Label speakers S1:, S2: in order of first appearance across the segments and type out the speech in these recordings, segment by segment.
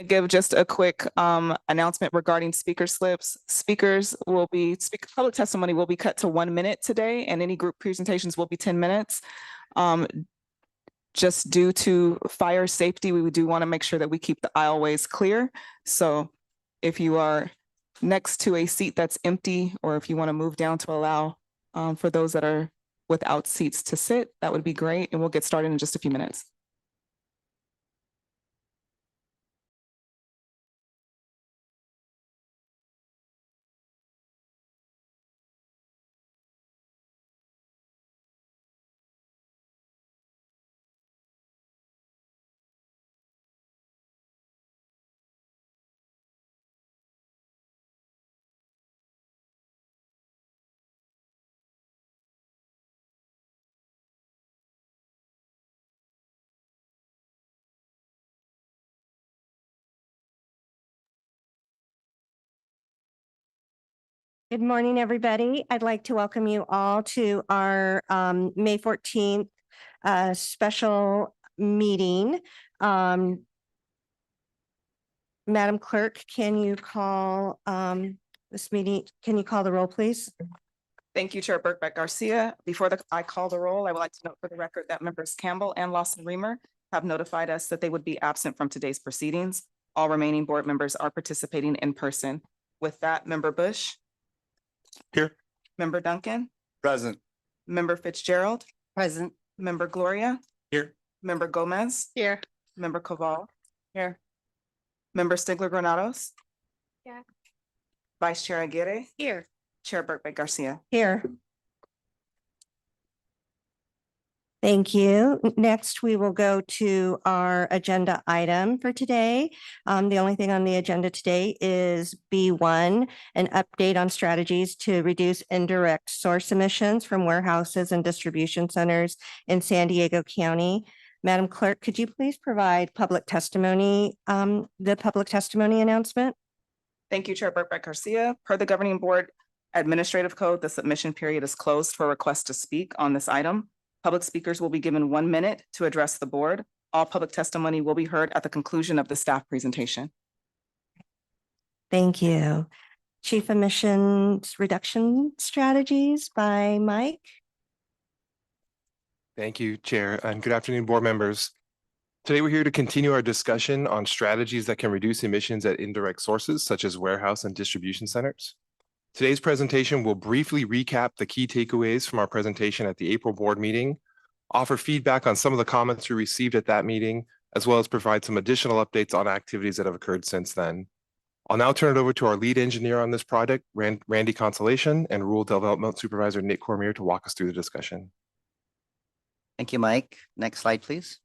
S1: give just a quick announcement regarding speaker slips. Public testimony will be cut to 1 minute today, and any group presentations will be 10 minutes. Just due to fire safety, we do want to make sure that we keep the aisleways clear. So if you are next to a seat that's empty, or if you want to move down to allow for those that are without seats to sit, that would be great. And we'll get started in just a few minutes.
S2: Good morning, everybody. I'd like to welcome you all to our May 14th special meeting. Madam Clerk, can you call this meeting? Can you call the roll, please?
S1: Thank you, Chair Birkbeck Garcia. Before I call the roll, I would like to note for the record that members Campbell and Lawson Reamer have notified us that they would be absent from today's proceedings. All remaining board members are participating in person. With that, Member Bush.
S3: Here.
S1: Member Duncan.
S3: Present.
S1: Member Fitzgerald.
S2: Present.
S1: Member Gloria.
S3: Here.
S1: Member Gomez.
S2: Here.
S1: Member Koval. Here. Member Stigler Granados.
S2: Yeah.
S1: Vice Chair Aguirre.
S2: Here.
S1: Chair Birkbeck Garcia.
S2: Here. Thank you. Next, we will go to our agenda item for today. The only thing on the agenda today is B1, an update on strategies to reduce indirect source emissions from warehouses and distribution centers in San Diego County. Madam Clerk, could you please provide public testimony, the public testimony announcement?
S1: Thank you, Chair Birkbeck Garcia. Per the Governing Board Administrative Code, the submission period is closed for requests to speak on this item. Public speakers will be given 1 minute to address the board. All public testimony will be heard at the conclusion of the staff presentation.
S2: Thank you. Chief Emissions Reduction Strategies by Mike.
S3: Thank you, Chair, and good afternoon, board members. Today, we're here to continue our discussion on strategies that can reduce emissions at indirect sources, such as warehouse and distribution centers. Today's presentation will briefly recap the key takeaways from our presentation at the April board meeting, offer feedback on some of the comments we received at that meeting, as well as provide some additional updates on activities that have occurred since then. I'll now turn it over to our lead engineer on this project, Randy Consolation, and Rural Development Supervisor Nick Cormier to walk us through the discussion.
S4: Thank you, Mike. Next slide, please.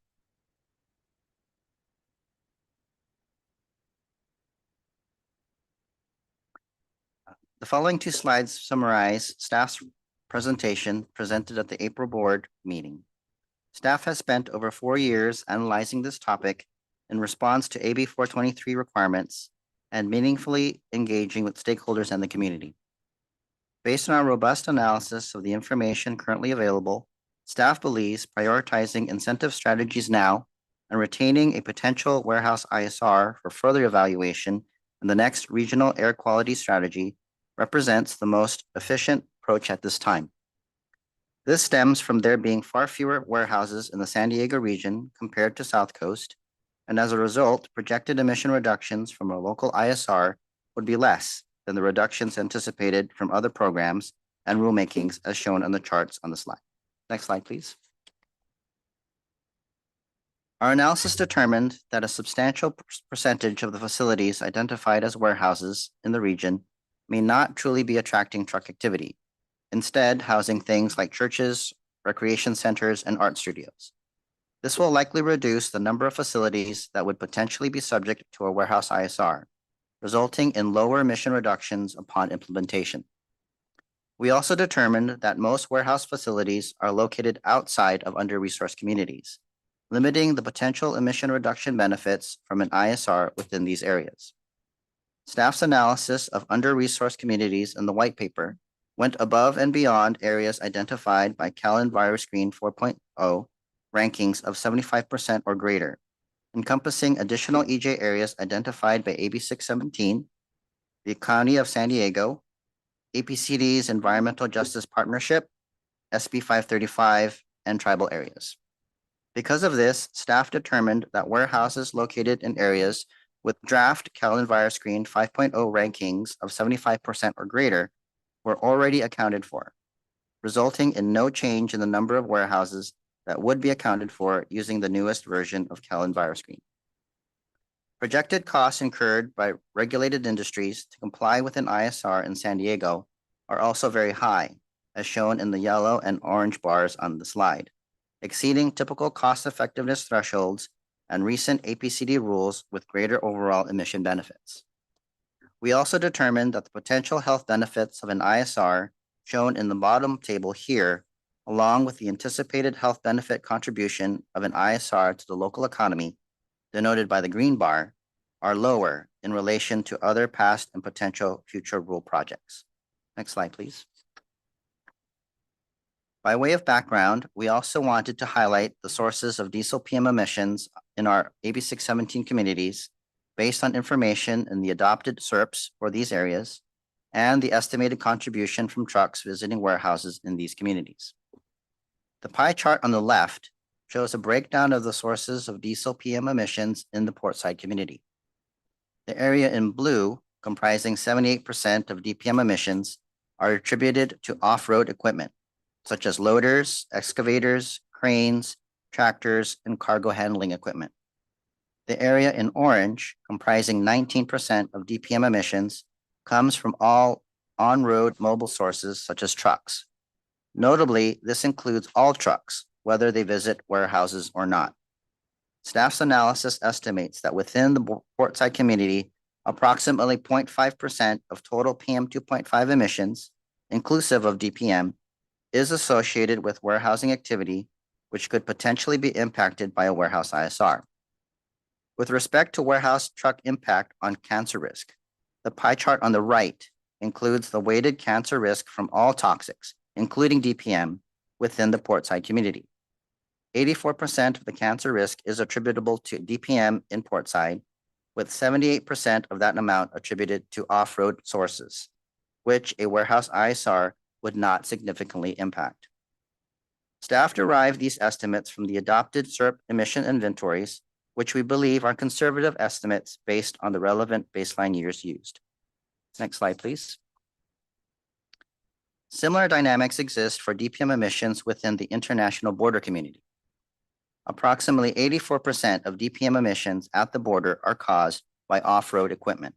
S4: The following 2 slides summarize staff's presentation presented at the April board meeting. Staff has spent over 4 years analyzing this topic in response to AB 423 requirements and meaningfully engaging with stakeholders and the community. Based on our robust analysis of the information currently available, staff believes prioritizing incentive strategies now and retaining a potential warehouse ISR for further evaluation in the next regional air quality strategy represents the most efficient approach at this time. This stems from there being far fewer warehouses in the San Diego region compared to South Coast, and as a result, projected emission reductions from a local ISR would be less than the reductions anticipated from other programs and rulemakings as shown on the charts on the slide. Next slide, please. Our analysis determined that a substantial percentage of the facilities identified as warehouses in the region may not truly be attracting truck activity, instead housing things like churches, recreation centers, and art studios. This will likely reduce the number of facilities that would potentially be subject to a warehouse ISR, resulting in lower emission reductions upon implementation. We also determined that most warehouse facilities are located outside of under-resourced communities, limiting the potential emission reduction benefits from an ISR within these areas. Staff's analysis of under-resourced communities in the white paper went above and beyond areas identified by CalEnviroscreen 4.0 rankings of 75% or greater, encompassing additional EJ areas identified by AB 617, the County of San Diego, APCD's Environmental Justice Partnership, SB 535, and tribal areas. Because of this, staff determined that warehouses located in areas with draft CalEnviroScreen 5.0 rankings of 75% or greater were already accounted for, resulting in no change in the number of warehouses that would be accounted for using the newest version of CalEnviroScreen. Projected costs incurred by regulated industries to comply with an ISR in San Diego are also very high, as shown in the yellow and orange bars on the slide, exceeding typical cost effectiveness thresholds and recent APCD rules with greater overall emission benefits. We also determined that the potential health benefits of an ISR shown in the bottom table here, along with the anticipated health benefit contribution of an ISR to the local economy, denoted by the green bar, are lower in relation to other past and potential future rule projects. Next slide, please. By way of background, we also wanted to highlight the sources of diesel PM emissions in our AB 617 communities based on information in the adopted SERPs for these areas and the estimated contribution from trucks visiting warehouses in these communities. The pie chart on the left shows a breakdown of the sources of diesel PM emissions in the Portside community. The area in blue, comprising 78% of DPM emissions, are attributed to off-road equipment, such as loaders, excavators, cranes, tractors, and cargo handling equipment. The area in orange, comprising 19% of DPM emissions, comes from all on-road mobile sources such as trucks. Notably, this includes all trucks, whether they visit warehouses or not. Staff's analysis estimates that within the Portside community, approximately 0.5% of total PM 2.5 emissions, inclusive of DPM, is associated with warehousing activity, which could potentially be impacted by a warehouse ISR. With respect to warehouse truck impact on cancer risk, the pie chart on the right includes the weighted cancer risk from all toxics, including DPM, within the Portside community. 84% of the cancer risk is attributable to DPM in Portside, with 78% of that amount attributed to off-road sources, which a warehouse ISR would not significantly impact. Staff derived these estimates from the adopted SERP emission inventories, which we believe are conservative estimates based on the relevant baseline years used. Next slide, please. Similar dynamics exist for DPM emissions within the international border community. Approximately 84% of DPM emissions at the border are caused by off-road equipment,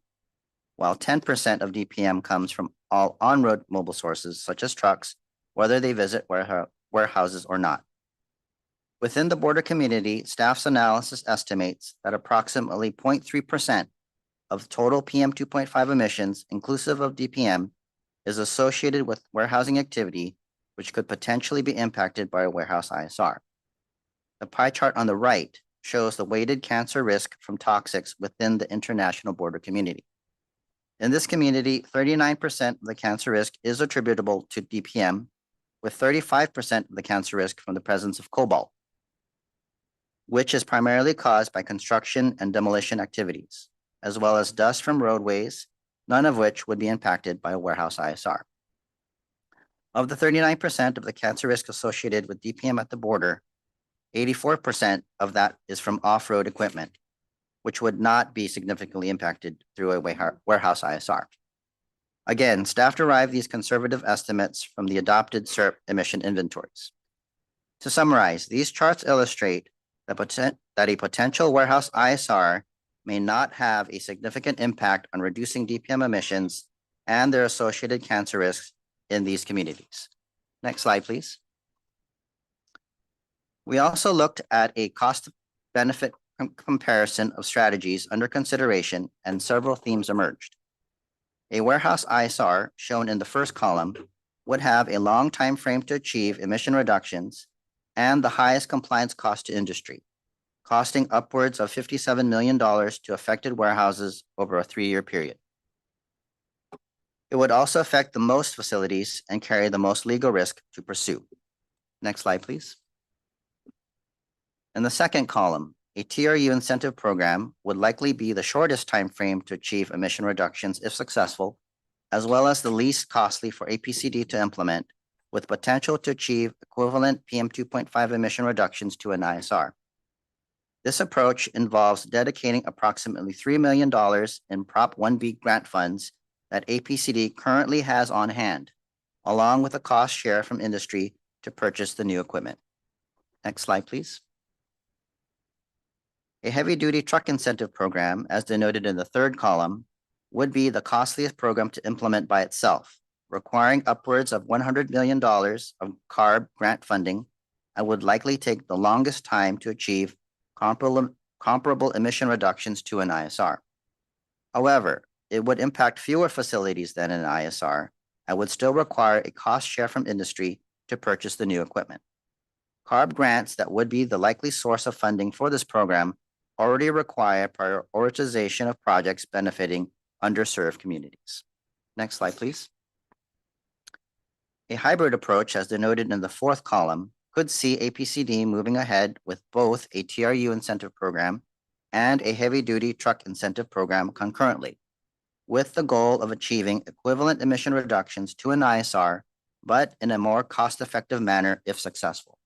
S4: while 10% of DPM comes from all on-road mobile sources such as trucks, whether they visit warehouses or not. Within the border community, staff's analysis estimates that approximately 0.3% of total PM 2.5 emissions, inclusive of DPM, is associated with warehousing activity, which could potentially be impacted by a warehouse ISR. The pie chart on the right shows the weighted cancer risk from toxics within the international border community. In this community, 39% of the cancer risk is attributable to DPM, with 35% of the cancer risk from the presence of cobalt, which is primarily caused by construction and demolition activities, as well as dust from roadways, none of which would be impacted by a warehouse ISR. Of the 39% of the cancer risk associated with DPM at the border, 84% of that is from off-road equipment, which would not be significantly impacted through a warehouse ISR. Again, staff derived these conservative estimates from the adopted SERP emission inventories. To summarize, these charts illustrate that a potential warehouse ISR may not have a significant impact on reducing DPM emissions and their associated cancer risks in these communities. Next slide, please. We also looked at a cost-benefit comparison of strategies under consideration, and several themes emerged. A warehouse ISR, shown in the first column, would have a long time frame to achieve emission reductions and the highest compliance cost to industry, costing upwards of $57 million to affected warehouses over a 3-year period. It would also affect the most facilities and carry the most legal risk to pursue. Next slide, please. In the second column, A TRU incentive program would likely be the shortest time frame to achieve emission reductions if successful, as well as the least costly for APCD to implement, with potential to achieve equivalent PM 2.5 emission reductions to an ISR. This approach involves dedicating approximately $3 million in Prop 1B grant funds that APCD currently has on hand, along with a cost share from industry to purchase the new equipment. Next slide, please. A heavy-duty truck incentive program, as denoted in the third column, would be the costliest program to implement by itself, requiring upwards of $100 million of CARB grant funding and would likely take the longest time to achieve comparable emission reductions to an ISR. However, it would impact fewer facilities than an ISR and would still require a cost share from industry to purchase the new equipment. CARB grants that would be the likely source of funding for this program already require prioritization of projects benefiting underserved communities. Next slide, please. A hybrid approach, as denoted in the fourth column, could see APCD moving ahead with both a TRU incentive program and a heavy-duty truck incentive program concurrently, with the goal of achieving equivalent emission reductions to an ISR, but in a more cost-effective manner if successful.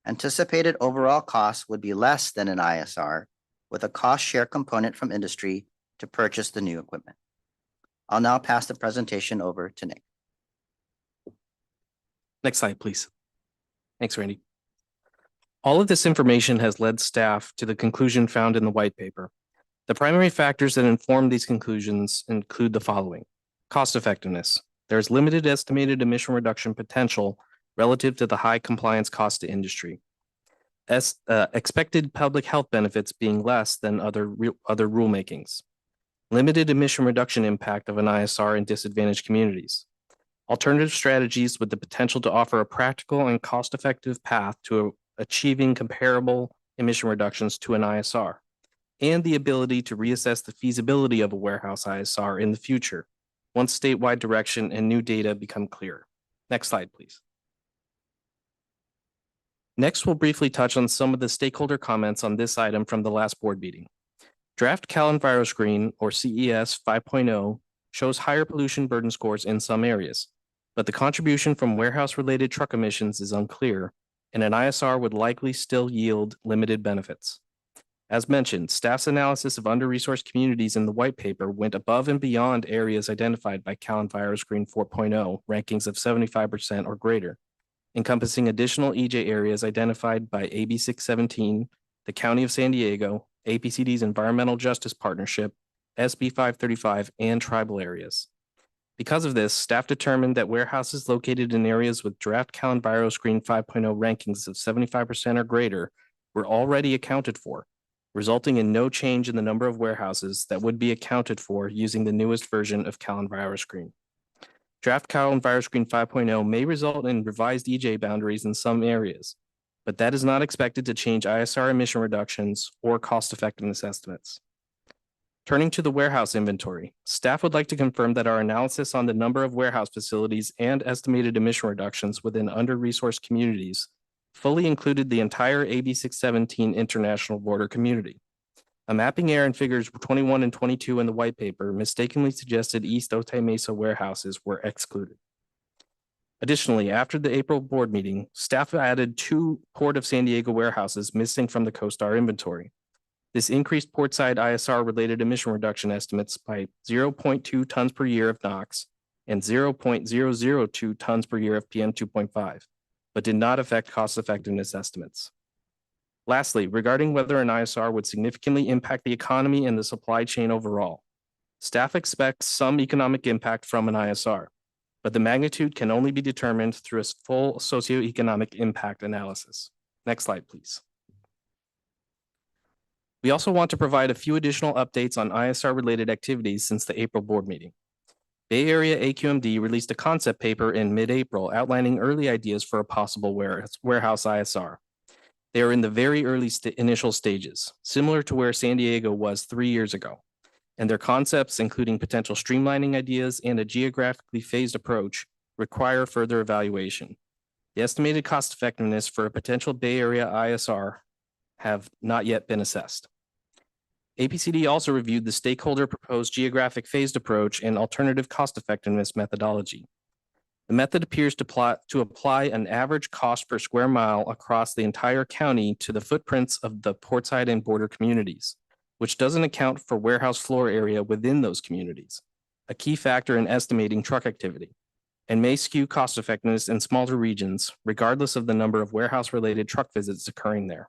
S4: Anticipated overall costs would be less than an ISR, with a cost share component from industry to purchase the new equipment. I'll now pass the presentation over to Nick.
S5: Next slide, please. Thanks, Randy. All of this information has led staff to the conclusion found in the white paper. The primary factors that inform these conclusions include the following: cost effectiveness. There's limited estimated emission reduction potential relative to the high compliance cost to industry. Expected public health benefits being less than other rulemakings. Limited emission reduction impact of an ISR in disadvantaged communities. Alternative strategies with the potential to offer a practical and cost-effective path to achieving comparable emission reductions to an ISR, and the ability to reassess the feasibility of a warehouse ISR in the future once statewide direction and new data become clear. Next slide, please. Next, we'll briefly touch on some of the stakeholder comments on this item from the last board meeting. Draft Cal EnviroScreen, or CES 5.0, shows higher pollution burden scores in some areas, but the contribution from warehouse-related truck emissions is unclear, and an ISR would likely still yield limited benefits. As mentioned, staff's analysis of under-resourced communities in the white paper went above and beyond areas identified by Cal EnviroScreen 4.0 rankings of 75% or greater, encompassing additional EJ areas identified by AB 617, the County of San Diego, APCD's Environmental Justice Partnership, SB 535, and tribal areas. Because of this, staff determined that warehouses located in areas with draft Cal EnviroScreen 5.0 rankings of 75% or greater were already accounted for, resulting in no change in the number of warehouses that would be accounted for using the newest version of Cal EnviroScreen. Draft Cal EnviroScreen 5.0 may result in revised EJ boundaries in some areas, but that is not expected to change ISR emission reductions or cost effectiveness estimates. Turning to the warehouse inventory, staff would like to confirm that our analysis on the number of warehouse facilities and estimated emission reductions within under-resourced communities fully included the entire AB 617 international border community. A mapping error in figures 21 and 22 in the white paper mistakenly suggested East Otay Mesa warehouses were excluded. Additionally, after the April board meeting, staff added 2 Port of San Diego warehouses missing from the CoStar inventory. This increased portside ISR-related emission reduction estimates by 0.2 tons per year of NOx and 0.002 tons per year of PM 2.5, but did not affect cost effectiveness estimates. Lastly, regarding whether an ISR would significantly impact the economy and the supply chain overall, staff expects some economic impact from an ISR, but the magnitude can only be determined through a full socioeconomic impact analysis. Next slide, please. We also want to provide a few additional updates on ISR-related activities since the April board meeting. Bay Area AQMD released a concept paper in mid-April outlining early ideas for a possible warehouse ISR. They are in the very early initial stages, similar to where San Diego was 3 years ago, and their concepts, including potential streamlining ideas and a geographically phased approach, require further evaluation. The estimated cost effectiveness for a potential Bay Area ISR have not yet been assessed. APCD also reviewed the stakeholder proposed geographic phased approach and alternative cost effectiveness methodology. The method appears to apply an average cost per square mile across the entire county to the footprints of the portside and border communities, which doesn't account for warehouse floor area within those communities, a key factor in estimating truck activity, and may skew cost effectiveness in smaller regions, regardless of the number of warehouse-related truck visits occurring there.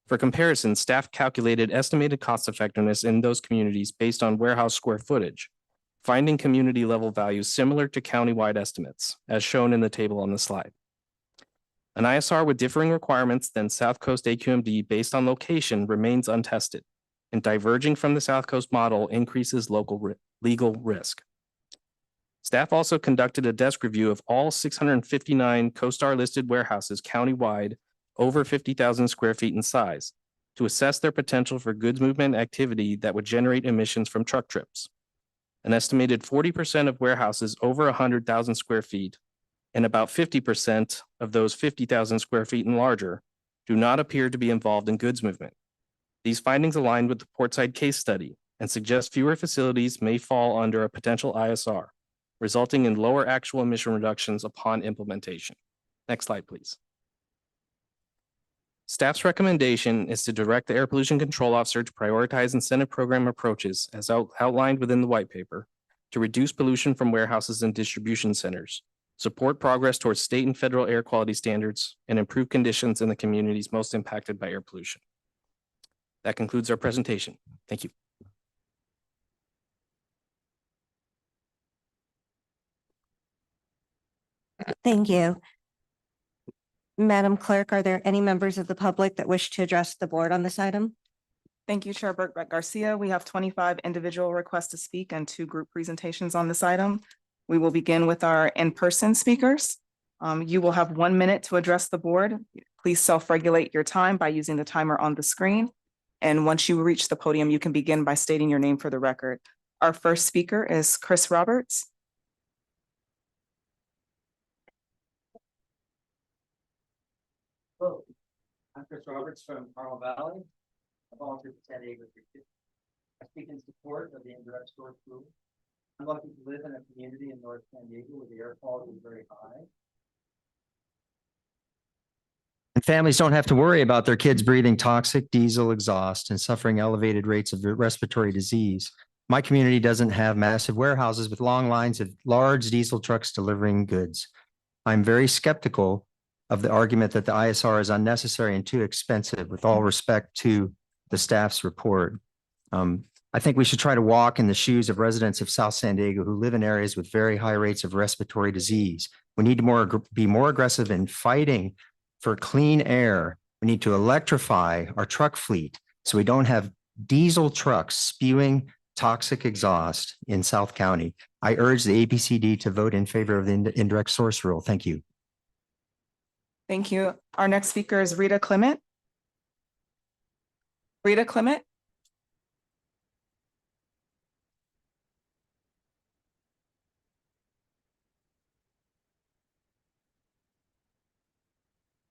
S5: For comparison, staff calculated estimated cost effectiveness in those communities based on warehouse square footage, finding community level values similar to countywide estimates, as shown in the table on the slide. An ISR with differing requirements than South Coast AQMD based on location remains untested, and diverging from the South Coast model increases local legal risk. Staff also conducted a desk review of all 659 CoStar listed warehouses countywide over 50,000 square feet in size to assess their potential for goods movement activity that would generate emissions from truck trips. An estimated 40% of warehouses over 100,000 square feet and about 50% of those 50,000 square feet and larger do not appear to be involved in goods movement. These findings align with the Portside case study and suggest fewer facilities may fall under a potential ISR, resulting in lower actual emission reductions upon implementation. Next slide, please. Staff's recommendation is to direct the Air Pollution Control Officer to prioritize incentive program approaches as outlined within the white paper to reduce pollution from warehouses and distribution centers, support progress towards state and federal air quality standards, and improve conditions in the communities most impacted by air pollution. That concludes our presentation. Thank you.
S2: Thank you. Madam Clerk, are there any members of the public that wish to address the board on this item?
S1: Thank you, Chair Burkbeck Garcia. We have 25 individual requests to speak and 2 group presentations on this item. We will begin with our in-person speakers. You will have 1 minute to address the board. Please self-regulate your time by using the timer on the screen. And once you reach the podium, you can begin by stating your name for the record. Our first speaker is Chris Roberts.
S6: Hello, I'm Chris Roberts from Carmel Valley. I volunteer for San Diego. I speak in support of the indirect source rule. I'm lucky to live in a community in North San Diego where the air quality is very high.
S7: And families don't have to worry about their kids breathing toxic diesel exhaust and suffering elevated rates of respiratory disease. My community doesn't have massive warehouses with long lines of large diesel trucks delivering goods. I'm very skeptical of the argument that the ISR is unnecessary and too expensive, with all respect to the staff's report. I think we should try to walk in the shoes of residents of South San Diego who live in areas with very high rates of respiratory disease. We need to be more aggressive in fighting for clean air. We need to electrify our truck fleet so we don't have diesel trucks spewing toxic exhaust in South County. I urge the APCD to vote in favor of the indirect source rule. Thank you.
S1: Thank you. Our next speaker is Rita Clement. Rita Clement.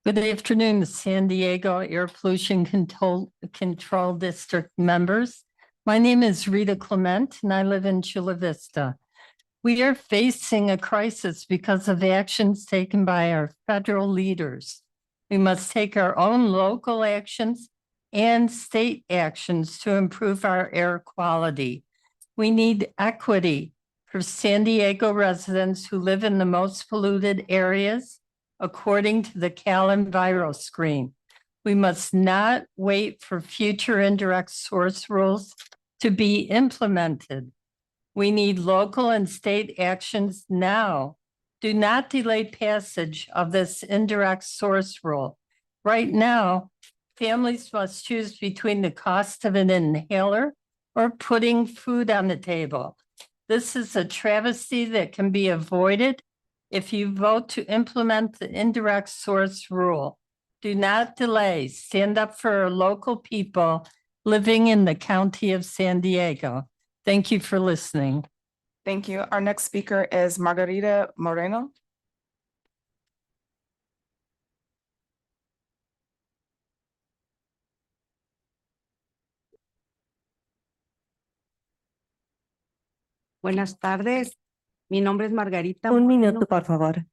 S8: Good afternoon, San Diego Air Pollution Control District members. My name is Rita Clement and I live in Chula Vista. We are facing a crisis because of actions taken by our federal leaders. We must take our own local actions and state actions to improve our air quality. We need equity for San Diego residents who live in the most polluted areas, according to the Cal Enviro screen. We must not wait for future indirect source rules to be implemented. We need local and state actions now. Do not delay passage of this indirect source rule. Right now, families must choose between the cost of an inhaler or putting food on the table. This is a travesty that can be avoided if you vote to implement the indirect source rule. Do not delay. Stand up for our local people living in the county of San Diego. Thank you for listening.
S1: Thank you. Our next speaker is Margarita Moreno.
S9: Buenas tardes. Mi nombre es Margarita.
S2: Un
S9: Moreno.
S2: minuto, por favor.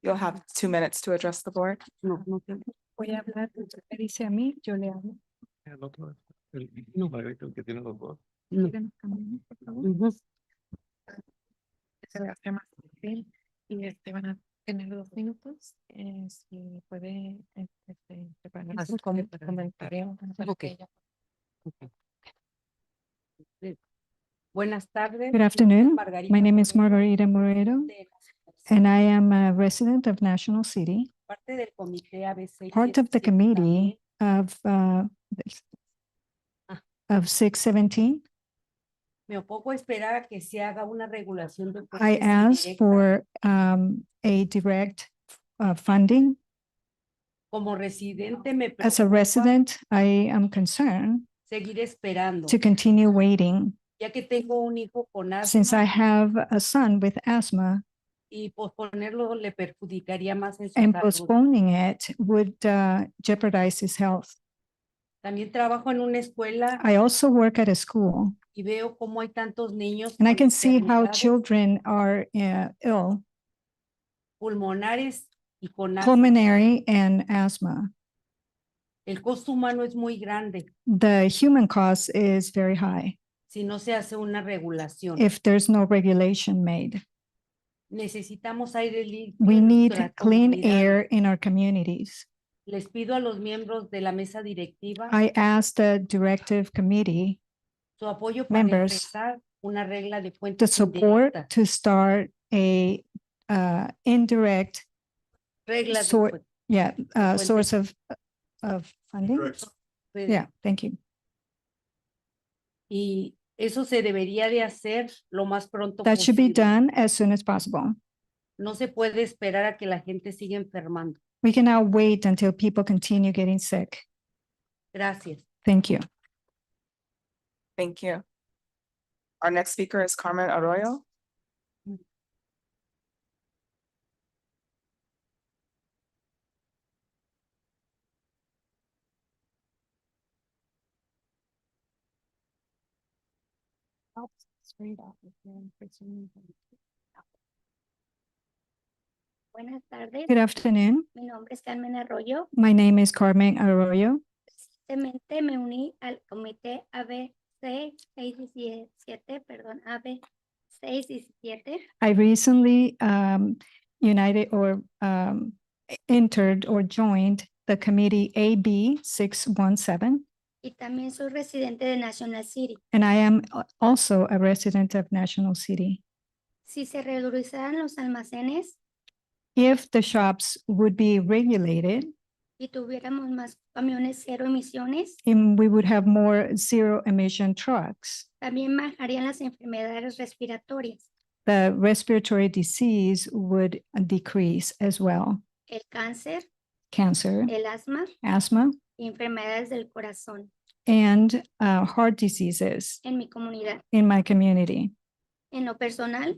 S1: You'll have 2 minutes to address the board.
S9: No, no te-
S10: Voy a hablar, me dice a mí, yo le hablo.
S3: que tiene los dos.
S9: no.
S10: ¿Quieren cambiar, por favor?
S9: Ujú.
S10: Se va a hacer más fácil y van a tener 2 minutos. Si puede preparar
S9: Así
S10: su
S9: como-
S10: comentario.
S9: Ok. Buenas tardes.
S10: Good afternoon.
S9: Margarita
S10: My name is
S9: Moreno,
S10: Margarita Moreto,
S9: de
S10: and I am a resident of National City,
S9: parte del comité ABC
S10: part of the
S9: 17
S10: committee of 617.
S9: Me opongo a esperar a que se haga una regulación de
S10: I
S9: fuentes
S10: asked
S9: indirectas.
S10: for a direct funding.
S9: Como residente me
S10: As a
S9: preocupa
S10: resident, I am concerned
S9: seguir esperando,
S10: to continue waiting
S9: ya que tengo un hijo con
S10: since I
S9: asma
S10: have a son with asthma,
S9: y posponerlo le perjudicaría más en su
S10: and
S9: salud.
S10: postponing it would jeopardize his health.
S9: También trabajo en una escuela
S10: I also work at a school,
S9: y veo cómo hay tantos niños
S10: and I
S9: con
S10: can see how
S9: enfermedades
S10: children are ill,
S9: pulmonares y con asma.
S10: pulmonary and asthma.
S9: El costo humano es muy grande
S10: The human cost is very high
S9: si no se hace una regulación.
S10: if there's no regulation made.
S9: Necesitamos aire limpio
S10: We
S9: en
S10: need
S9: nuestras
S10: clean
S9: comunidades.
S10: air in our communities.
S9: Les pido a los miembros de la mesa directiva
S10: I asked the directive committee
S9: su apoyo para
S10: members
S9: empezar una regla de
S10: the
S9: fuentes
S10: support
S9: indirectas.
S10: to start a indirect
S9: Reglas de
S10: sort,
S9: fuentes.
S10: yeah,
S9: fuentes-
S10: source of funding. Yeah, thank you.
S9: Y eso se debería de hacer lo más pronto
S10: That should be
S9: posible.
S10: done as soon as possible.
S9: No se puede esperar a que la gente siga enfermando.
S10: We cannot wait until people continue getting sick.
S9: Gracias.
S10: Thank you.
S1: Thank you. Our next speaker is Carmen Arroyo.
S11: Buenas tardes,
S10: Good afternoon.
S11: mi nombre es Carmen Arroyo.
S10: My name is Carmen Arroyo.
S11: Recientemente me uní al comité ABC 617, perdón, AB 617.
S10: I recently united or entered or joined the committee AB 617,
S11: Y también soy residente de National City.
S10: and I am also a resident of National City.
S11: Si se regularizaran los almacenes
S10: If the shops would be regulated,
S11: y tuviéramos más camiones cero emisiones,
S10: and we would have more zero emission trucks,
S11: también bajarían las enfermedades respiratorias,
S10: the respiratory disease would decrease as well.
S11: el cáncer,
S10: Cancer,
S11: el asma
S10: asthma,
S11: y enfermedades del corazón
S10: and heart diseases
S11: en mi comunidad.
S10: in my community.
S11: En lo personal,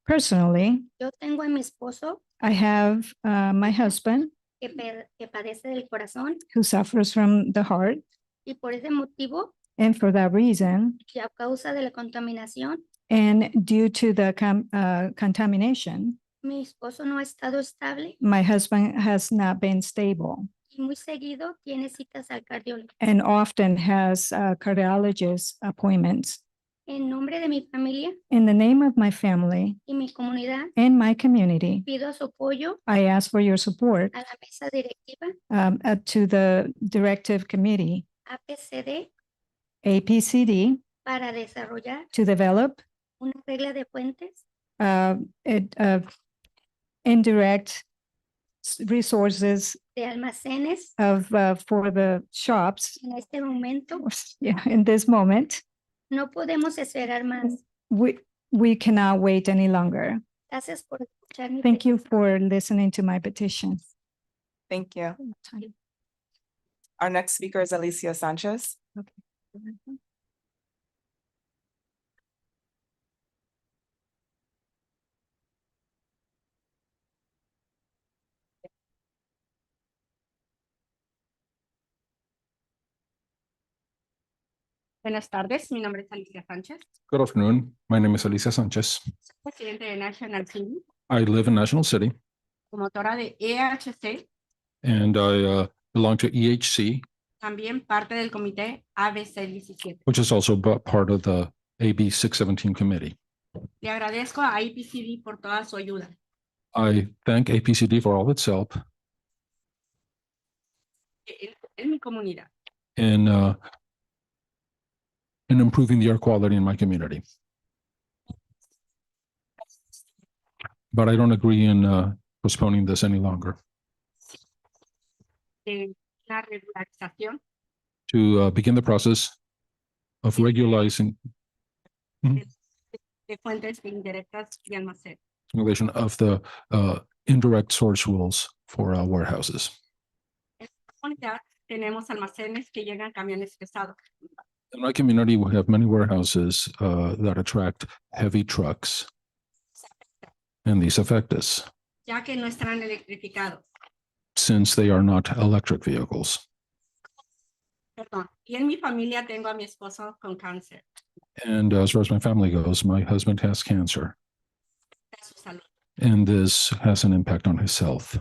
S10: Personally,
S11: yo tengo a mi esposo
S10: I have my husband
S11: que padece del corazón
S10: who suffers from the heart,
S11: y por ese motivo
S10: and for that reason,
S11: y a causa de la contaminación,
S10: and due to the contamination,
S11: mi esposo no ha estado estable
S10: my husband has not been stable
S11: y muy seguido tiene citas al cardiólogo.
S10: and often has cardiologist appointments.
S11: En nombre de mi familia
S10: In the name of my family
S11: y mi comunidad,
S10: and my community,
S11: pido su apoyo
S10: I ask for your support
S11: a la mesa directiva
S10: to the directive committee,
S11: APCD
S10: APCD,
S11: para desarrollar
S10: to develop
S11: una regla de fuentes
S10: indirect resources
S11: de almacenes
S10: of for the shops.
S11: en este momento.
S10: Yeah, in this moment,
S11: No podemos esperar más.
S10: we cannot wait any longer.
S11: Gracias por escuchar mi
S10: Thank you
S11: petición.
S10: for listening to my petition.
S1: Thank you. Our next speaker is Alicia Sanchez.
S9: Buenas tardes, mi nombre es Alicia Sánchez,
S12: Good afternoon. My name is Alicia Sanchez.
S9: presidente de National City,
S12: I live in National City
S9: promotora de EHC,
S12: and I belong to EHC,
S9: también parte del comité ABC 17.
S12: which is also part of the AB 617 committee.
S9: Le agradezco a IPCD por toda su ayuda.
S12: I thank APCD for all its help
S9: En mi comunidad.
S12: in improving the air quality in my community. But I don't agree in postponing this any longer.
S9: De la regularización
S12: To begin the process of regularizing
S9: de fuentes indirectas y almacenes.
S12: regulation of the indirect source rules for warehouses.
S9: En la comunidad tenemos almacenes que llegan camiones pesados,
S12: In my community, we have many warehouses that attract heavy trucks, and these affect us
S9: ya que no están electrificados.
S12: since they are not electric vehicles.
S9: Perdón. Y en mi familia tengo a mi esposo con cáncer
S12: And as far as my family goes, my husband has cancer,
S9: de su salud.
S12: and this has an impact on his health.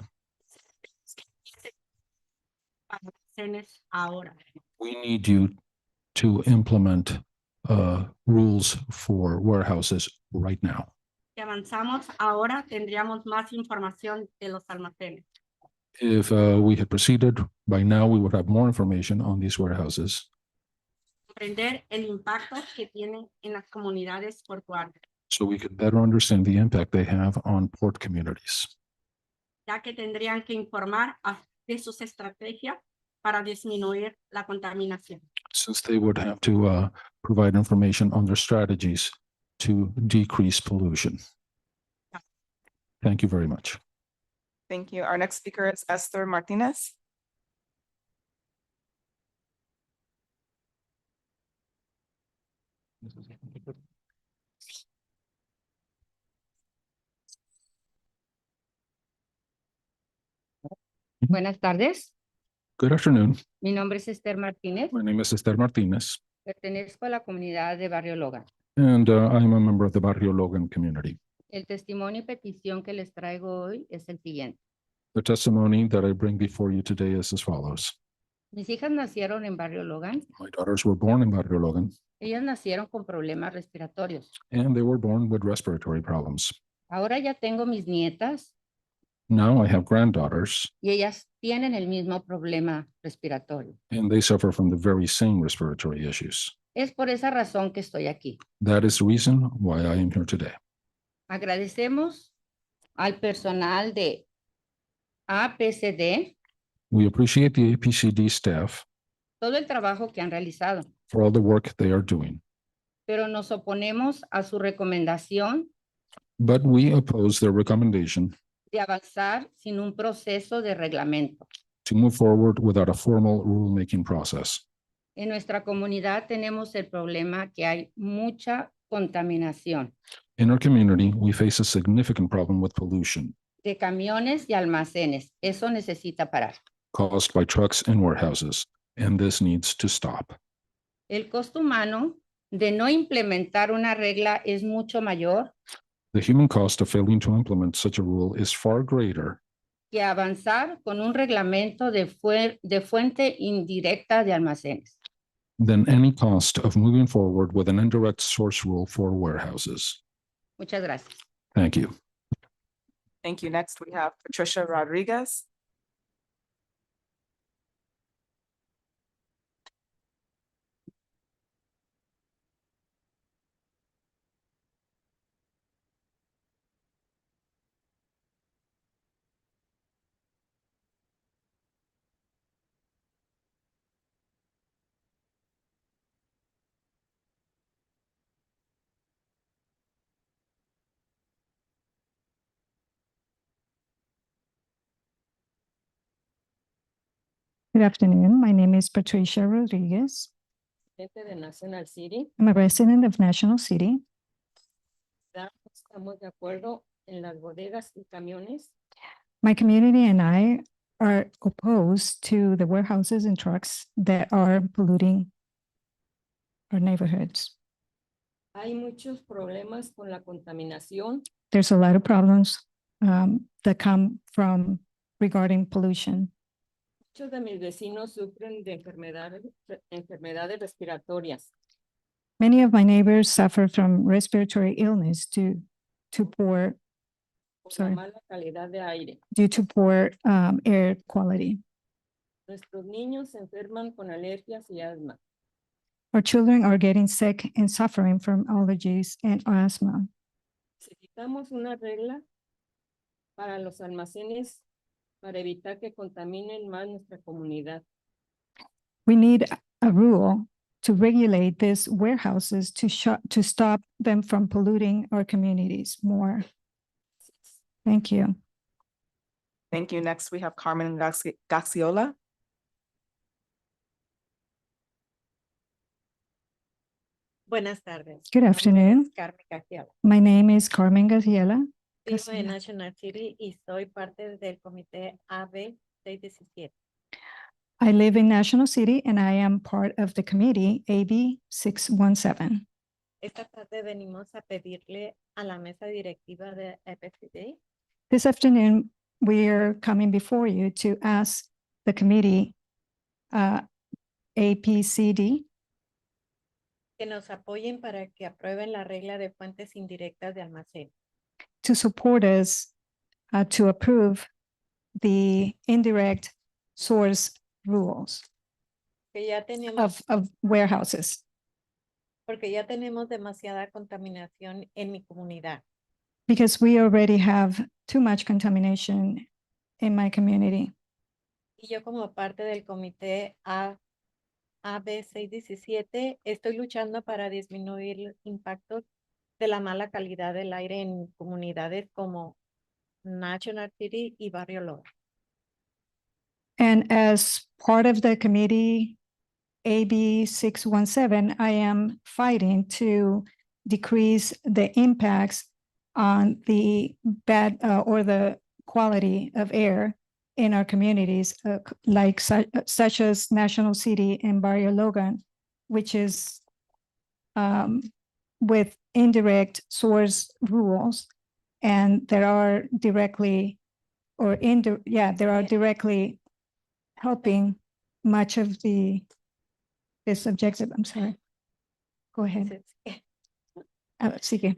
S9: Almacenes ahora.
S12: We need you to implement rules for warehouses right now.
S9: Si avanzamos ahora, tendríamos más información de los almacenes.
S12: If we had proceeded, by now we would have more information on these warehouses,
S9: Comprender el impacto que tienen en las comunidades portuarias,
S12: so we could better understand the impact they have on port communities,
S9: ya que tendrían que informar de sus estrategias para disminuir la contaminación.
S12: since they would have to provide information on their strategies to decrease pollution. Thank you very much.
S1: Thank you. Our next speaker is Esther Martinez.
S9: Buenas tardes,
S12: Good afternoon.
S9: mi nombre es Esther Martínez,
S12: My name is Esther Martinez,
S9: pertenezco a la comunidad de Barrio Logan.
S12: and I'm a member of the Barrio Logan community.
S9: El testimonio y petición que les traigo hoy es el siguiente.
S12: The testimony that I bring before you today is as follows.
S9: Mis hijas nacieron en Barrio Logan.
S12: My daughters were born in Barrio Logan,
S9: Ellas nacieron con problemas respiratorios.
S12: and they were born with respiratory problems.
S9: Ahora ya tengo mis nietas
S12: Now I have granddaughters,
S9: y ellas tienen el mismo problema respiratorio.
S12: and they suffer from the very same respiratory issues.
S9: Es por esa razón que estoy aquí.
S12: That is the reason why I am here today.
S9: Agradecemos al personal de APCD
S12: We appreciate the APCD staff
S9: todo el trabajo que han realizado,
S12: for all the work they are doing,
S9: pero nos oponemos a su recomendación
S12: but we oppose their recommendation
S9: de avanzar sin un proceso de reglamento.
S12: to move forward without a formal rulemaking process.
S9: En nuestra comunidad tenemos el problema que hay mucha contaminación
S12: In our community, we face a significant problem with pollution
S9: de camiones y almacenes. Eso necesita parar.
S12: caused by trucks and warehouses, and this needs to stop.
S9: El costo humano de no implementar una regla es mucho mayor
S12: The human cost of failing to implement such a rule is far greater
S9: que avanzar con un reglamento de fuente indirecta de almacenes.
S12: than any cost of moving forward with an indirect source rule for warehouses.
S9: Muchas gracias.
S12: Thank you.
S1: Thank you. Next, we have Patricia Rodriguez.
S13: Good afternoon. My name is Patricia Rodriguez.
S9: De National City,
S13: I'm a resident of National City.
S9: estamos de acuerdo en las bodegas y camiones
S13: My community and I are opposed to the warehouses and trucks that are polluting our neighborhoods.
S8: Hay muchos problemas con la contaminación.
S13: There's a lot of problems that come from regarding pollution.
S8: Muchos de mis vecinos sufren de enfermedades respiratorias.
S13: Many of my neighbors suffer from respiratory illness due to poor
S8: Por la mala calidad de aire.
S13: air quality.
S8: Nuestros niños se enferman con alergias y asma.
S13: Our children are getting sick and suffering from allergies and asthma.
S8: Necesitamos una regla para los almacenes para evitar que contaminen más nuestra comunidad.
S13: We need a rule to regulate these warehouses to stop them from polluting our communities more. Thank you.
S1: Thank you. Next, we have Carmen Gaxiola.
S10: Buenas tardes.
S13: Good afternoon.
S10: Carmen Cajial.
S13: My name is Carmen Gaziela.
S10: Vivo en National City y soy parte del comité AB 617.
S13: I live in National City and I am part of the committee AB 617.
S10: Esta tarde venimos a pedirle a la mesa directiva de SDAPCD
S13: This afternoon, we are coming before you to ask the committee APCD
S10: que nos apoyen para que aprueben la regla de fuentes indirectas de almacén.
S13: to support us to approve the indirect source rules
S10: Que ya tenemos,
S13: of warehouses,
S10: porque ya tenemos demasiada contaminación en mi comunidad.
S13: because we already have too much contamination in my community.
S10: Y yo como parte del comité AB 617 estoy luchando para disminuir el impacto de la mala calidad del aire en comunidades como National City y Barrio Lobo.
S13: And as part of the committee AB 617, I am fighting to decrease the impacts on the bad or the quality of air in our communities, like such as National City and Barrio Logan, which is with indirect source rules, and there are directly directly helping much of this objective. I'm sorry. Go ahead. Sigue.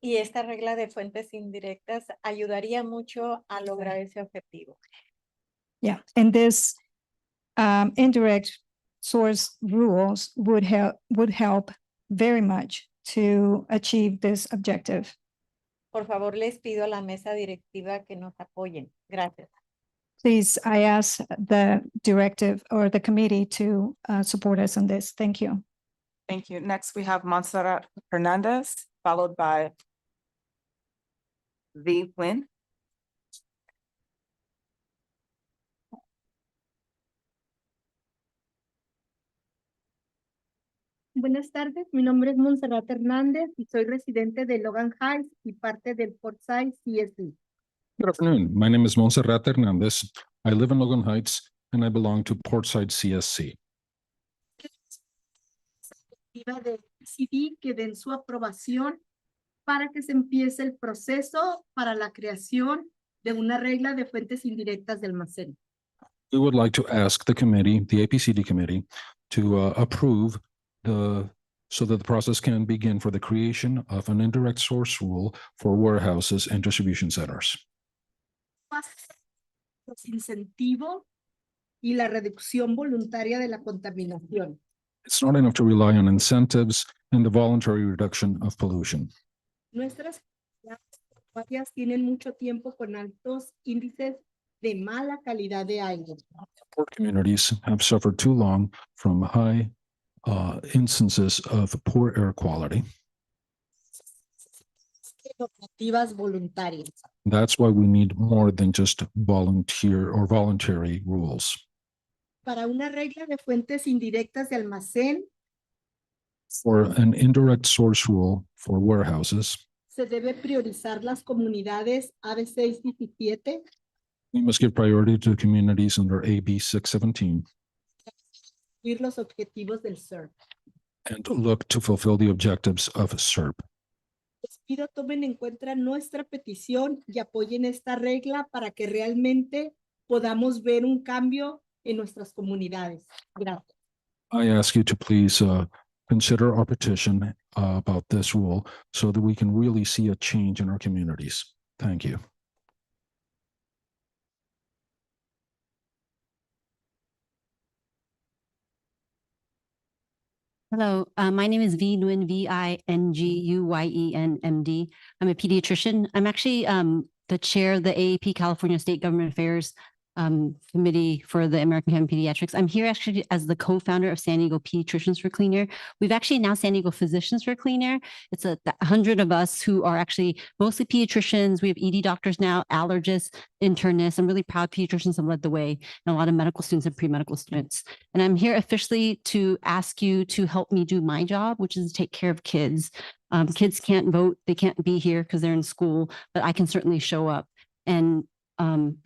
S10: Y esta regla de fuentes indirectas ayudaría mucho a lograr ese objetivo.
S13: Yeah, and this indirect source rules would help very much to achieve this objective.
S10: Por favor, les pido a la mesa directiva que nos apoyen. Gracias.
S13: Please, I ask the directive or the committee to support us on this. Thank you.
S1: Thank you. Next, we have Montserrat Hernandez, followed by V. Flynn.
S14: Buenas tardes, mi nombre es Montserrat Hernández y soy residente de Logan Heights y parte del Portside CSD.
S12: Good afternoon. My name is Montserrat Hernandez. I live in Logan Heights and I belong to Portside CSC.
S14: De CD que den su aprobación para que se empiece el proceso para la creación de una regla de fuentes indirectas de almacén.
S12: We would like to ask the committee, the APCD committee, to approve so that the process can begin for the creation of an indirect source rule for warehouses and distribution centers.
S14: Los incentivos y la reducción voluntaria de la contaminación.
S12: It's not enough to rely on incentives and the voluntary reduction of pollution.
S14: Nuestras áreas tienen mucho tiempo con altos índices de mala calidad de aire.
S12: Poor communities have suffered too long from high instances of poor air quality.
S14: Normativas voluntarias.
S12: That's why we need more than just volunteer or voluntary rules.
S14: Para una regla de fuentes indirectas de almacén,
S12: For an indirect source rule for warehouses,
S14: se debe priorizar las comunidades AB 617
S12: we must give priority to communities under AB 617
S14: y los objetivos del CERP.
S12: and look to fulfill the objectives of SERP.
S14: Les pido tomen en cuenta nuestra petición y apoyen esta regla para que realmente podamos ver un cambio en nuestras comunidades. Gracias.
S12: I ask you to please consider our petition about this rule so that we can really see a change in our communities. Thank you.
S15: Hello, my name is V Nguyen, Vinguyen, MD. I'm a pediatrician. I'm actually the chair of the AAP California State Government Affairs Committee for the American Academy of Pediatrics. I'm here actually as the co-founder of San Diego Pediatricians for Clean Air. We've actually now San Diego Physicians for Clean Air. It's 100 of us who are actually mostly pediatricians. We have ED doctors now, allergists, internists. I'm really proud pediatricians have led the way, and a lot of medical students and pre-medical students. And I'm here officially to ask you to help me do my job, which is to take care of kids. Kids can't vote. They can't be here because they're in school, but I can certainly show up. And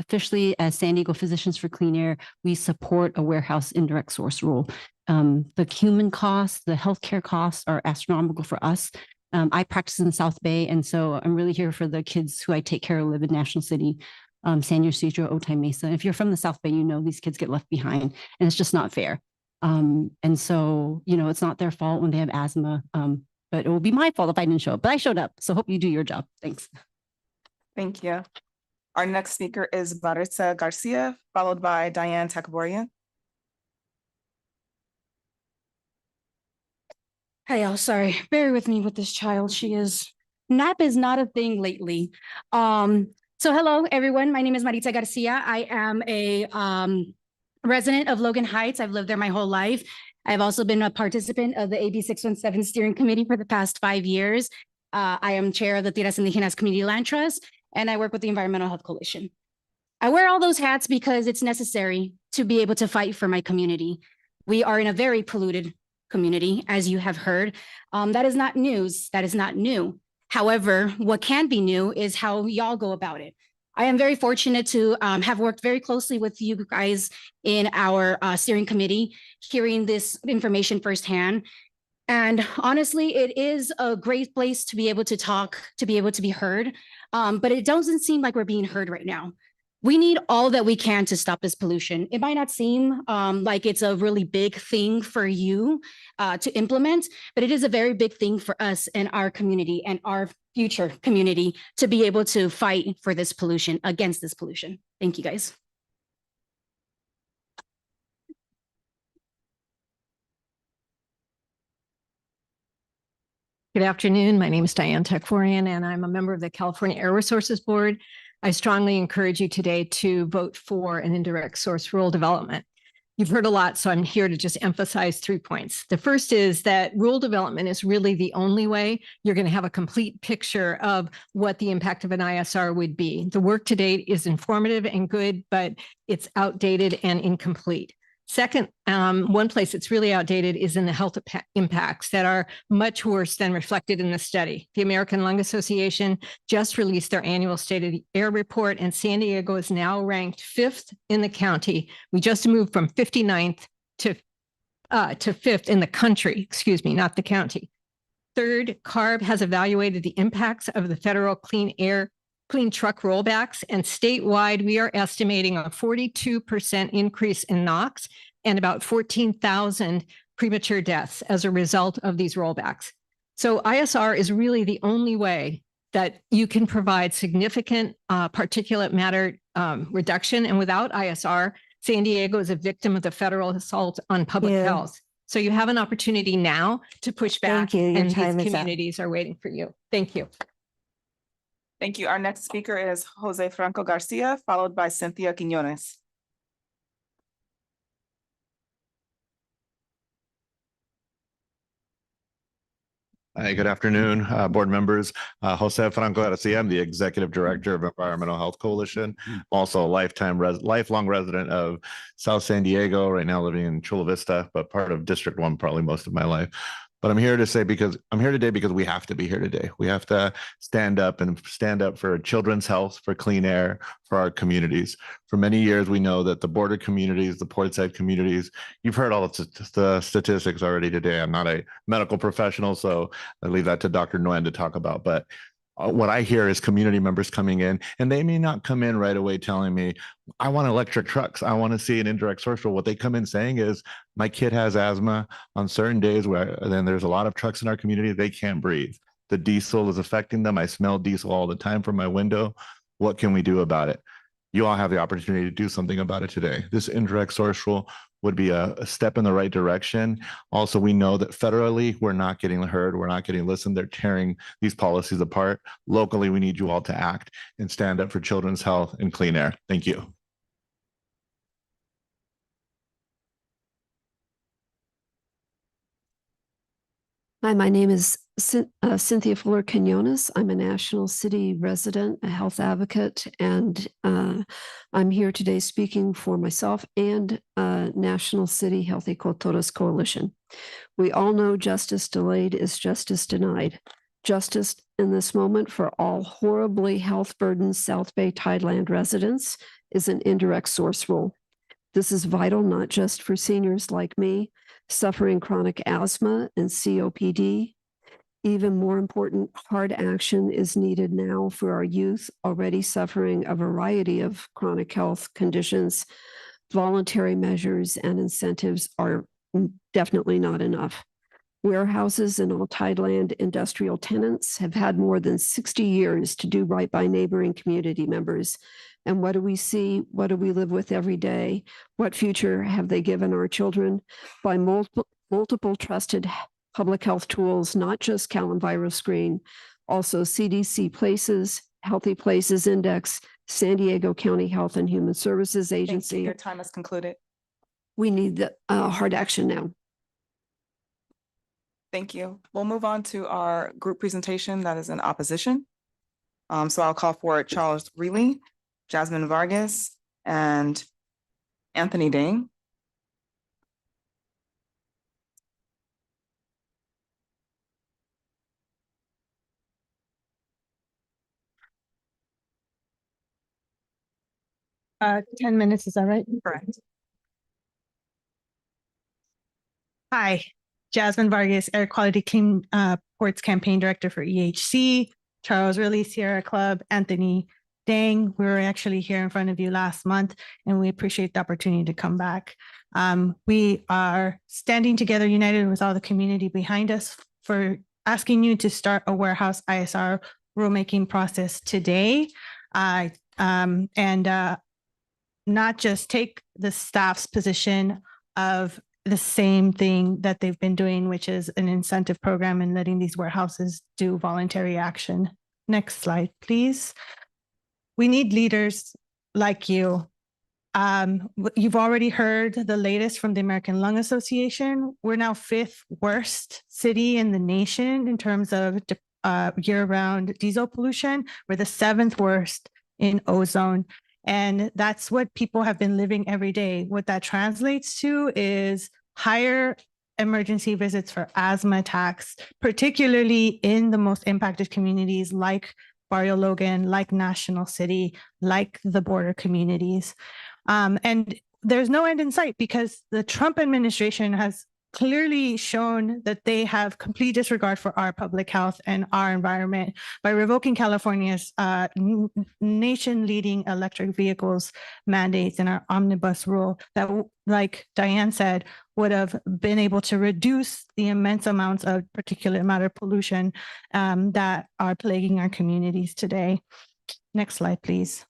S15: officially, as San Diego Physicians for Clean Air, we support a warehouse indirect source rule. The human costs, the healthcare costs are astronomical for us. I practice in the South Bay, and so I'm really here for the kids who I take care of live in National City, San Ysidro, Otay Mesa. If you're from the South Bay, you know these kids get left behind, and it's just not fair. And so, you know, it's not their fault when they have asthma, but it will be my fault if I didn't show up. But I showed up, so hope you do your job. Thanks.
S1: Thank you. Our next speaker is Maritza Garcia, followed by Diane Takaborian.
S16: Hey, y'all, sorry. Bear with me with this child. Nap is not a thing lately. So hello, everyone. My name is Maritza Garcia. I am a resident of Logan Heights. I've lived there my whole life. I've also been a participant of the AB 617 steering committee for the past 5 years. I am chair of the Tierras Indigenas Community Land Trust, and I work with the Environmental Health Coalition. I wear all those hats because it's necessary to be able to fight for my community. We are in a very polluted community, as you have heard. That is not news. That is not new. However, what can be new is how y'all go about it. I am very fortunate to have worked very closely with you guys in our steering committee, hearing this information firsthand. And honestly, it is a great place to be able to talk, to be able to be heard. But it doesn't seem like we're being heard right now. We need all that we can to stop this pollution. It might not seem like it's a really big thing for you to implement, but it is a very big thing for us and our community and our future community to be able to fight for this pollution, against this pollution. Thank you, guys.
S10: Good afternoon. My name is Diane Takforian, and I'm a member of the California Air Resources Board. I strongly encourage you today to vote for an indirect source rule development. You've heard a lot, so I'm here to just emphasize 3 points. The first is that rule development is really the only way you're going to have a complete picture of what the impact of an ISR would be. The work to date is informative and good, but it's outdated and incomplete. Second, one place it's really outdated is in the health impacts that are much worse than reflected in the study. The American Lung Association just released their annual State of the Air report, and San Diego is now ranked 5th in the county. We just moved from 59th to 5th in the country, excuse me, not the county. Third, CARB has evaluated the impacts of the federal clean truck rollbacks, and statewide, we are estimating a 42% increase in NOx and about 14,000 premature deaths as a result of these rollbacks. So ISR is really the only way that you can provide significant particulate matter reduction. And without ISR, San Diego is a victim of the federal assault on public health. So you have an opportunity now to push back, and these communities are waiting for you. Thank you.
S1: Thank you. Our next speaker is Jose Franco Garcia, followed by Cynthia Quiñones.
S17: Hi, good afternoon, board members. Jose Franco Garcia, I'm the Executive Director of Environmental Health Coalition. Also a lifelong resident of South San Diego, right now living in Chula Vista, but part of District 1 probably most of my life. But I'm here today because we have to be here today. We have to stand up for children's health, for clean air, for our communities. For many years, we know that the border communities, the portside communities, you've heard all of the statistics already today. I'm not a medical professional, so I leave that to Dr. Nguyen to talk about. But what I hear is community members coming in, and they may not come in right away telling me, I want electric trucks. I want to see an indirect source rule. What they come in saying is, my kid has asthma on certain days where then there's a lot of trucks in our community. They can't breathe. The diesel is affecting them. I smell diesel all the time from my window. What can we do about it? You all have the opportunity to do something about it today. This indirect source rule would be a step in the right direction. Also, we know that federally, we're not getting heard. We're not getting listened. They're tearing these policies apart. Locally, we need you all to act and stand up for children's health and clean air. Thank you.
S18: Hi, my name is Cynthia Fuller Quinones. I'm a National City resident, a health advocate, and I'm here today speaking for myself and National City Healthy Culturas Coalition. We all know justice delayed is justice denied. Justice in this moment for all horribly health burdened South Bay Tideland residents is an indirect source rule. This is vital not just for seniors like me suffering chronic asthma and COPD. Even more important, hard action is needed now for our youth already suffering a variety of chronic health conditions. Voluntary measures and incentives are definitely not enough. Warehouses and all Tideland industrial tenants have had more than 60 years to do right by neighboring community members. And what do we see? What do we live with every day? What future have they given our children? By multiple trusted public health tools, not just Callan Virus Screen, also CDC Places, Healthy Places Index, San Diego County Health and Human Services Agency.
S1: Your time has concluded.
S18: We need the hard action now.
S1: Thank you. We'll move on to our group presentation that is in opposition. So I'll call for Charles Reilly, Jasmine Vargas, and Anthony Dang.
S19: Uh, 10 minutes, is that right?
S1: Correct.
S19: Hi, Jasmine Vargas, Air Quality Clean Ports Campaign Director for EHC, Charles Reilly, Sierra Club, Anthony Dang. We were actually here in front of you last month, and we appreciate the opportunity to come back. We are standing together, united with all the community behind us for asking you to start a warehouse ISR rulemaking process today. Not just take the staff's position of the same thing that they've been doing, which is an incentive program and letting these warehouses do voluntary action. Next slide, please. We need leaders like you. You've already heard the latest from the American Lung Association. We're now 5th worst city in the nation in terms of year-round diesel pollution. We're the 7th worst in ozone. And that's what people have been living every day. What that translates to is higher emergency visits for asthma attacks, particularly in the most impacted communities like Barrio Logan, like National City, like the border communities. And there's no end in sight because the Trump administration has clearly shown that they have complete disregard for our public health and our environment by revoking California's nation-leading electric vehicles mandates in our omnibus rule that, like Diane said, would have been able to reduce the immense amounts of particulate matter pollution that are plaguing our communities today. Next slide, please.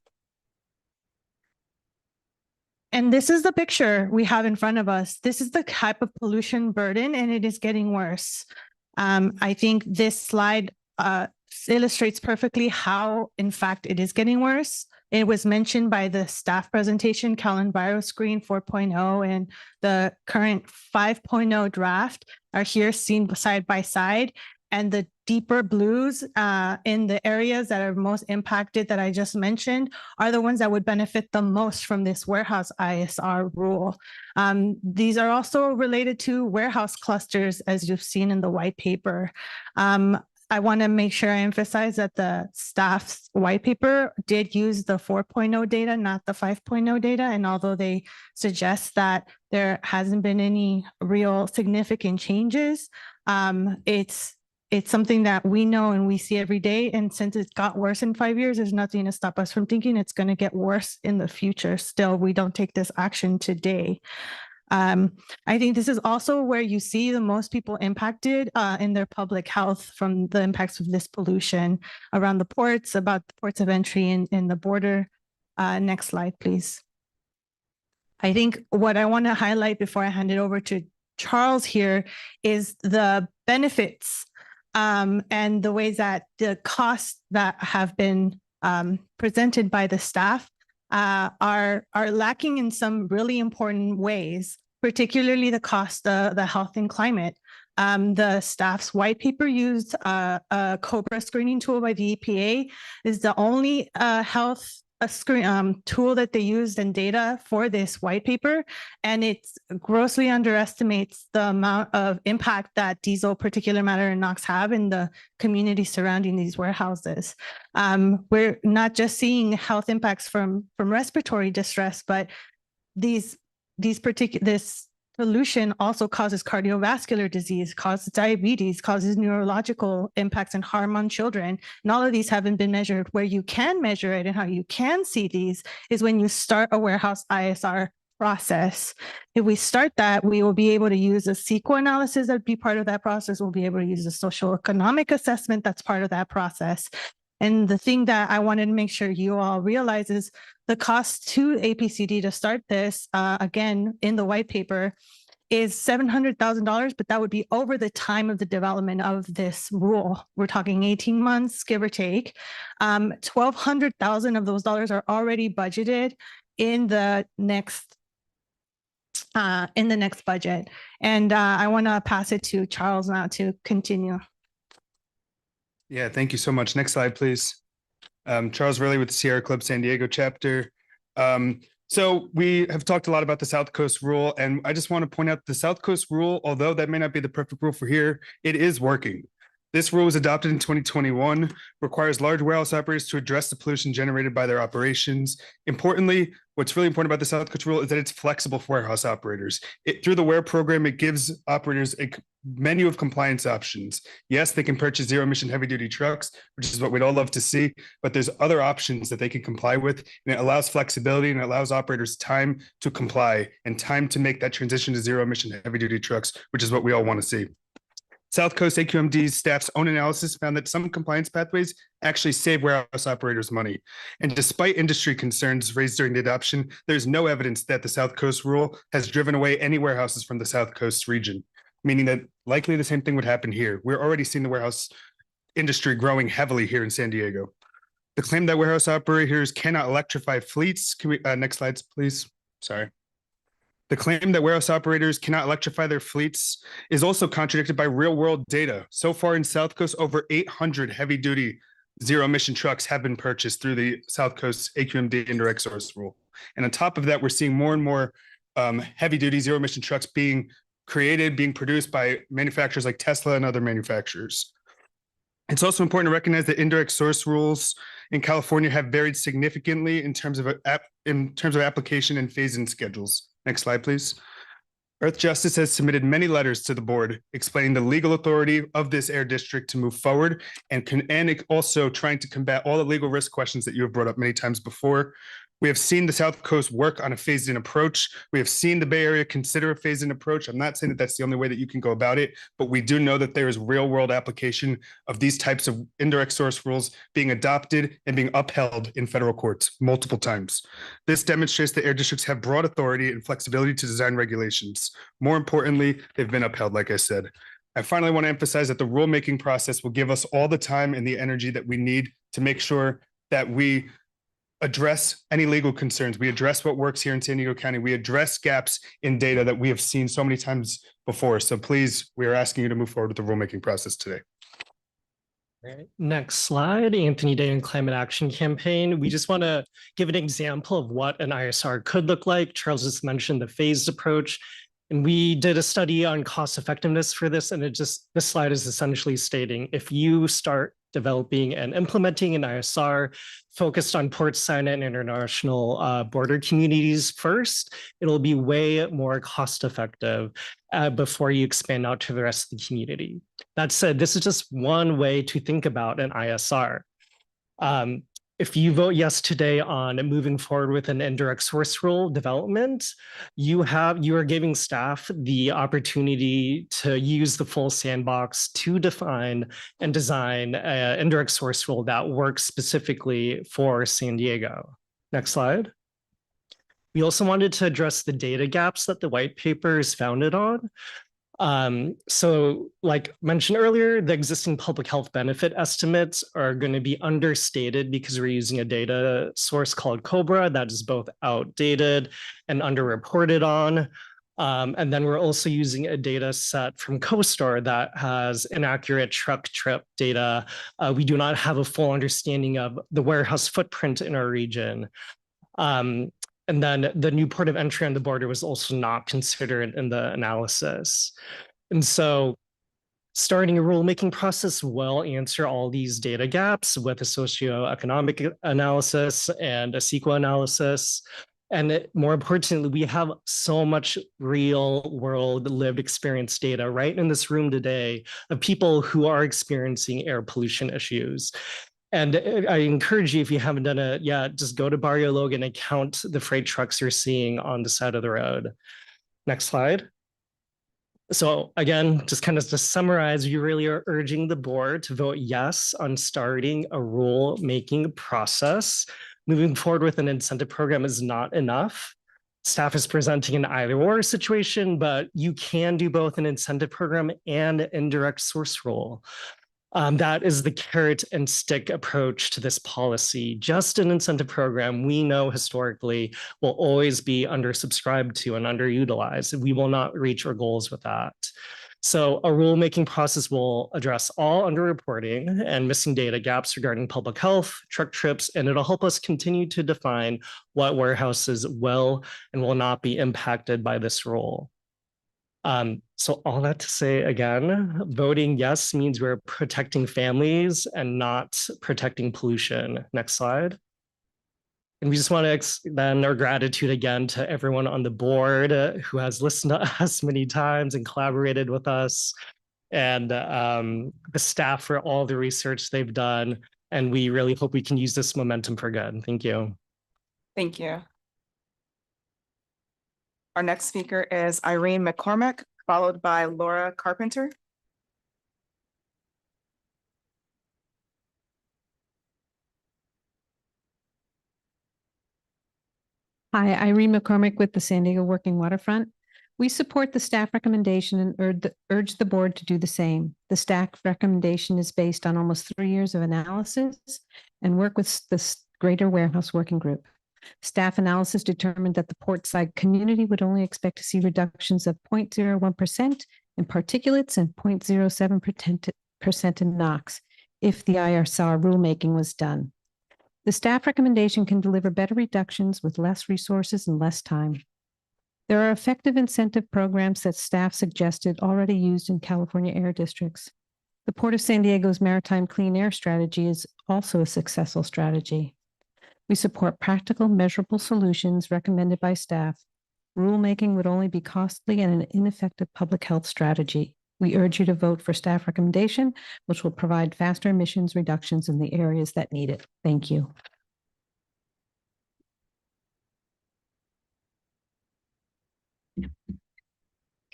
S19: And this is the picture we have in front of us. This is the type of pollution burden, and it is getting worse. I think this slide illustrates perfectly how, in fact, it is getting worse. It was mentioned by the staff presentation, Callan Virus Screen 4.0 and the current 5.0 draft are here seen side by side. And the deeper blues in the areas that are most impacted that I just mentioned are the ones that would benefit the most from this warehouse ISR rule. These are also related to warehouse clusters, as you've seen in the white paper. I want to make sure I emphasize that the staff's white paper did use the 4.0 data, not the 5.0 data. And although they suggest that there hasn't been any real significant changes, it's something that we know and we see every day. And since it got worse in 5 years, there's nothing to stop us from thinking it's going to get worse in the future. Still, we don't take this action today. I think this is also where you see the most people impacted in their public health from the impacts of this pollution around the ports, about the ports of entry in the border. Next slide, please. I think what I want to highlight before I hand it over to Charles here is the benefits and the ways that the costs that have been presented by the staff are lacking in some really important ways, particularly the cost of the health and climate. The staff's white paper used a COBRA screening tool by the EPA is the only health tool that they used in data for this white paper, and it grossly underestimates the amount of impact that diesel, particulate matter, and NOx have in the community surrounding these warehouses. We're not just seeing health impacts from respiratory distress, but this pollution also causes cardiovascular disease, causes diabetes, causes neurological impacts and harm on children. And all of these haven't been measured. Where you can measure it and how you can see these is when you start a warehouse ISR process. If we start that, we will be able to use a CEQA analysis that would be part of that process. We'll be able to use a social economic assessment that's part of that process. And the thing that I wanted to make sure you all realize is the cost to APCD to start this, again, in the white paper, is $700,000, but that would be over the time of the development of this rule. We're talking 18 months, give or take. $1,200,000 of those dollars are already budgeted in the next budget. And I want to pass it to Charles now to continue.
S20: Yeah, thank you so much. Next slide, please. Charles Riley with the Sierra Club San Diego chapter. So we have talked a lot about the South Coast rule, and I just want to point out the South Coast rule, although that may not be the perfect rule for here, it is working. This rule was adopted in 2021, requires large warehouse operators to address the pollution generated by their operations. Importantly, what's really important about the South Coast rule is that it's flexible for warehouse operators. Through the WARE program, it gives operators a menu of compliance options. Yes, they can purchase zero emission heavy duty trucks, which is what we'd all love to see, but there's other options that they can comply with, and it allows flexibility and it allows operators time to comply and time to make that transition to zero emission heavy duty trucks, which is what we all want to see. South Coast AQMD's staff's own analysis found that some compliance pathways actually save warehouse operators money. And despite industry concerns raised during the adoption, there's no evidence that the South Coast rule has driven away any warehouses from the South Coast region, meaning that likely the same thing would happen here. We're already seeing the warehouse industry growing heavily here in San Diego. The claim that warehouse operators cannot electrify fleets, can we, next slides, please? Sorry. The claim that warehouse operators cannot electrify their fleets is also contradicted by real world data. So far in South Coast, over 800 heavy duty zero emission trucks have been purchased through the South Coast AQMD indirect source rule. And on top of that, we're seeing more and more heavy duty zero emission trucks being created, being produced by manufacturers like Tesla and other manufacturers. It's also important to recognize that indirect source rules in California have varied significantly in terms of application and phase-in schedules. Next slide, please. Earth Justice has submitted many letters to the board explaining the legal authority of this air district to move forward and also trying to combat all the legal risk questions that you have brought up many times before. We have seen the South Coast work on a phased-in approach. We have seen the Bay Area consider a phased-in approach. I'm not saying that that's the only way that you can go about it, but we do know that there is real-world application of these types of indirect source rules being adopted and being upheld in federal courts multiple times. This demonstrates that air districts have broad authority and flexibility to design regulations. More importantly, they've been upheld, like I said. I finally want to emphasize that the rulemaking process will give us all the time and the energy that we need to make sure that we address any legal concerns. We address what works here in San Diego County. We address gaps in data that we have seen so many times before. So please, we are asking you to move forward with the rulemaking process today.
S21: Right. Next slide, Anthony Day and Climate Action Campaign. We just want to give an example of what an ISR could look like. Charles just mentioned the phased approach. And we did a study on cost effectiveness for this. And this slide is essentially stating if you start developing and implementing an ISR focused on port side and international border communities first, it'll be way more cost effective before you expand out to the rest of the community. That said, this is just one way to think about an ISR. If you vote yes today on moving forward with an indirect source rule development, you are giving staff the opportunity to use the full sandbox to define and design an indirect source rule that works specifically for San Diego. Next slide. We also wanted to address the data gaps that the white paper is founded on. So like mentioned earlier, the existing public health benefit estimates are going to be understated because we're using a data source called COBRA that is both outdated and underreported on. And then we're also using a data set from CoStar that has inaccurate truck trip data. We do not have a full understanding of the warehouse footprint in our region. And then the new port of entry on the border was also not considered in the analysis. And so starting a rulemaking process will answer all these data gaps with a socioeconomic analysis and a CEQA analysis. And more importantly, we have so much real world lived experience data right in this room today of people who are experiencing air pollution issues. And I encourage you, if you haven't done it yet, just go to Barrio Logan and count the freight trucks you're seeing on the side of the road. Next slide. So again, just kind of to summarize, we really are urging the board to vote yes on starting a rule-making process. Moving forward with an incentive program is not enough. Staff is presenting an either-or situation, but you can do both an incentive program and an indirect source rule. That is the carrot and stick approach to this policy. Just an incentive program, we know historically, will always be undersubscribed to and underutilized. We will not reach our goals with that. So a rulemaking process will address all underreporting and missing data gaps regarding public health, truck trips, and it'll help us continue to define what warehouses will and will not be impacted by this rule. So all that to say, again, voting yes means we're protecting families and not protecting pollution. Next slide. And we just want to extend our gratitude again to everyone on the board who has listened to us many times and collaborated with us, and the staff for all the research they've done. And we really hope we can use this momentum for good. Thank you.
S1: Thank you. Our next speaker is Irene McCormick, followed by Laura Carpenter.
S22: Hi, Irene McCormick with the San Diego Working Waterfront. We support the staff recommendation and urge the board to do the same. The staff recommendation is based on almost 3 years of analysis and work with the Greater Warehouse Working Group. Staff analysis determined that the portside community would only expect to see reductions of 0.01% in particulates and 0.07% in NOx if the ISR rulemaking was done. The staff recommendation can deliver better reductions with less resources and less time. There are effective incentive programs that staff suggested already used in California air districts. The Port of San Diego's Maritime Clean Air Strategy is also a successful strategy. We support practical, measurable solutions recommended by staff. Rulemaking would only be costly and an ineffective public health strategy. We urge you to vote for staff recommendation, which will provide faster emissions reductions in the areas that need it. Thank you.
S23: Good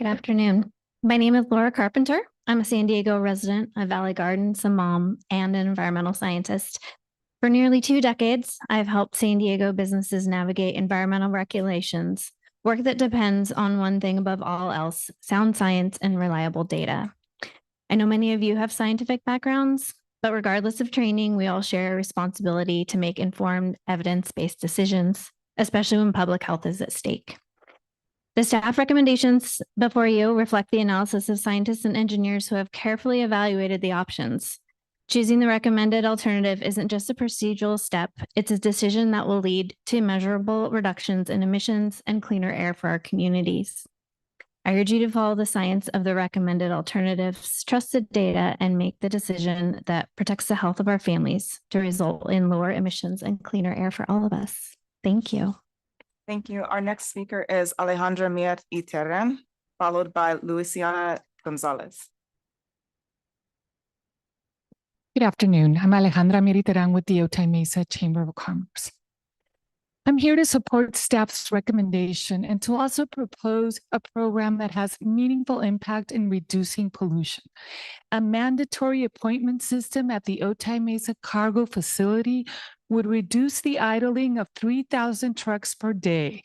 S23: afternoon. My name is Laura Carpenter. I'm a San Diego resident of Valley Gardens, a mom, and an environmental scientist. For nearly 2 decades, I've helped San Diego businesses navigate environmental regulations, work that depends on one thing above all else: sound science and reliable data. I know many of you have scientific backgrounds, but regardless of training, we all share a responsibility to make informed, evidence-based decisions, especially when public health is at stake. The staff recommendations before you reflect the analysis of scientists and engineers who have carefully evaluated the options. Choosing the recommended alternative isn't just a procedural step, it's a decision that will lead to measurable reductions in emissions and cleaner air for our communities. I urge you to follow the science of the recommended alternatives, trust the data, and make the decision that protects the health of our families to result in lower emissions and cleaner air for all of us. Thank you.
S1: Thank you. Our next speaker is Alejandra Mier Iteren, followed by Luisiana Gonzalez.
S4: Good afternoon. I'm Alejandra Miriteran with the Otay Mesa Chamber of Commerce. I'm here to support staff's recommendation and to also propose a program that has meaningful impact in reducing pollution. A mandatory appointment system at the Otay Mesa Cargo Facility would reduce the idling of 3,000 trucks per day.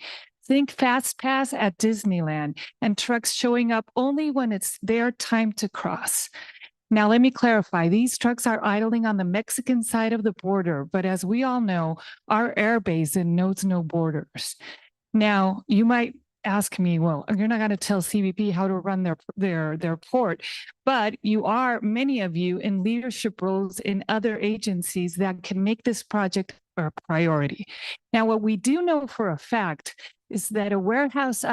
S4: Think Fast Pass at Disneyland and trucks showing up only when it's their time to cross. Now, let me clarify, these trucks are idling on the Mexican side of the border, but as we all know, our air basin knows no borders. Now, you might ask me, well, you're not going to tell CBP how to run their port, but you are, many of you, in leadership roles in other agencies that can make this project a priority. Now, what we do know for a fact is that a warehouse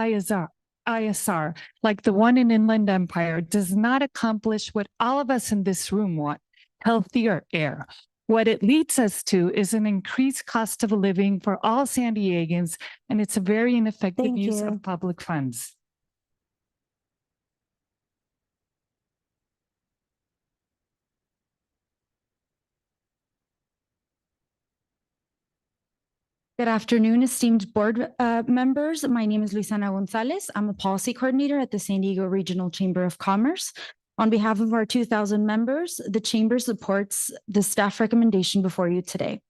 S4: ISR, like the one in Inland Empire, does not accomplish what all of us in this room want, healthier air. What it leads us to is an increased cost of living for all San Diegans, and it's a very ineffective use of public funds.
S16: Good afternoon, esteemed board members. My name is Luisana Gonzalez. I'm a policy coordinator at the San Diego Regional Chamber of Commerce. On behalf of our 2,000 members, the Chamber supports the staff recommendation before you today.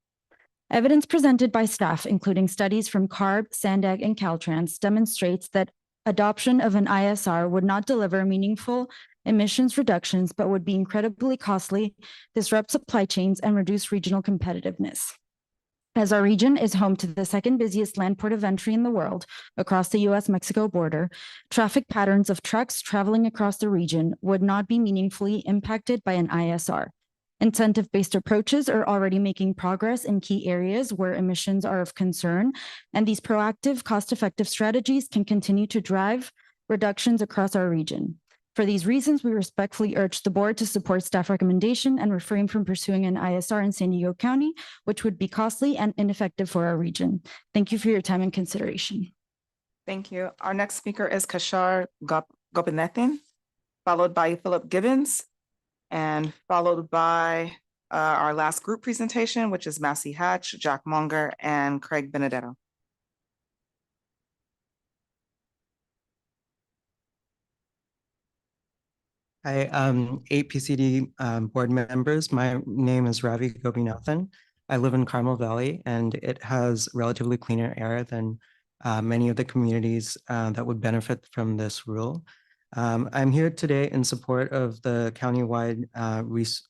S16: Evidence presented by staff, including studies from CARB, SANDAG, and Caltrans, demonstrates that adoption of an ISR would not deliver meaningful emissions reductions, but would be incredibly costly, disrupt supply chains, and reduce regional competitiveness. As our region is home to the second busiest land port of entry in the world across the US-Mexico border, traffic patterns of trucks traveling across the region would not be meaningfully impacted by an ISR. Incentive-based approaches are already making progress in key areas where emissions are of concern, and these proactive, cost-effective strategies can continue to drive reductions across our region. For these reasons, we respectfully urge the board to support staff recommendation and refrain from pursuing an ISR in San Diego County, which would be costly and ineffective for our region. Thank you for your time and consideration.
S1: Thank you. Our next speaker is Kashar Gopinathan, followed by Philip Gibbons, and followed by our last group presentation, which is Massey Hatch, Jack Monger, and Craig Benedetto.
S7: Hi, APCD board members. My name is Ravi Gopinathan. I live in Carmel Valley, and it has relatively cleaner air than many of the communities that would benefit from this rule. I'm here today in support of the countywide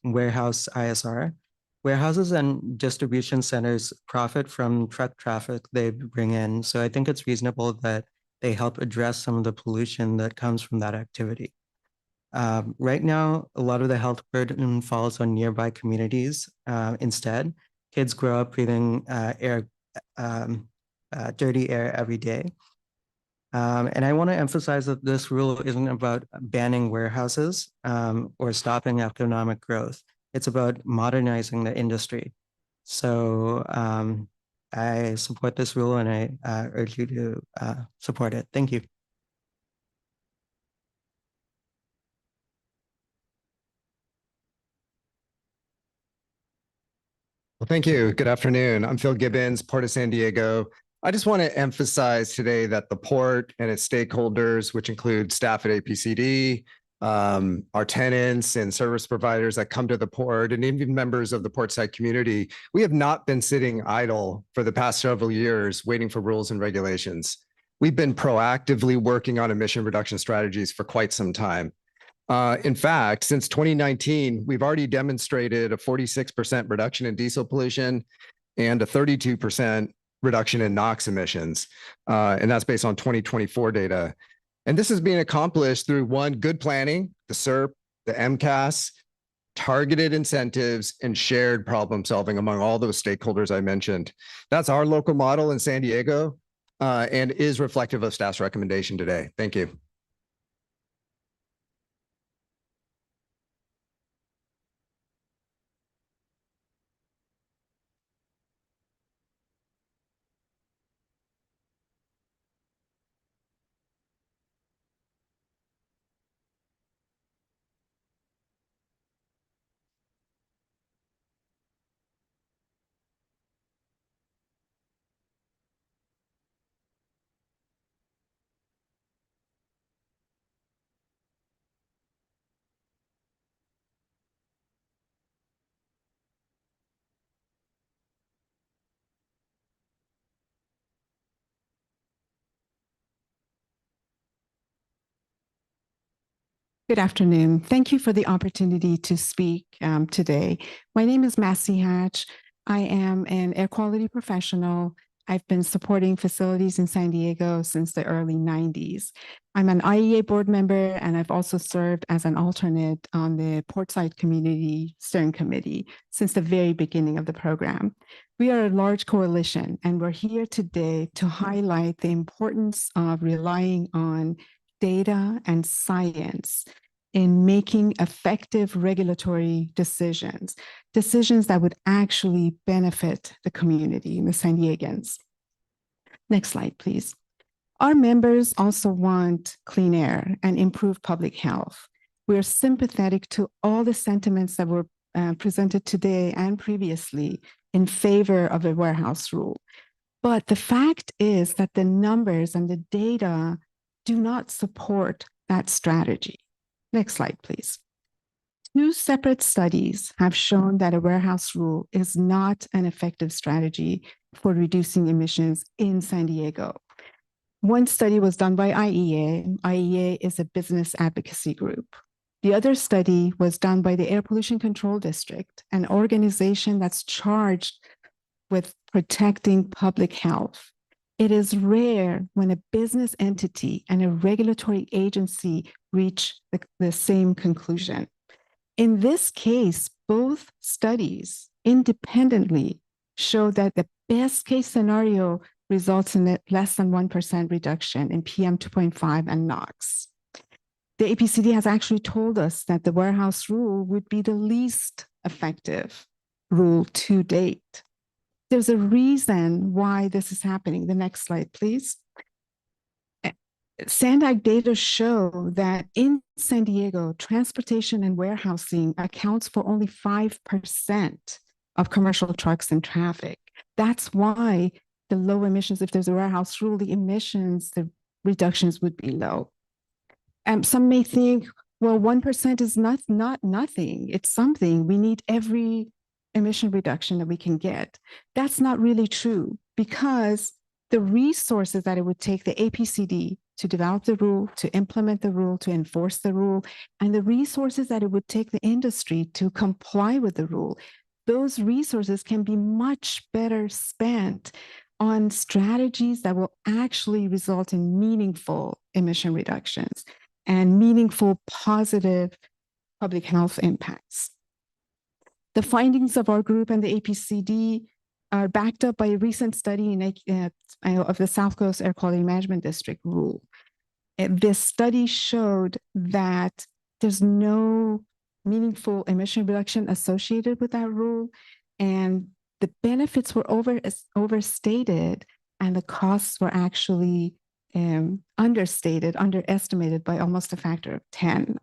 S7: warehouse ISR. Warehouses and distribution centers profit from truck traffic they bring in, so I think it's reasonable that they help address some of the pollution that comes from that activity. Right now, a lot of the health burden falls on nearby communities. Instead, kids grow up breathing dirty air every day. And I want to emphasize that this rule isn't about banning warehouses or stopping economic growth. It's about modernizing the industry. So I support this rule, and I urge you to support it. Thank you.
S5: Well, thank you. Good afternoon. I'm Phil Gibbons, Port of San Diego. I just want to emphasize today that the port and its stakeholders, which include staff at APCD, our tenants and service providers that come to the port, and even members of the portside community, we have not been sitting idle for the past several years waiting for rules and regulations. We've been proactively working on emission reduction strategies for quite some time. In fact, since 2019, we've already demonstrated a 46% reduction in diesel pollution and a 32% reduction in NOx emissions. And that's based on 2024 data. And this is being accomplished through one, good planning, the SERP, the MCAS, targeted incentives, and shared problem solving among all those stakeholders I mentioned. That's our local model in San Diego and is reflective of staff's recommendation today. Thank you.
S2: Good afternoon. Thank you for the opportunity to speak today. My name is Massey Hatch. I am an air quality professional. I've been supporting facilities in San Diego since the early 90s. I'm an IEA board member, and I've also served as an alternate on the Portside Community Steering Committee since the very beginning of the program. We are a large coalition, and we're here today to highlight the importance of relying on data and science in making effective regulatory decisions, decisions that would actually benefit the community, the San Diegans. Next slide, please. Our members also want clean air and improved public health. We're sympathetic to all the sentiments that were presented today and previously in favor of a warehouse rule. But the fact is that the numbers and the data do not support that strategy. Next slide, please. Two separate studies have shown that a warehouse rule is not an effective strategy for reducing emissions in San Diego. One study was done by IEA. IEA is a business advocacy group. The other study was done by the Air Pollution Control District, an organization that's charged with protecting public health. It is rare when a business entity and a regulatory agency reach the same conclusion. In this case, both studies independently show that the best case scenario results in a less than 1% reduction in PM 2.5 and NOx. The APCD has actually told us that the warehouse rule would be the least effective rule to date. There's a reason why this is happening. The next slide, please. SANDAG data show that in San Diego, transportation and warehousing accounts for only 5% of commercial trucks and traffic. That's why the low emissions, if there's a warehouse rule, the emissions, the reductions would be low. Some may think, well, 1% is not nothing. It's something. We need every emission reduction that we can get. That's not really true, because the resources that it would take the APCD to develop the rule, to implement the rule, to enforce the rule, and the resources that it would take the industry to comply with the rule, those resources can be much better spent on strategies that will actually result in meaningful emission reductions and meaningful positive public health impacts. The findings of our group and the APCD are backed up by a recent study of the South Coast Air Quality Management District rule. This study showed that there's no meaningful emission reduction associated with that rule, and the benefits were overstated, and the costs were actually underestimated by almost a factor of 10.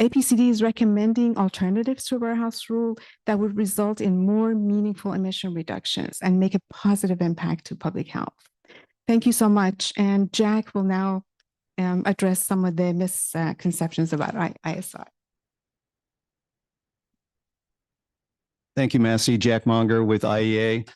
S2: APCD is recommending alternatives to a warehouse rule that would result in more meaningful emission reductions and make a positive impact to public health. Thank you so much. And Jack will now address some of the misconceptions about ISR.
S3: Thank you, Massey. Jack Monger with IEA.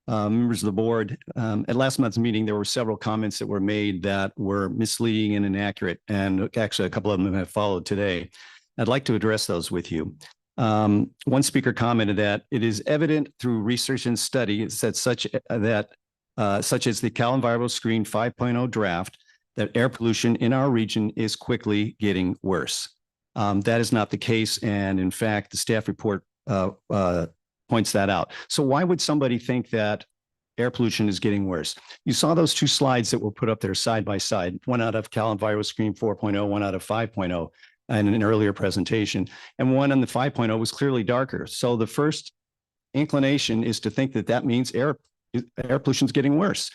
S3: Members of the board, at last month's meeting, there were several comments that were made that were misleading and inaccurate, and actually a couple of them have followed today. I'd like to address those with you. One speaker commented that it is evident through research and studies that such as the Cal Environmental Screen 5.0 draft, that air pollution in our region is quickly getting worse. That is not the case. And in fact, the staff report points that out. So why would somebody think that air pollution is getting worse? You saw those two slides that were put up there side by side, one out of Cal EnviroScreen 4.0, one out of 5.0 in an earlier presentation. And one on the 5.0 was clearly darker. So the first inclination is to think that that means air pollution is getting worse.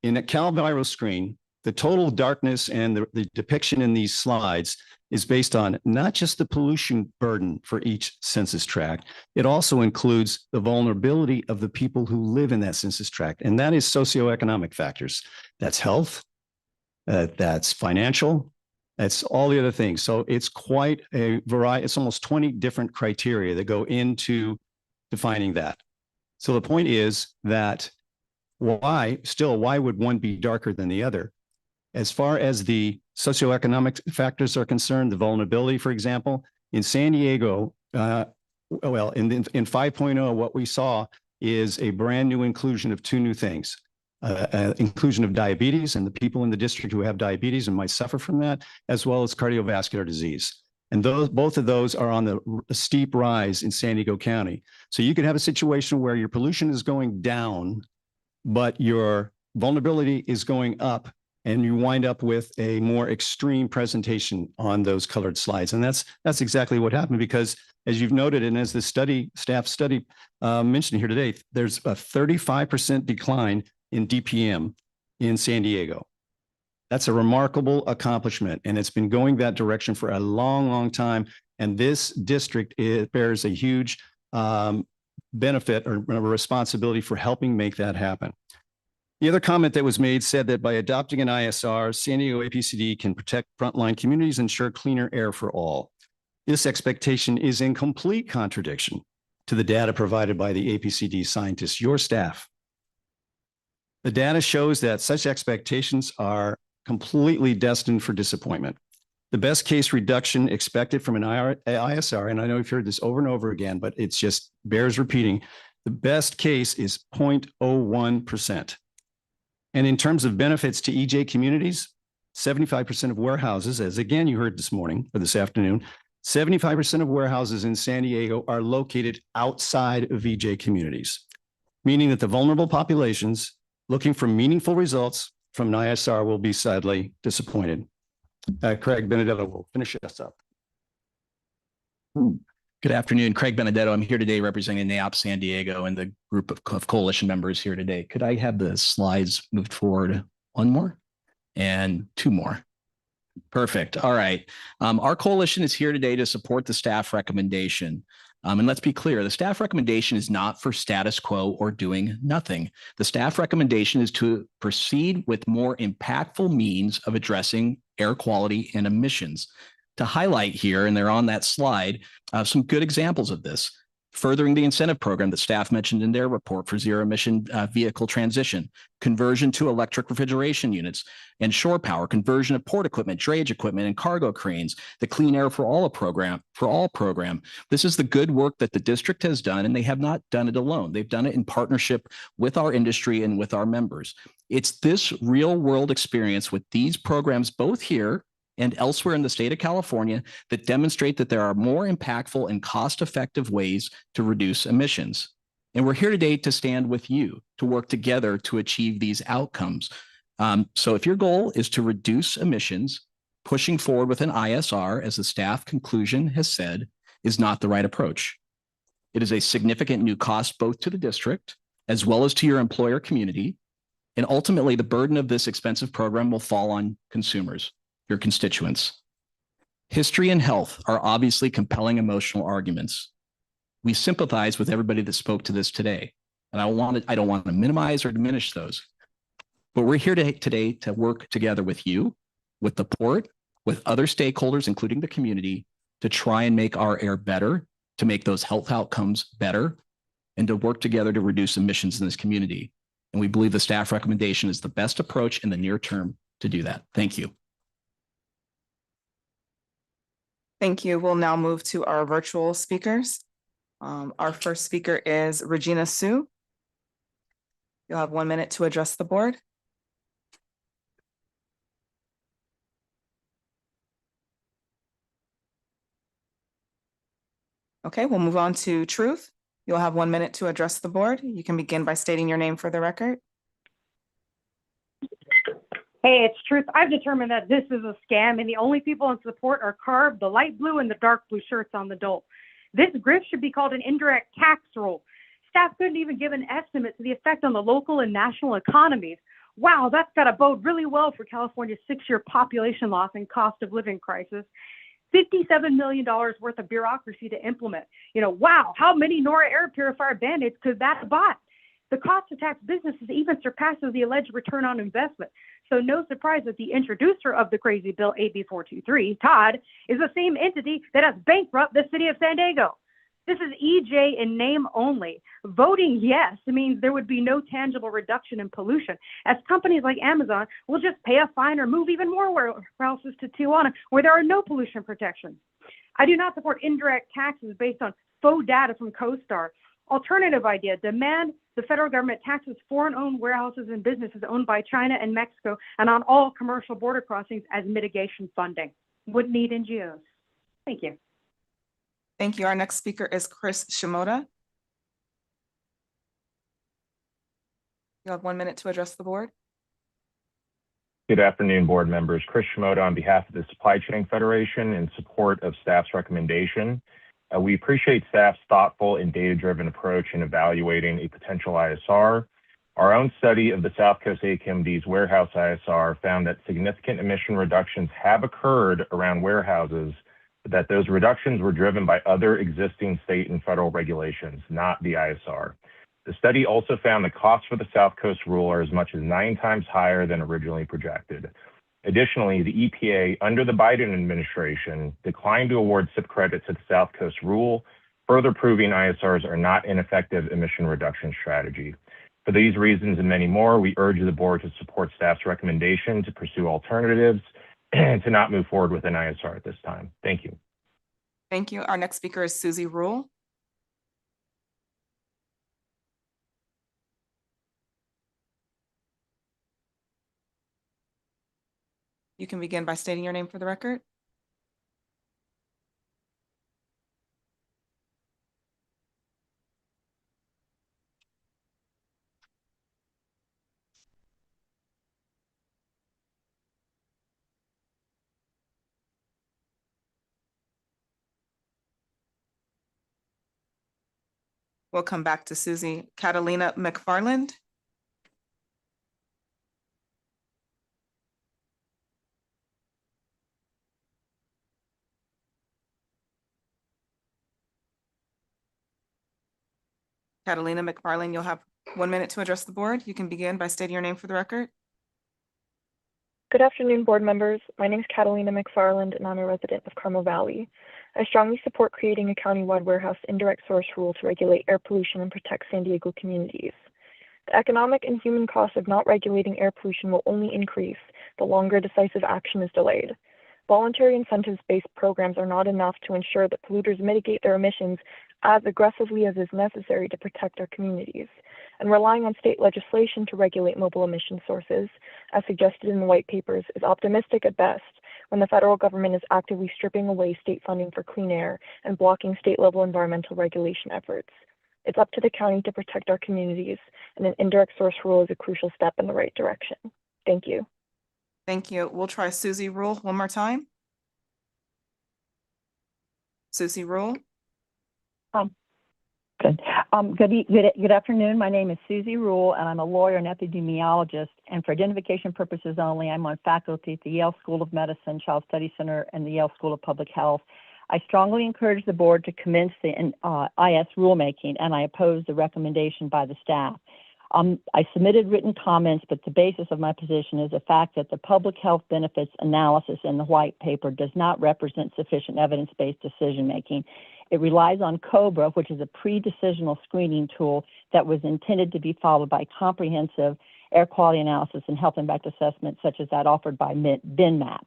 S3: In a Cal EnviroScreen, the total darkness and the depiction in these slides is based on not just the pollution burden for each census tract, it also includes the vulnerability of the people who live in that census tract. And that is socioeconomic factors. That's health, that's financial, that's all the other things. So it's quite a variety, it's almost 20 different criteria that go into defining that. So the point is that why would one be darker than the other? As far as the socioeconomic factors are concerned, the vulnerability, for example, in San Diego, in 5.0, what we saw is a brand new inclusion of two new things. Inclusion of diabetes and the people in the district who have diabetes and might suffer from that, as well as cardiovascular disease. And both of those are on the steep rise in San Diego County. So you could have a situation where your pollution is going down, but your vulnerability is going up, and you wind up with a more extreme presentation on those colored slides. And that's exactly what happened, because as you've noted, and as the staff study mentioned here today, there's a 35% decline in DPM in San Diego. That's a remarkable accomplishment, and it's been going that direction for a long, long time. And this district, it bears a huge benefit or responsibility for helping make that happen. The other comment that was made said that by adopting an ISR, San Diego APCD can protect frontline communities and ensure cleaner air for all. This expectation is in complete contradiction to the data provided by the APCD scientists, your staff. The data shows that such expectations are completely destined for disappointment. The best case reduction expected from an ISR, and I know you've heard this over and over again, but it's just bears repeating, the best case is 0.01%. And in terms of benefits to EJ communities, 75% of warehouses, as again you heard this morning or this afternoon, 75% of warehouses in San Diego are located outside of EJ communities, meaning that the vulnerable populations looking for meaningful results from an ISR will be sadly disappointed. Craig Benedetto will finish us up.
S6: Good afternoon, Craig Benedetto. I'm here today representing NAIOP San Diego and the group of coalition members here today. Could I have the slides moved forward one more and two more? Perfect. All right. Our coalition is here today to support the staff recommendation. And let's be clear, the staff recommendation is not for status quo or doing nothing. The staff recommendation is to proceed with more impactful means of addressing air quality and emissions. To highlight here, and they're on that slide, some good examples of this. Furthering the incentive program that staff mentioned in their report for zero emission vehicle transition, conversion to electric refrigeration units and shore power, conversion of port equipment, drayage equipment, and cargo cranes, the Clean Air for All program. This is the good work that the district has done, and they have not done it alone. They've done it in partnership with our industry and with our members. It's this real world experience with these programs, both here and elsewhere in the state of California, that demonstrate that there are more impactful and cost-effective ways to reduce emissions. And we're here today to stand with you, to work together to achieve these outcomes. So if your goal is to reduce emissions, pushing forward with an ISR, as the staff conclusion has said, is not the right approach. It is a significant new cost both to the district as well as to your employer community. And ultimately, the burden of this expensive program will fall on consumers, your constituents. History and health are obviously compelling emotional arguments. We sympathize with everybody that spoke to this today, and I don't want to minimize or diminish those. But we're here today to work together with you, with the port, with other stakeholders, including the community, to try and make our air better, to make those health outcomes better, and to work together to reduce emissions in this community. And we believe the staff recommendation is the best approach in the near term to do that. Thank you.
S1: Thank you. We'll now move to our virtual speakers. Our first speaker is Regina Sue. You'll have 1 minute to address the board. Okay, we'll move on to Truth. You'll have 1 minute to address the board. You can begin by stating your name for the record.
S8: Hey, it's Truth. I've determined that this is a scam, and the only people in support are CARB, the light blue and the dark blue shirts on the dole. This grift should be called an indirect tax rule. Staff couldn't even give an estimate to the effect on the local and national economies. Wow, that's got to bode really well for California's 6-year population loss and cost of living crisis. $57 million worth of bureaucracy to implement. Wow, how many NORA air purifier band-aids could that have bought? The cost to tax businesses even surpasses the alleged return on investment. So no surprise that the introducer of the crazy bill, AB 423, Todd, is the same entity that has bankrupt the city of San Diego. This is EJ in name only. Voting yes means there would be no tangible reduction in pollution, as companies like Amazon will just pay a fine or move even more warehouses to Tijuana, where there are no pollution protections. I do not support indirect taxes based on faux data from CoStar. Alternative idea, demand the federal government taxes foreign-owned warehouses and businesses owned by China and Mexico and on all commercial border crossings as mitigation funding. Wouldn't need NGOs. Thank you.
S1: Thank you. Our next speaker is Chris Shimoda. You have 1 minute to address the board.
S9: Good afternoon, board members. Chris Shimoda on behalf of the Supply Chain Federation in support of staff's recommendation. We appreciate staff's thoughtful and data-driven approach in evaluating a potential ISR. Our own study of the South Coast ACMD's warehouse ISR found that significant emission reductions have occurred around warehouses, but that those reductions were driven by other existing state and federal regulations, not the ISR. The study also found the costs for the South Coast rule are as much as 9 times higher than originally projected. Additionally, the EPA, under the Biden administration, declined to award SIP credits to the South Coast rule, further proving ISRs are not an effective emission reduction strategy. For these reasons and many more, we urge the board to support staff's recommendation to pursue alternatives and to not move forward with an ISR at this time. Thank you.
S1: Thank you. Our next speaker is Susie Rule. You can begin by stating your name for the record. We'll come back to Susie. Catalina McFarland. Catalina McFarland, you'll have 1 minute to address the board. You can begin by stating your name for the record.
S11: Good afternoon, board members. My name is Catalina McFarland, and I'm a resident of Carmel Valley. I strongly support creating a countywide warehouse indirect source rule to regulate air pollution and protect San Diego communities. The economic and human costs of not regulating air pollution will only increase the longer decisive action is delayed. Voluntary incentives-based programs are not enough to ensure that polluters mitigate their emissions as aggressively as is necessary to protect our communities. And relying on state legislation to regulate mobile emission sources, as suggested in the white papers, is optimistic at best when the federal government is actively stripping away state funding for clean air and blocking state-level environmental regulation efforts. It's up to the county to protect our communities, and an indirect source rule is a crucial step in the right direction. Thank you.
S1: Thank you. We'll try Susie Rule one more time. Susie Rule.
S24: Good afternoon. My name is Susie Rule, and I'm a lawyer and epidemiologist. And for identification purposes only, I'm on faculty at the Yale School of Medicine, Child Study Center, and the Yale School of Public Health. I strongly encourage the board to commence the IS rulemaking, and I oppose the recommendation by the staff. I submitted written comments, but the basis of my position is the fact that the public health benefits analysis in the white paper does not represent sufficient evidence-based decision-making. It relies on COBRA, which is a pre-decisional screening tool that was intended to be followed by comprehensive air quality analysis and health impact assessment, such as that offered by BINMAP.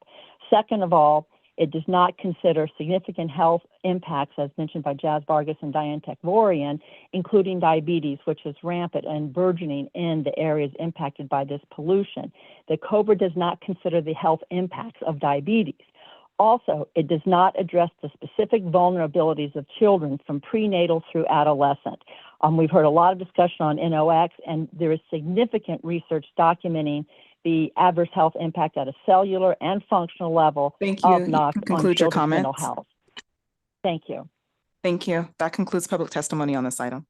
S24: Second of all, it does not consider significant health impacts, as mentioned by Jazz Vargas and Diane Tekvorian, including diabetes, which is rampant and burgeoning in the areas impacted by this pollution. The COBRA does not consider the health impacts of diabetes. Also, it does not address the specific vulnerabilities of children from prenatal through adolescent. We've heard a lot of discussion on NOx, and there is significant research documenting the adverse health impact at a cellular and functional level
S1: Thank you.
S24: of
S1: You
S24: NOx
S1: can
S24: on
S1: conclude your
S24: children's mental
S1: comments.
S24: health. Thank you.
S1: Thank you. That concludes public testimony on this item.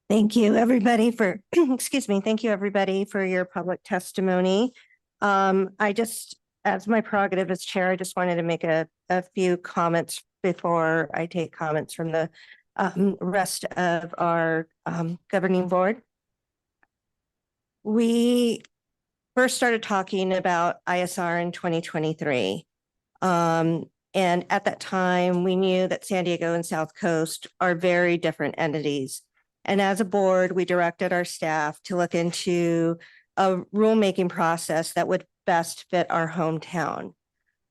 S12: Thank you, everybody, for, excuse me, thank you, everybody, for your public testimony. I just, as my prerogative as chair, I just wanted to make a few comments before I take comments from the rest of our governing board. We first started talking about ISR in 2023. And at that time, we knew that San Diego and South Coast are very different entities. And as a board, we directed our staff to look into a rulemaking process that would best fit our hometown.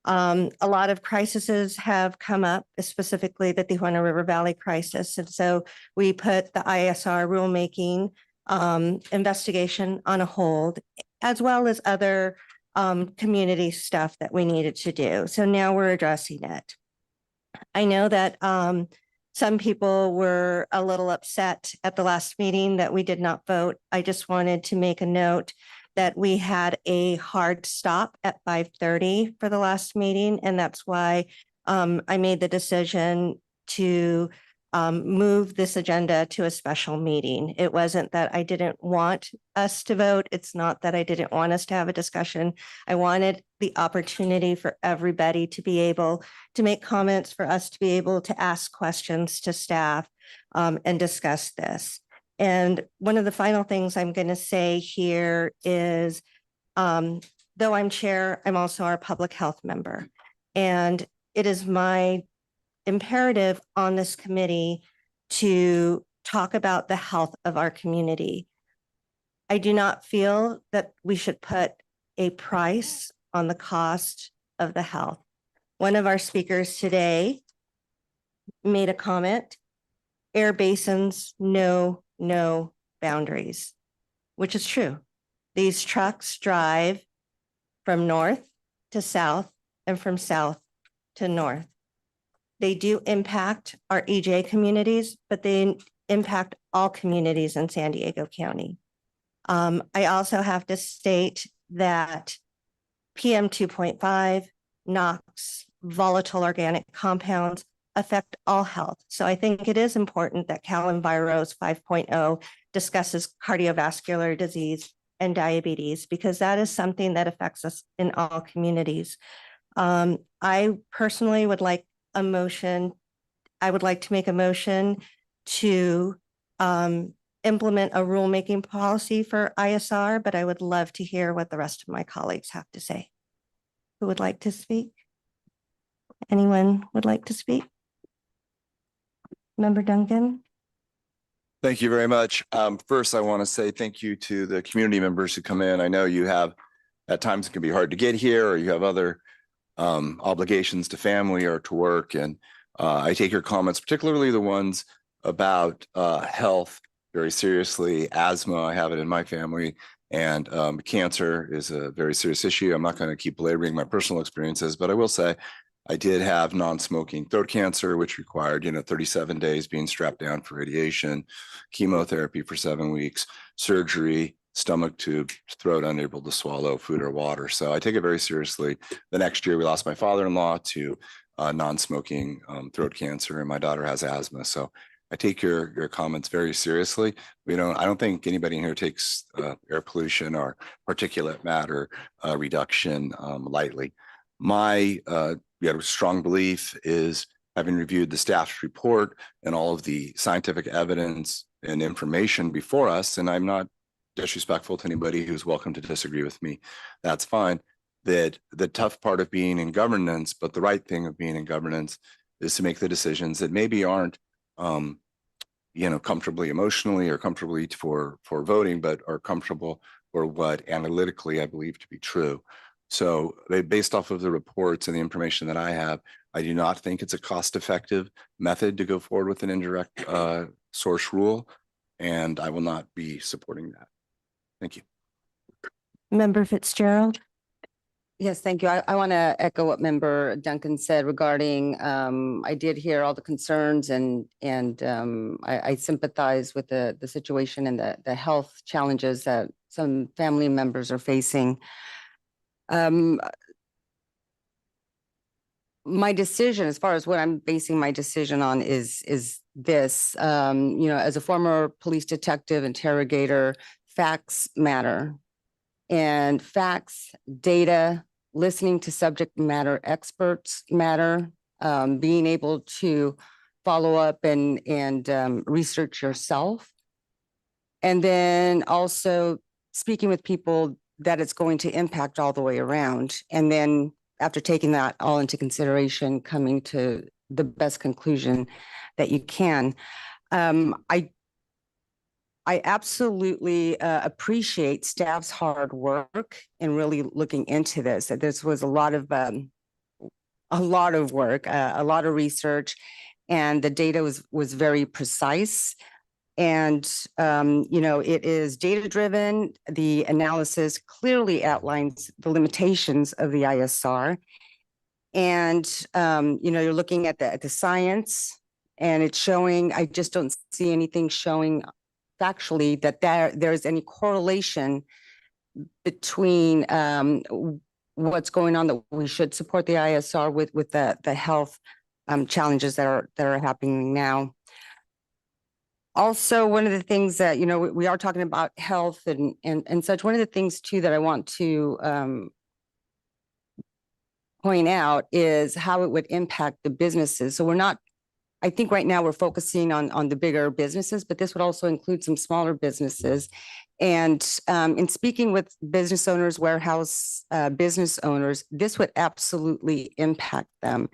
S12: A lot of crises have come up, specifically the Tijuana River Valley crisis. And so we put the ISR rulemaking investigation on a hold, as well as other community stuff that we needed to do. So now we're addressing it. I know that some people were a little upset at the last meeting that we did not vote. I just wanted to make a note that we had a hard stop at 5:30 for the last meeting, and that's why I made the decision to move this agenda to a special meeting. It wasn't that I didn't want us to vote. It's not that I didn't want us to have a discussion. I wanted the opportunity for everybody to be able to make comments, for us to be able to ask questions to staff and discuss this. And one of the final things I'm going to say here is, though I'm chair, I'm also our public health member. And it is my imperative on this committee to talk about the health of our community. I do not feel that we should put a price on the cost of the health. One of our speakers today made a comment, air basins know no boundaries, which is true. These trucks drive from north to south and from south to north. They do impact our EJ communities, but they impact all communities in San Diego County. I also have to state that PM 2.5, NOx, volatile organic compounds affect all health. So I think it is important that Cal Enviros 5.0 discusses cardiovascular disease and diabetes, because that is something that affects us in all communities. I personally would like a motion. I would like to make a motion to implement a rulemaking policy for ISR, but I would love to hear what the rest of my colleagues have to say. Who would like to speak? Anyone would like to speak? Member Duncan?
S13: Thank you very much. First, I want to say thank you to the community members who come in. I know you have, at times it can be hard to get here, or you have other obligations to family or to work. And I take your comments, particularly the ones about health, very seriously. Asthma, I have it in my family, and cancer is a very serious issue. I'm not going to keep belaboring my personal experiences, but I will say I did have non-smoking throat cancer, which required, 37 days being strapped down for radiation, chemotherapy for 7 weeks, surgery, stomach tube, throat unable to swallow food or water. So I take it very seriously. The next year we lost my father-in-law to non-smoking throat cancer, and my daughter has asthma. So I take your comments very seriously. I don't think anybody in here takes air pollution or particulate matter reduction lightly. My strong belief is, having reviewed the staff's report and all of the scientific evidence and information before us, and I'm not disrespectful to anybody who's welcome to disagree with me, that's fine, that the tough part of being in governance, but the right thing of being in governance, is to make the decisions that maybe aren't comfortably emotionally or comfortably for voting, but are comfortable for what analytically I believe to be true. So based off of the reports and the information that I have, I do not think it's a cost-effective method to go forward with an indirect source rule, and I will not be supporting that. Thank you.
S12: Member Fitzgerald.
S10: Yes, thank you. I want to echo what Member Duncan said regarding, I did hear all the concerns and I sympathize with the situation and the health challenges that some family members are facing. My decision, as far as what I'm basing my decision on is this, as a former police detective, interrogator, facts matter. And facts, data, listening to subject matter experts matter, being able to follow up and research yourself. And then also speaking with people that it's going to impact all the way around. And then after taking that all into consideration, coming to the best conclusion that you can. I absolutely appreciate staff's hard work in really looking into this. This was a lot of work, a lot of research, and the data was very precise. And it is data driven. The analysis clearly outlines the limitations of the ISR, and you're looking at the science, and it's showing. I just don't see anything showing factually that there's any correlation between what's going on, that we should support the ISR with the health challenges that are happening now. Also, one of the things that, we are talking about health and such. One of the things too that I want to point out is how it would impact the businesses. So I think right now we're focusing on the bigger businesses, but this would also include some smaller businesses. And in speaking with business owners, warehouse business owners, this would absolutely impact them.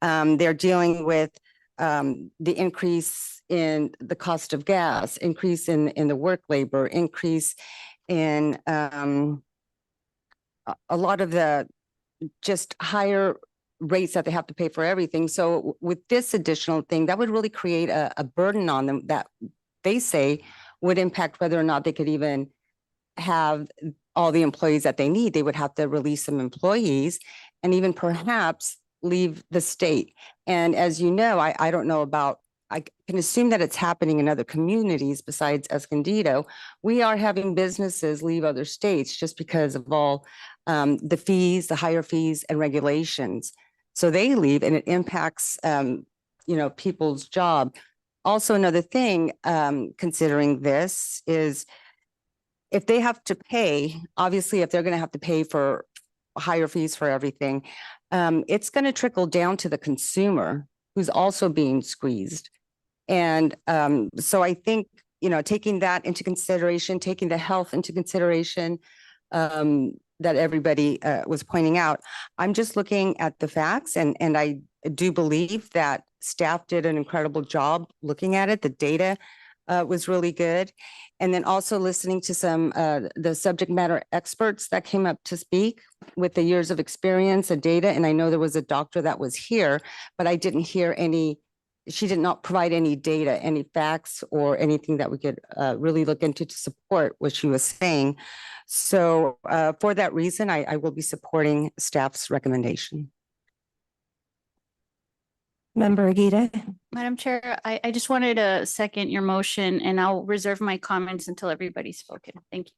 S10: They're dealing with the increase in the cost of gas, increase in the work labor, increase in a lot of the just higher rates that they have to pay for everything. So with this additional thing, that would really create a burden on them that they say would impact whether or not they could even have all the employees that they need. They would have to release some employees and even perhaps leave the state. And as you know, I don't know about, I can assume that it's happening in other communities besides Escondido. We are having businesses leave other states just because of all the fees, the higher fees and regulations. So they leave, and it impacts, people's job. Also, another thing, considering this is if they have to pay, obviously, if they're going to have to pay for higher fees for everything, it's going to trickle down to the consumer who's also being squeezed. And so I think, taking that into consideration, taking the health into consideration, that everybody was pointing out. I'm just looking at the facts, and I do believe that staff did an incredible job looking at it. The data was really good. And then also listening to some the subject matter experts that came up to speak with the years of experience and data. And I know there was a doctor that was here, but I didn't hear she did not provide any data, any facts or anything that we could really look into to support what she was saying. So for that reason, I will be supporting staff's recommendation.
S12: Member Aguirre.
S14: Madam Chair, I just wanted to second your motion, and I'll reserve my comments until everybody's spoken. Thank you.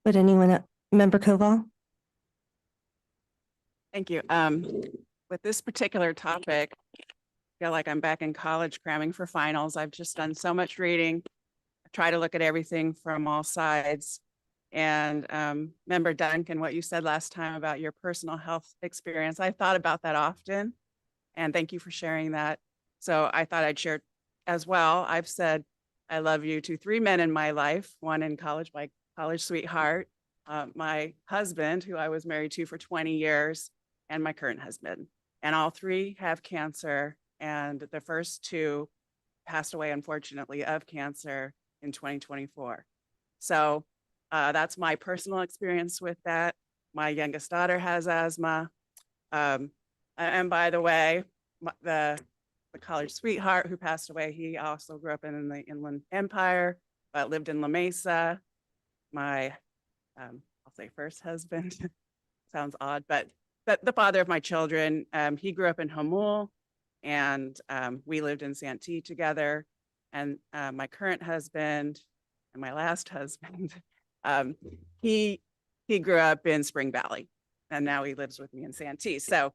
S12: Would anyone, Member Koval?
S15: Thank you. With this particular topic, I feel like I'm back in college cramming for finals. I've just done so much reading. I try to look at everything from all sides. And Member Duncan, what you said last time about your personal health experience, I thought about that often. And thank you for sharing that. So I thought I'd share as well. I've said I love you to 3 men in my life, one in college, my college sweetheart, my husband, who I was married to for 20 years, and my current husband. And all 3 have cancer. And the first 2 passed away, unfortunately, of cancer in 2024. So that's my personal experience with that. My youngest daughter has asthma. And by the way, the college sweetheart who passed away, he also grew up in the Inland Empire. but lived in La Mesa. My, I'll say first husband, sounds odd, but the father of my children, he grew up in Jamul, and we lived in Santee together. And my current husband and my last husband, he grew up in Spring Valley, and now he lives with me in Santee. So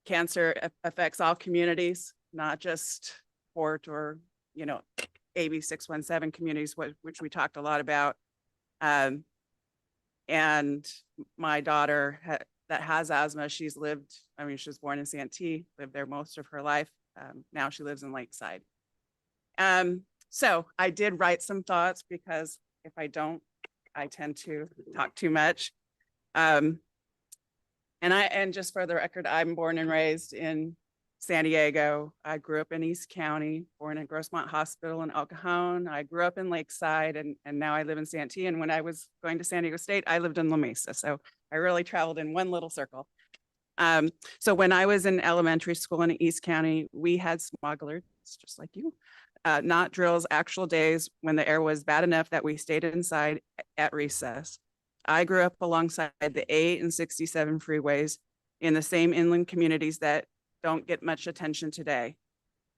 S15: cancer affects all communities, not just Port or, you know, AB 617 communities, which we talked a lot about. And my daughter that has asthma, she's lived, I mean, she was born in Santee, lived there most of her life. Now she lives in Lakeside. So I did write some thoughts, because if I don't, I tend to talk too much. And just for the record, I'm born and raised in San Diego. I grew up in East County, born in Grossmont Hospital in El Cajon. I grew up in Lakeside, and now I live in Santee. And when I was going to San Diego State, I lived in La Mesa. So I really traveled in one little circle. So when I was in elementary school in East County, we had smugglers, just like you, not drills, actual days when the air was bad enough that we stayed inside at recess. I grew up alongside the 8 and 67 freeways in the same inland communities that don't get much attention today.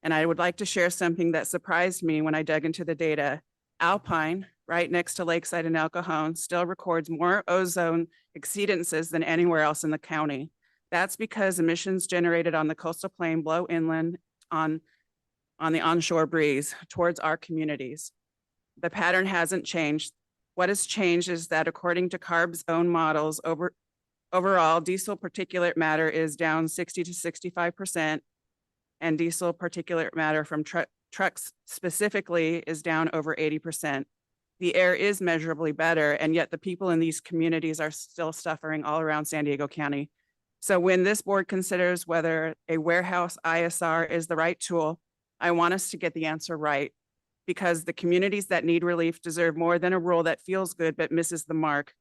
S15: And I would like to share something that surprised me when I dug into the data. Alpine, right next to Lakeside and El Cajon, still records more ozone exceedances than anywhere else in the county. That's because emissions generated on the coastal plain blow inland on the onshore breeze towards our communities. The pattern hasn't changed. What has changed is that according to CARB's own models, overall diesel particulate matter is down 60 to 65%, and diesel particulate matter from trucks specifically is down over 80%. The air is measurably better, and yet the people in these communities are still suffering all around San Diego County. So when this board considers whether a warehouse ISR is the right tool, I want us to get the answer right, because the communities that need relief deserve more than a rule that feels good but misses the mark.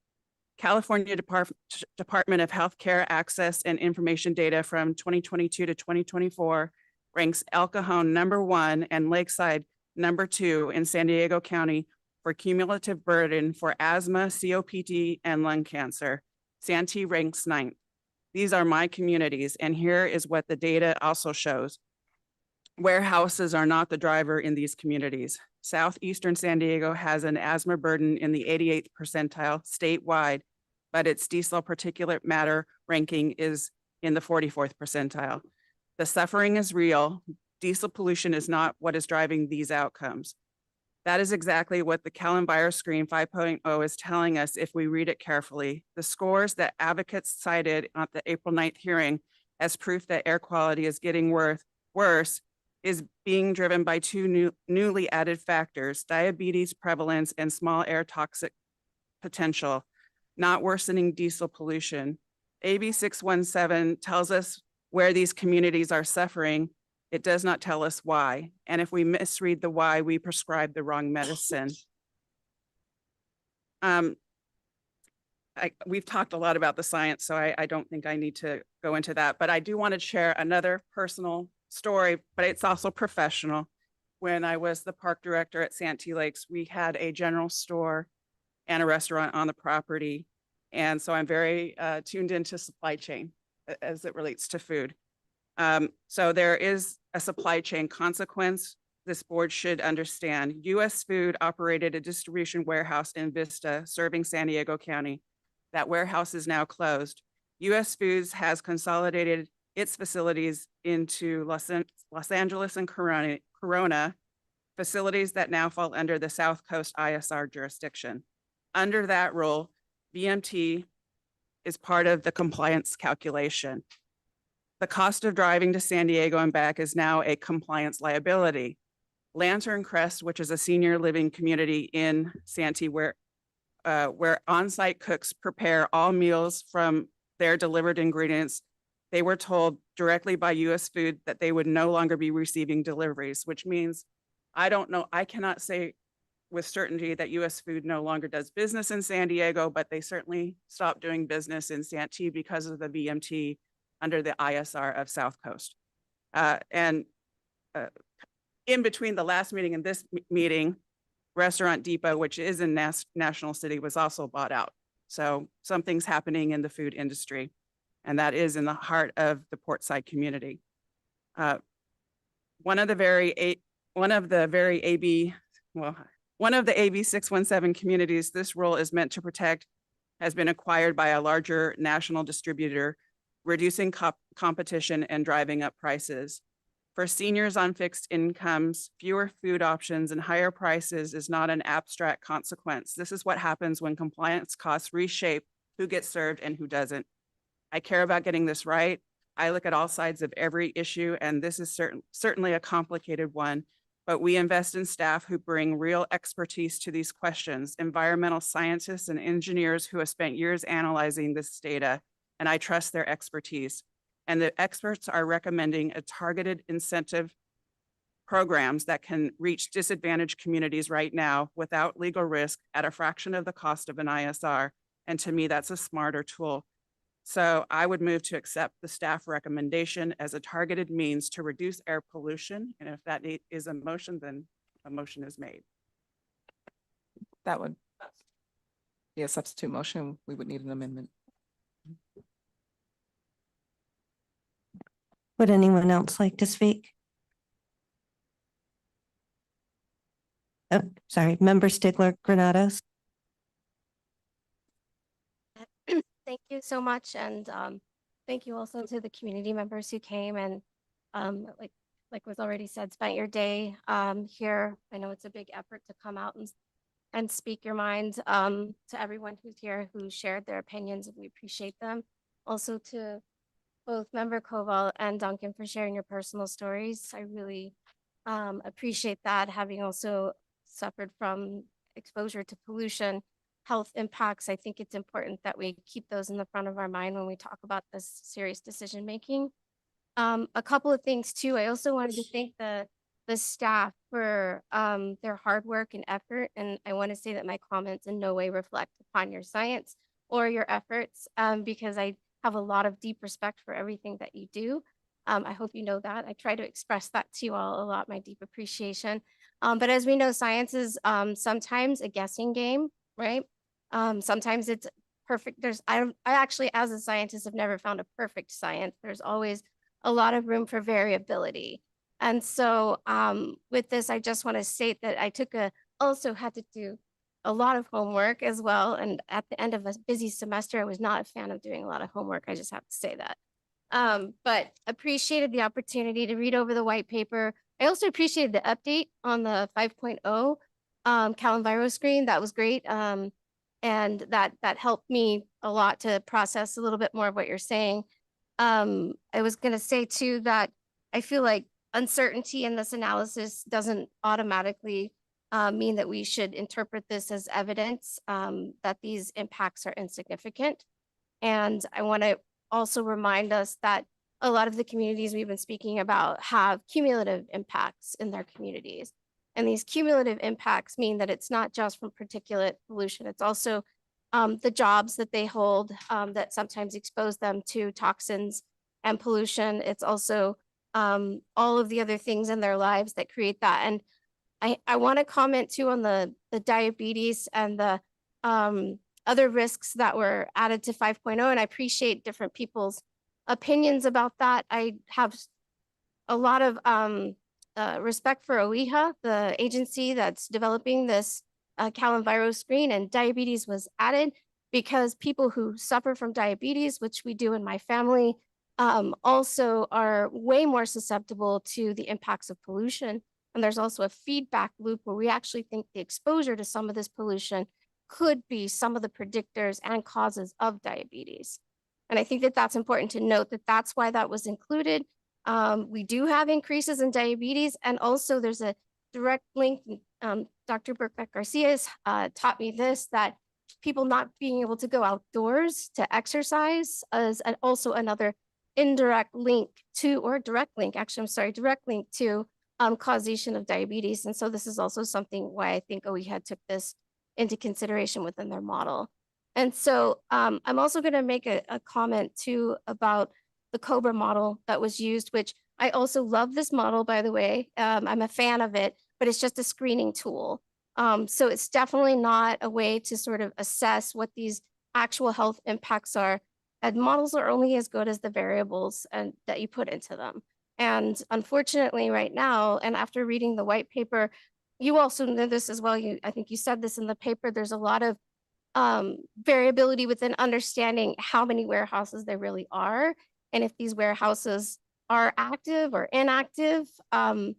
S15: California Department of Healthcare Access and Information data from 2022 to 2024 ranks El Cajon #1 and Lakeside #2 in San Diego County for cumulative burden for asthma, COPD, and lung cancer. Santee ranks 9th. These are my communities, and here is what the data also shows. Warehouses are not the driver in these communities. Southeastern San Diego has an asthma burden in the 88th percentile statewide, but its diesel particulate matter ranking is in the 44th percentile. The suffering is real. Diesel pollution is not what is driving these outcomes. That is exactly what the Cal EnviroScreen 5.0 is telling us if we read it carefully. The scores that advocates cited at the April 9th hearing as proof that air quality is getting worse is being driven by two newly added factors: diabetes prevalence and small air toxic potential, not worsening diesel pollution. AB 617 tells us where these communities are suffering. It does not tell us why. And if we misread the why, we prescribe the wrong medicine. We've talked a lot about the science, so I don't think I need to go into that, but I do want to share another personal story, but it's also professional. When I was the park director at Santee Lakes, we had a general store and a restaurant on the property. And so I'm very tuned into supply chain as it relates to food. So there is a supply chain consequence this board should understand. U.S. Food operated a distribution warehouse in Vista serving San Diego County. That warehouse is now closed. U.S. Foods has consolidated its facilities into Los Angeles and Corona, facilities that now fall under the South Coast ISR jurisdiction. Under that rule, VMT is part of the compliance calculation. The cost of driving to San Diego and back is now a compliance liability. Lantern Crest, which is a senior living community in Santee, where on-site cooks prepare all meals from their delivered ingredients, they were told directly by U.S. Food that they would no longer be receiving deliveries, which means I don't know, I cannot say with certainty that U.S. Food no longer does business in San Diego, but they certainly stopped doing business in Santee because of the VMT under the ISR of South Coast. In between the last meeting and this meeting, Restaurant Depot, which is in National City, was also bought out. So something's happening in the food industry, and that is in the heart of the Portside community. One of the AB 617 communities this rule is meant to protect has been acquired by a larger national distributor, reducing competition and driving up prices. For seniors on fixed incomes, fewer food options and higher prices is not an abstract consequence. This is what happens when compliance costs reshape who gets served and who doesn't. I care about getting this right. I look at all sides of every issue, and this is certainly a complicated one, but we invest in staff who bring real expertise to these questions, environmental scientists and engineers who have spent years analyzing this data, and I trust their expertise. And the experts are recommending a targeted incentive programs that can reach disadvantaged communities right now without legal risk at a fraction of the cost of an ISR. And to me, that's a smarter tool. So I would move to accept the staff recommendation as a targeted means to reduce air pollution. And if that is a motion, then a motion is made.
S1: That would be a substitute motion. We would need an amendment.
S12: Would anyone else like to speak? Oh, sorry, Member Stigler Granados.
S17: Thank you so much. And thank you also to the community members who came and like was already said, spent your day here. I know it's a big effort to come out and speak your mind to everyone who's here who shared their opinions, and we appreciate them. Also to both Member Koval and Duncan for sharing your personal stories. I really appreciate that, having also suffered from exposure to pollution, health impacts. I think it's important that we keep those in the front of our mind when we talk about this serious decision making. A couple of things too. I also wanted to thank the staff for their hard work and effort. And I want to say that my comments in no way reflect upon your science or your efforts, because I have a lot of deep respect for everything that you do. I hope you know that. I try to express that to you all a lot, my deep appreciation. But as we know, science is sometimes a guessing game, right? Sometimes it's perfect. I actually, as a scientist, have never found a perfect science. There's always a lot of room for variability. And so with this, I just want to state that I also had to do a lot of homework as well. And at the end of a busy semester, I was not a fan of doing a lot of homework. I just have to say that. But appreciated the opportunity to read over the white paper. I also appreciated the update on the 5.0 CalEnviro screen. That was great. And that helped me a lot to process a little bit more of what you're saying. I was going to say too that I feel like uncertainty in this analysis doesn't automatically mean that we should interpret this as evidence that these impacts are insignificant. And I want to also remind us that a lot of the communities we've been speaking about have cumulative impacts in their communities. And these cumulative impacts mean that it's not just from particulate pollution, it's also the jobs that they hold that sometimes expose them to toxins and pollution. It's also all of the other things in their lives that create that. And I want to comment too on the diabetes and the other risks that were added to 5.0. And I appreciate different people's opinions about that. I have a lot of respect for OEHA, the agency that's developing this CalEnviro screen, and diabetes was added because people who suffer from diabetes, which we do in my family, also are way more susceptible to the impacts of pollution. And there's also a feedback loop where we actually think the exposure to some of this pollution could be some of the predictors and causes of diabetes. And I think that that's important to note, that that's why that was included. We do have increases in diabetes, and also there's a direct link. Dr. Burkbeck Garcia taught me this, that people not being able to go outdoors to exercise is also another indirect link to, or direct link, actually, I'm sorry, direct link to causation of diabetes. And so this is also something why I think OEHA took this into consideration within their model. And so I'm also going to make a comment too about the COBRA model that was used, which I also love this model, by the way. I'm a fan of it, but it's just a screening tool. So it's definitely not a way to sort of assess what these actual health impacts are. And models are only as good as the variables and that you put into them. And unfortunately, right now, and after reading the white paper, you also know this as well. I think you said this in the paper. There's a lot of variability within understanding how many warehouses there really are, and if these warehouses are active or inactive. And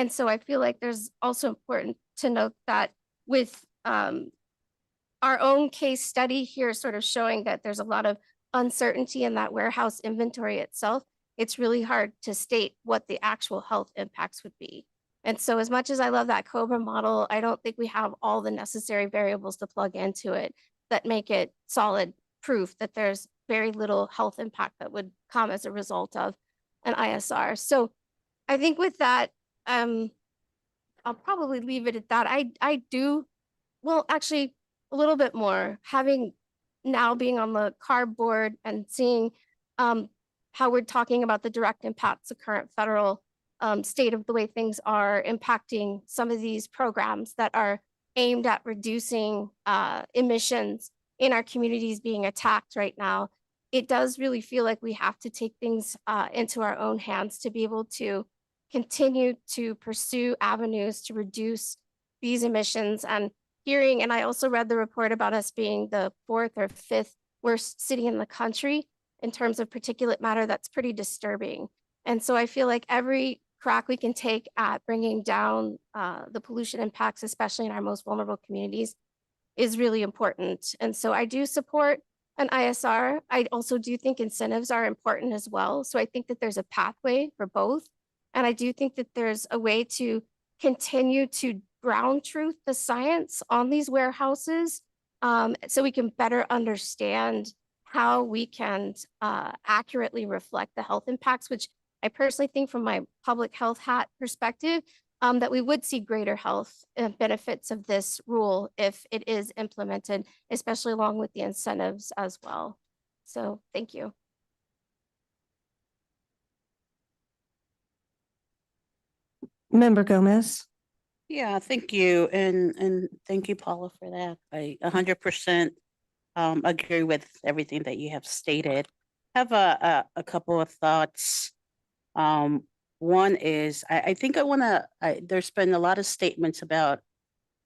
S17: so I feel like there's also important to note that with our own case study here sort of showing that there's a lot of uncertainty in that warehouse inventory itself, it's really hard to state what the actual health impacts would be. And so as much as I love that COBRA model, I don't think we have all the necessary variables to plug into it that make it solid proof that there's very little health impact that would come as a result of an ISR. So I think with that, I'll probably leave it at that. I do, well, actually a little bit more, having now being on the CARB board and seeing how we're talking about the direct impacts of current federal state of the way things are impacting some of these programs that are aimed at reducing emissions in our communities being attacked right now. It does really feel like we have to take things into our own hands to be able to continue to pursue avenues to reduce these emissions. And hearing, and I also read the report about us being the 4th or 5th worst city in the country in terms of particulate matter. That's pretty disturbing. And so I feel like every crack we can take at bringing down the pollution impacts, especially in our most vulnerable communities, is really important. And so I do support an ISR. I also do think incentives are important as well. So I think that there's a pathway for both. And I do think that there's a way to continue to ground truth the science on these warehouses so we can better understand how we can accurately reflect the health impacts, which I personally think from my public health hat perspective, that we would see greater health benefits of this rule if it is implemented, especially along with the incentives as well. So thank you.
S12: Member Gomez.
S18: Yeah, thank you. And thank you, Paula, for that. I 100% agree with everything that you have stated. I have a couple of thoughts. One is, I think I want to, there's been a lot of statements about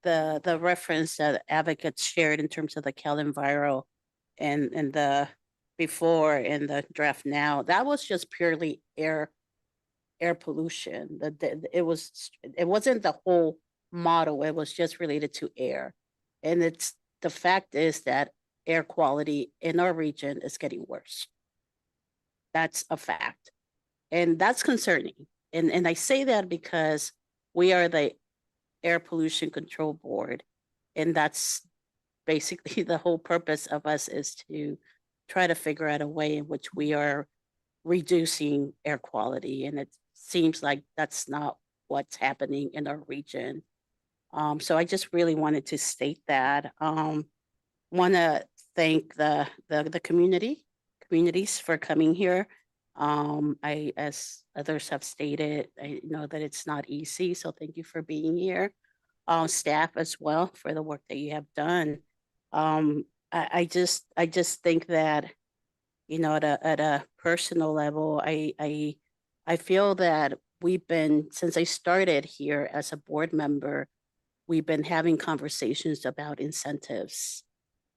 S18: the reference that advocates shared in terms of the CalEnviro and the before and the draft now. That was just purely air pollution. It wasn't the whole model. It was just related to air. And the fact is that air quality in our region is getting worse. That's a fact. And that's concerning. And I say that because we are the Air Pollution Control Board. And that's basically the whole purpose of us, is to try to figure out a way in which we are reducing air quality. And it seems like that's not what's happening in our region. So I just really wanted to state that. Want to thank the communities for coming here. As others have stated, I know that it's not easy, so thank you for being here. Staff as well for the work that you have done. I just think that, you know, at a personal level, I feel that we've been, since I started here as a board member, we've been having conversations about incentives.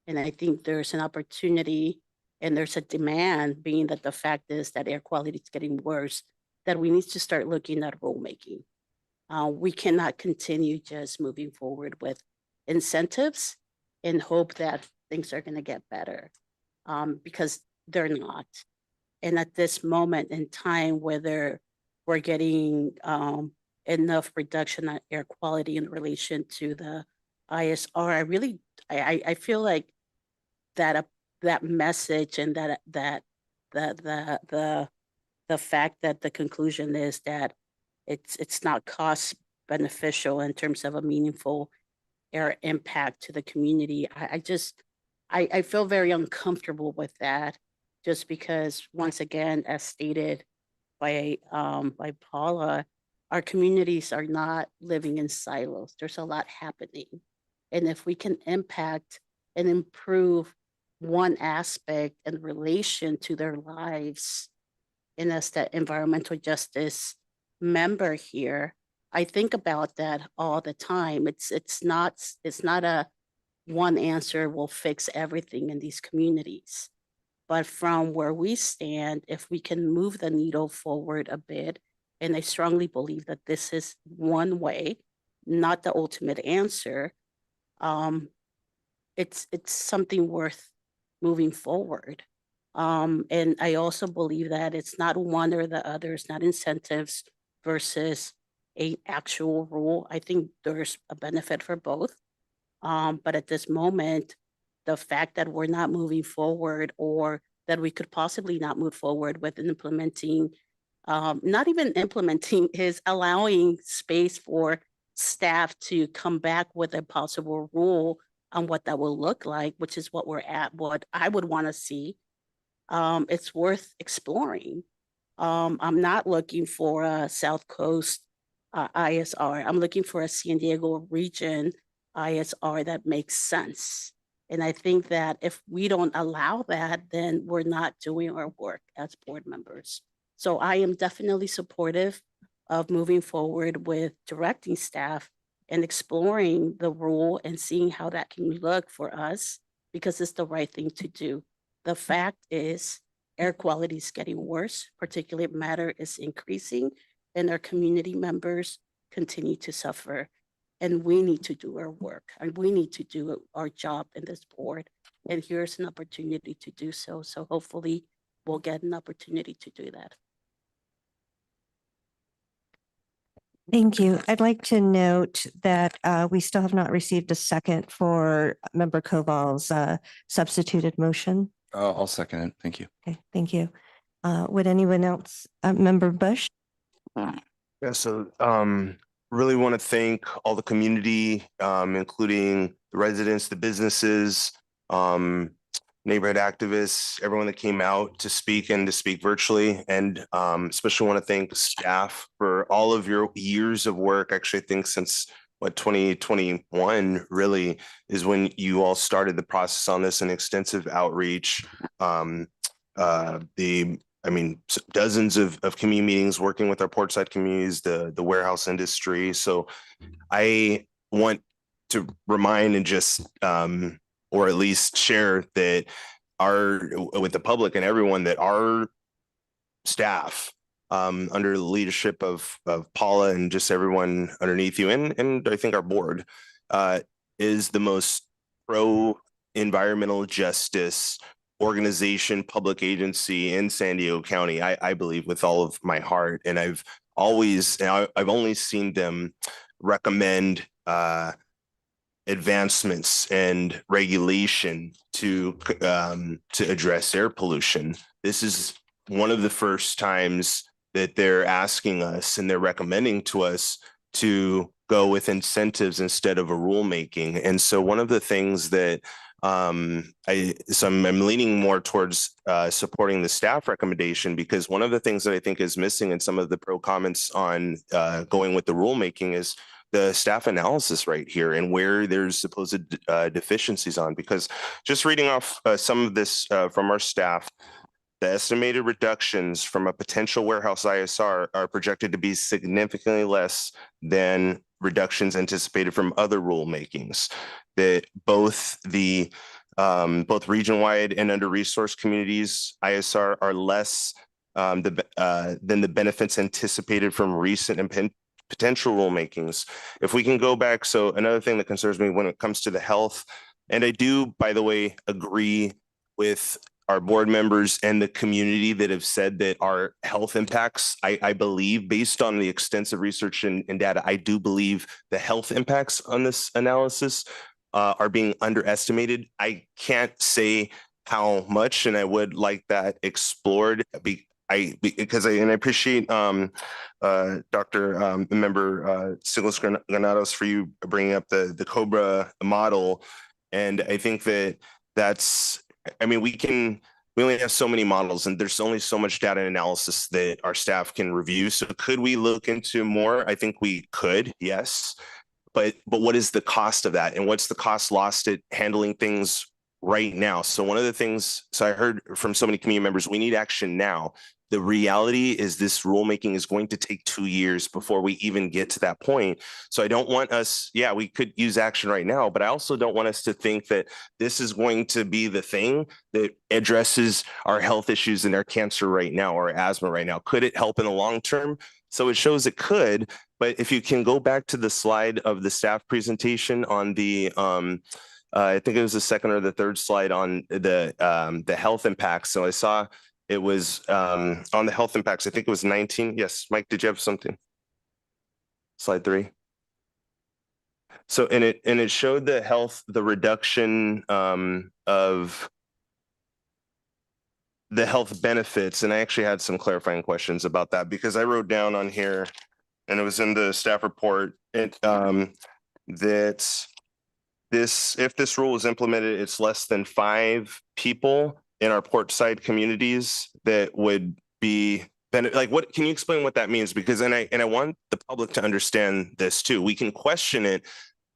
S18: And I think there's an opportunity and there's a demand, being that the fact is that air quality is getting worse, that we need to start looking at rulemaking. We cannot continue just moving forward with incentives and hope that things are going to get better, because they're not. And at this moment in time, whether we're getting enough reduction on air quality in relation to the ISR, I feel like that message and the fact that the conclusion is that it's not cost beneficial in terms of a meaningful air impact to the community. I feel very uncomfortable with that, just because, once again, as stated by Paula, our communities are not living in silos. There's a lot happening. And if we can impact and improve one aspect in relation to their lives, and as that environmental justice member here, I think about that all the time. It's not a one answer will fix everything in these communities. But from where we stand, if we can move the needle forward a bit, and I strongly believe that this is one way, not the ultimate answer, it's something worth moving forward. And I also believe that it's not one or the other, it's not incentives versus a actual rule. I think there's a benefit for both. But at this moment, the fact that we're not moving forward, or that we could possibly not move forward with implementing, not even implementing, is allowing space for staff to come back with a possible rule on what that will look like, which is what we're at, what I would want to see. It's worth exploring. I'm not looking for a South Coast ISR. I'm looking for a San Diego region ISR that makes sense. And I think that if we don't allow that, then we're not doing our work as board members. So I am definitely supportive of moving forward with directing staff and exploring the rule and seeing how that can look for us, because it's the right thing to do. The fact is, air quality is getting worse, particulate matter is increasing, and our community members continue to suffer. And we need to do our work, and we need to do our job in this board. And here's an opportunity to do so. So hopefully we'll get an opportunity to do that.
S12: Thank you. I'd like to note that we still have not received a second for Member Koval's substituted motion.
S13: I'll second it. Thank you.
S12: Okay, thank you. Would anyone else, Member Bush?
S19: Yeah, so really want to thank all the community, including the residents, the businesses, neighborhood activists, everyone that came out to speak and to speak virtually. And especially want to thank staff for all of your years of work. Actually, I think since 2021 really is when you all started the process on this, and extensive outreach. Dozens of community meetings working with our portside communities, the warehouse industry. So I want to remind and just or at least share that with the public and everyone, that our staff under the leadership of Paula and just everyone underneath you, and I think our board is the most pro environmental justice organization, public agency in San Diego County, I believe with all of my heart. And I've only seen them recommend advancements and regulation to address air pollution. This is one of the first times that they're asking us and they're recommending to us to go with incentives instead of a rulemaking. And so one of the things that I'm leaning more towards supporting the staff recommendation, because one of the things that I think is missing in some of the pro comments on going with the rulemaking is the staff analysis right here and where there's supposed deficiencies on. Because just reading off some of this from our staff, the estimated reductions from a potential warehouse ISR are projected to be significantly less than reductions anticipated from other rulemakings. That both region-wide and under-resourced communities ISR are less than the benefits anticipated from recent and potential rulemakings. If we can go back, so another thing that concerns me when it comes to the health, and I do, by the way, agree with our board members and the community that have said that our health impacts, I believe, based on the extensive research and data, I do believe the health impacts on this analysis are being underestimated. I can't say how much, and I would like that explored. I appreciate Dr. Member Siglos Granados for you bringing up the COBRA model, and I think that's. I mean, we can we only have so many models and there's only so much data analysis that our staff can review. So could we look into more? I think we could, yes. But what is the cost of that? And what's the cost lost at handling things right now? So one of the things, so I heard from so many community members, we need action now. The reality is this rulemaking is going to take 2 years before we even get to that point. So I don't want us, yeah, we could use action right now, but I also don't want us to think that this is going to be the thing that addresses our health issues and our cancer right now or asthma right now. Could it help in the long term? So it shows it could, but if you can go back to the slide of the staff presentation on the, I think it was the second or the third slide on the health impacts. So I saw it was on the health impacts. I think it was 19. Yes, Mike, did you have something? Slide 3. So and it showed the reduction of the health benefits. And I actually had some clarifying questions about that because I wrote down on here, and it was in the staff report, that if this rule is implemented, it's less than 5 people in our portside communities that would be like, what can you explain what that means? Because and I want the public to understand this too. We can question it,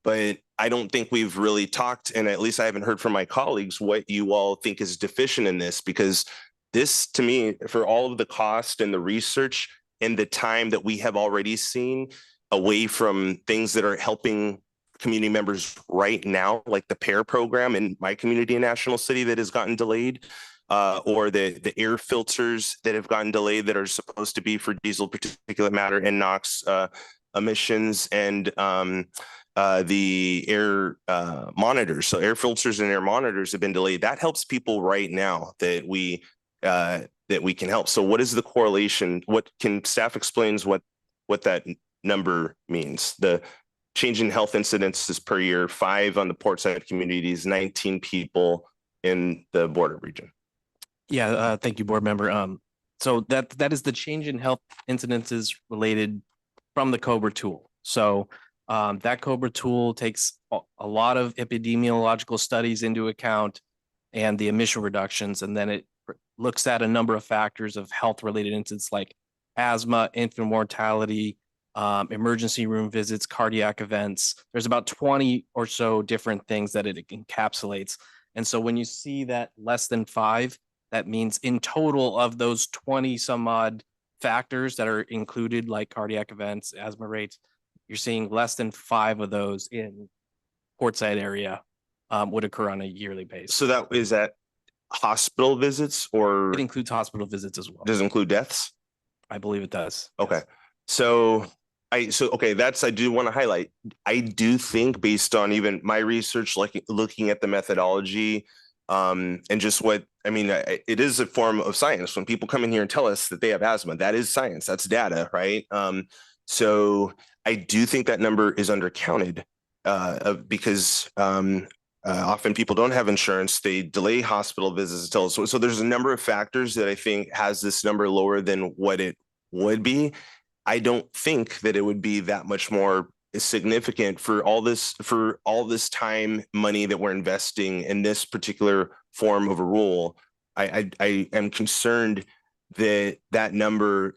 S19: but I don't think we've really talked, and at least I haven't heard from my colleagues what you all think is deficient in this, because this, to me, for all of the cost and the research and the time that we have already seen away from things that are helping community members right now, like the PAIR program in my community in National City that has gotten delayed, or the air filters that have gotten delayed that are supposed to be for diesel particulate matter and NOx emissions, and the air monitors. So air filters and air monitors have been delayed. That helps people right now that we can help. So what is the correlation? What can staff explains what that number means? The change in health incidences per year, 5 on the portside communities, 19 people in the border region.
S20: Yeah, thank you, board member. So that is the change in health incidences related from the COBRA tool. So that COBRA tool takes a lot of epidemiological studies into account and the emission reductions, and then it looks at a number of factors of health-related incidents like asthma, infant mortality, emergency room visits, cardiac events. There's about 20 or so different things that it encapsulates. And so when you see that less than 5, that means in total of those 20 some odd factors that are included, like cardiac events, asthma rates, you're seeing less than 5 of those in portside area would occur on a yearly basis.
S19: So that is that hospital visits, or
S20: it includes hospital visits as well.
S19: Does it include deaths?
S20: I believe it does.
S19: Okay. So okay, that's, I do want to highlight. I do think, based on even my research, like looking at the methodology, and just what, I mean, it is a form of science. When people come in here and tell us that they have asthma, that is science, that's data, right? So I do think that number is undercounted because often people don't have insurance. They delay hospital visits until, so there's a number of factors that I think has this number lower than what it would be. I don't think that it would be that much more significant for all this time, money that we're investing in this particular form of a rule. I am concerned that number,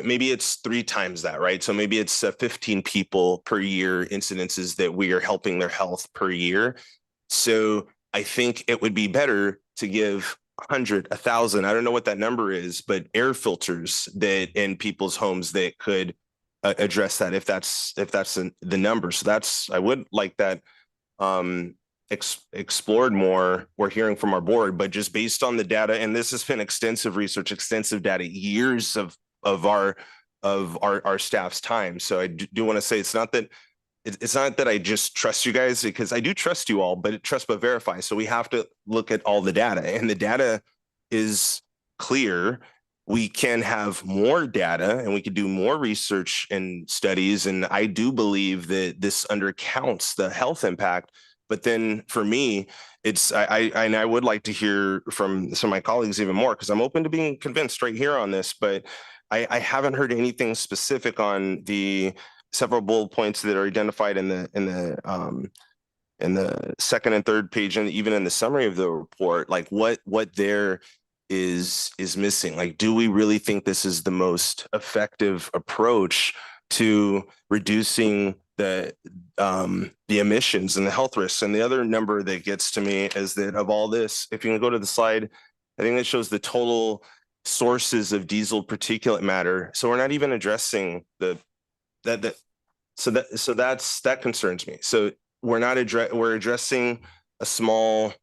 S19: maybe it's 3 times that, right? So maybe it's 15 people per year incidences that we are helping their health per year. So I think it would be better to give 100, 1,000, I don't know what that number is, but air filters that in people's homes that could address that, if that's the number. So I would like that explored more. We're hearing from our board, but just based on the data, and this has been extensive research, extensive data, years of our staff's time. So I do want to say it's not that I just trust you guys, because I do trust you all, but trust but verify. So we have to look at all the data, and the data is clear. We can have more data and we could do more research and studies. And I do believe that this undercounts the health impact. But then for me, I would like to hear from some of my colleagues even more, because I'm open to being convinced right here on this, but I haven't heard anything specific on the several bullet points that are identified in the second and third page, and even in the summary of the report, like what there is missing. Like, do we really think this is the most effective approach to reducing the emissions and the health risks? And the other number that gets to me is that of all this, if you can go to the slide, I think that shows the total sources of diesel particulate matter. So we're not even addressing that concerns me. So we're addressing a small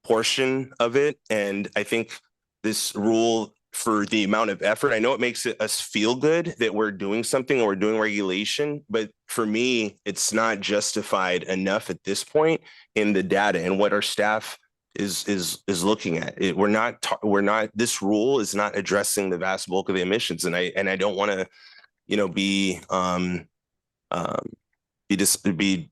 S19: portion of it. And I think this rule, for the amount of effort, I know it makes us feel good that we're doing something or we're doing regulation, but for me, it's not justified enough at this point in the data and what our staff is looking at. This rule is not addressing the vast bulk of the emissions. And I don't want to, be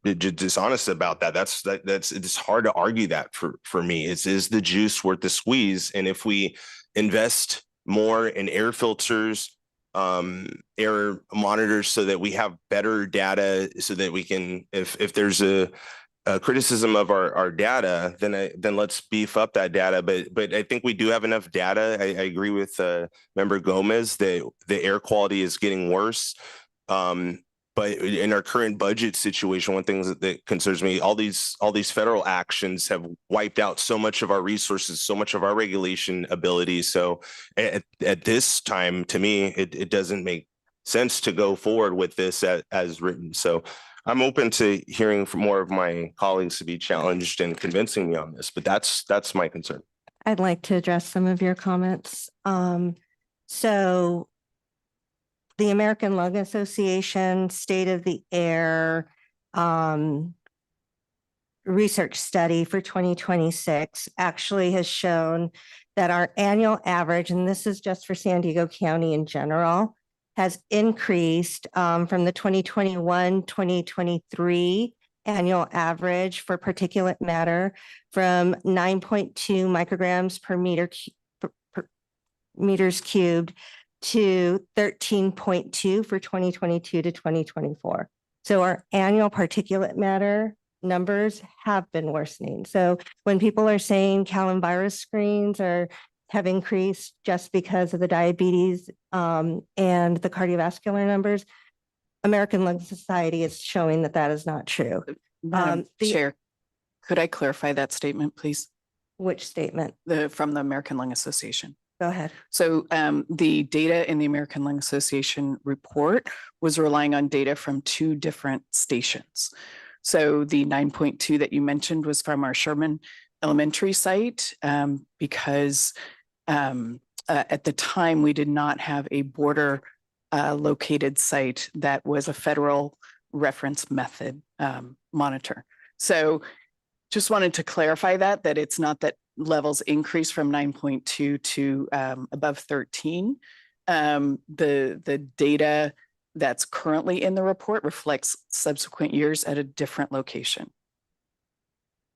S19: dishonest about that. It's hard to argue that for me. Is the juice worth the squeeze? And if we invest more in air filters, air monitors, so that we have better data, so that we can, if there's a criticism of our data, then let's beef up that data. But I think we do have enough data. I agree with Member Gomez that the air quality is getting worse. But in our current budget situation, one thing that concerns me, all these federal actions have wiped out so much of our resources, so much of our regulation ability. So at this time, to me, it doesn't make sense to go forward with this as written. So I'm open to hearing from more of my colleagues to be challenged and convincing me on this, but that's my concern.
S12: I'd like to address some of your comments. So the American Lung Association State of the Air research study for 2026 actually has shown that our annual average, and this is just for San Diego County in general, has increased from the 2021-2023 annual average for particulate matter from 9.2 micrograms per meters cubed to 13.2 for 2022 to 2024. So our annual particulate matter numbers have been worsening. So when people are saying coronavirus screens have increased just because of the diabetes and the cardiovascular numbers, American Lung Society is showing that is not true.
S1: Chair, could I clarify that statement, please?
S12: Which statement?
S1: From the American Lung Association.
S12: Go ahead.
S1: So the data in the American Lung Association report was relying on data from two different stations. So the 9.2 that you mentioned was from our Sherman Elementary site because at the time we did not have a border located site that was a federal reference method monitor. So just wanted to clarify that it's not that levels increase from 9.2 to above 13. The data that's currently in the report reflects subsequent years at a different location.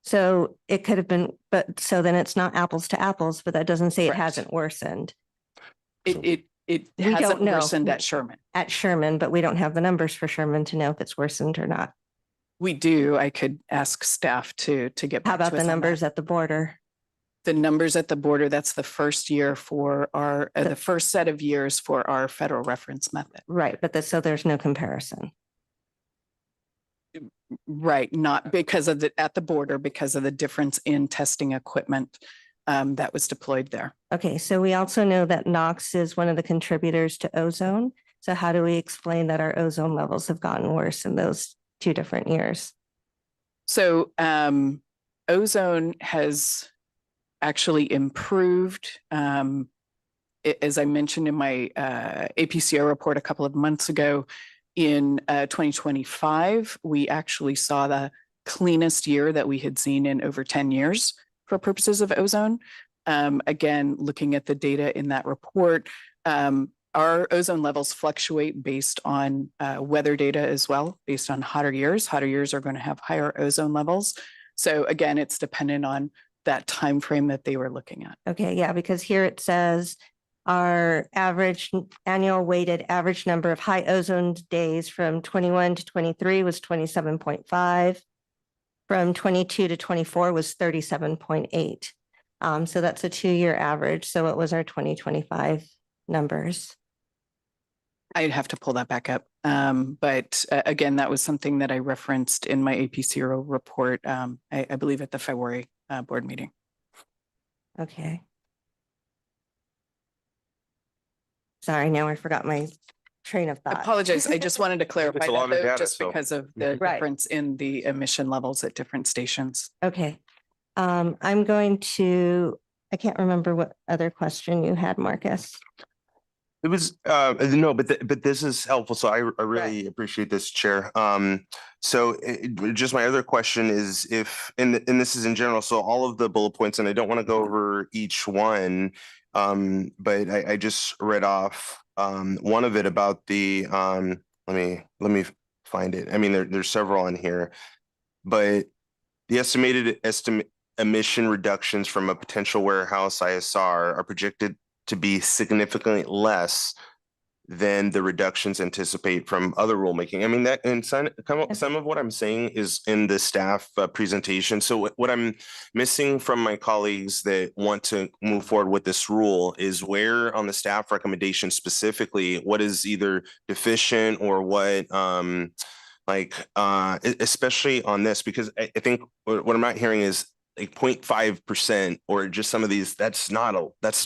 S12: So it could have been, but so then it's not apples to apples, but that doesn't say
S1: Correct.
S12: It hasn't worsened.
S1: It
S12: We
S1: hasn't
S12: don't know.
S1: worsened at Sherman.
S12: At Sherman, but we don't have the numbers for Sherman to know if it's worsened or not.
S1: We do. I could ask staff to get back
S12: How about
S1: to us
S12: the
S1: on
S12: numbers
S1: that.
S12: at the border?
S1: The numbers at the border, that's the first year for our, the first set of years for our federal reference method.
S12: Right, but so there's no comparison.
S1: Right, not because of at the border, because of the difference in testing equipment that was deployed there.
S12: Okay, so we also know that NOx is one of the contributors to ozone. So how do we explain that our ozone levels have gotten worse in those two different years?
S1: So ozone has actually improved. As I mentioned in my APCO report a couple of months ago, in 2025, we actually saw the cleanest year that we had seen in over 10 years for purposes of ozone. Again, looking at the data in that report, our ozone levels fluctuate based on weather data as well, based on hotter years. Hotter years are going to have higher ozone levels. So again, it's dependent on that time frame that they were looking at.
S12: Okay, yeah, because here it says our average annual weighted average number of high ozone days from 21 to 23 was 27.5. from 22 to 24 was 37.8. So that's a 2-year average. So what was our 2025 numbers?
S1: I'd have to pull that back up. But again, that was something that I referenced in my APCRO report, I believe at the February board meeting.
S12: Okay. Sorry, now I forgot my train of
S1: I
S12: thought.
S1: apologize. I just wanted to clarify
S19: It's a
S1: that
S19: lot of
S1: though,
S19: data,
S1: just
S19: so-
S1: because of the
S12: Right.
S1: difference in the emission levels at different stations.
S12: Okay. I'm going to, I can't remember what other question you had, Marcus.
S19: It was, no, but this is helpful. So I really appreciate this, Chair. So just my other question is if, and this is in general, so all of the bullet points, and I don't want to go over each one, but I just read off one of it about the, let me find it. I mean, there's several in here, but the estimated emission reductions from a potential warehouse ISR are projected to be significantly less than the reductions anticipate from other rulemaking. I mean, that and some of what I'm saying is in the staff presentation. So what I'm missing from my colleagues that want to move forward with this rule is where on the staff recommendation specifically, what is either deficient or what especially on this, because I think what I'm not hearing is like 0.5% or just some of these, that's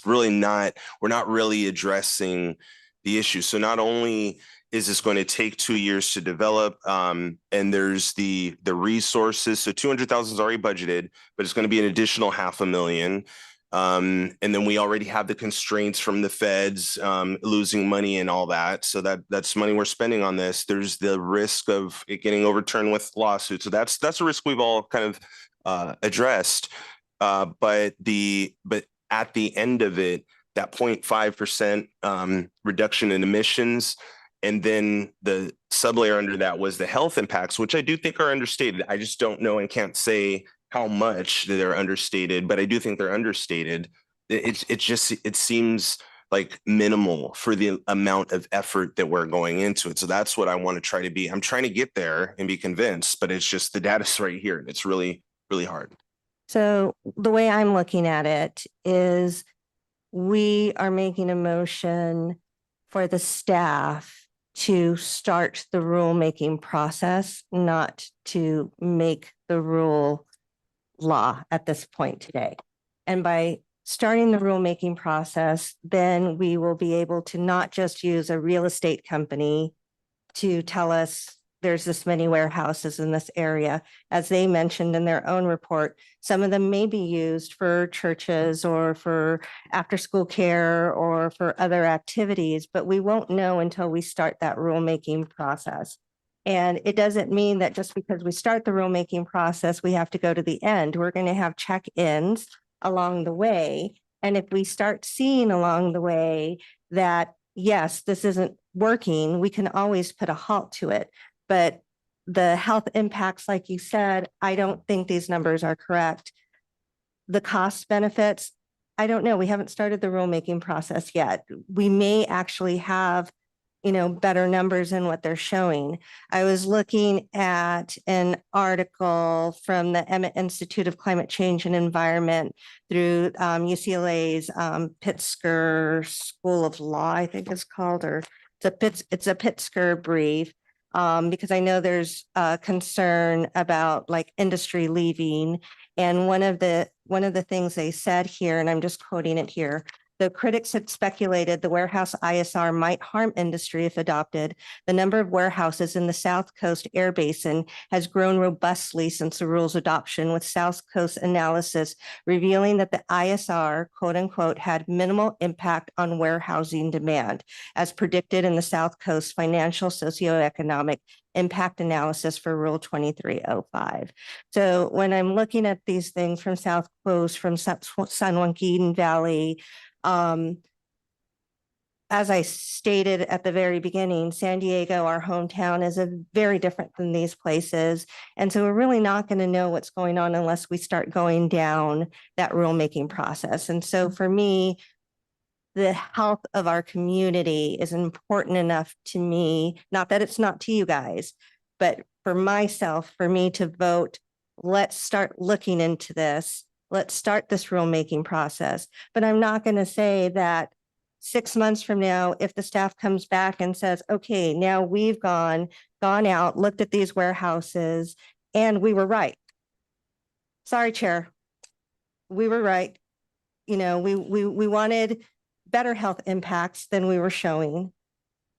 S19: really not, we're not really addressing the issue. So not only is this going to take 2 years to develop, and there's the resources. So 200,000 is already budgeted, but it's going to be an additional $500,000. And then we already have the constraints from the feds, losing money and all that. So that's money we're spending on this. There's the risk of it getting overturned with lawsuits. So that's a risk we've all kind of addressed, but at the end of it, that 0.5% reduction in emissions, and then the sublayer under that was the health impacts, which I do think are understated. I just don't know and can't say how much they're understated, but I do think they're understated. It seems like minimal for the amount of effort that we're going into it. So that's what I want to try to be. I'm trying to get there and be convinced, but it's just the data's right here, and it's really hard.
S12: So the way I'm looking at it is we are making a motion for the staff to start the rulemaking process, not to make the rule law at this point today. And by starting the rulemaking process, then we will be able to not just use a real estate company to tell us there's this many warehouses in this area. As they mentioned in their own report, some of them may be used for churches or for after-school care or for other activities, but we won't know until we start that rulemaking process. And it doesn't mean that just because we start the rulemaking process, we have to go to the end. We're going to have check-ins along the way. And if we start seeing along the way that, yes, this isn't working, we can always put a halt to it. But the health impacts, like you said, I don't think these numbers are correct. The cost benefits, I don't know. We haven't started the rulemaking process yet. We may actually have, better numbers than what they're showing. I was looking at an article from the Emmett Institute of Climate Change and Environment through UCLA's Pittsburgh School of Law, I think it's called, or it's a Pittsburgh brief. Because I know there's concern about like industry leaving. And one of the things they said here, and I'm just quoting it here, the critics had speculated the warehouse ISR might harm industry if adopted. The number of warehouses in the South Coast Air Basin has grown robustly since the rule's adoption, with South Coast analysis revealing that the ISR, quote unquote, had minimal impact on warehousing demand, as predicted in the South Coast Financial Socioeconomic Impact Analysis for Rule 2305. So when I'm looking at these things from South Coast, from San Joaquin Valley, as I stated at the very beginning, San Diego, our hometown, is very different than these places. And so we're really not going to know what's going on unless we start going down that rulemaking process. And so for me, the health of our community is important enough to me, not that it's not to you guys, but for myself, for me to vote let's start looking into this. Let's start this rulemaking process. But I'm not going to say that 6 months from now, if the staff comes back and says, okay, now we've gone out, looked at these warehouses, and we were right. Sorry, Chair. We were right. You know, we wanted better health impacts than we were showing.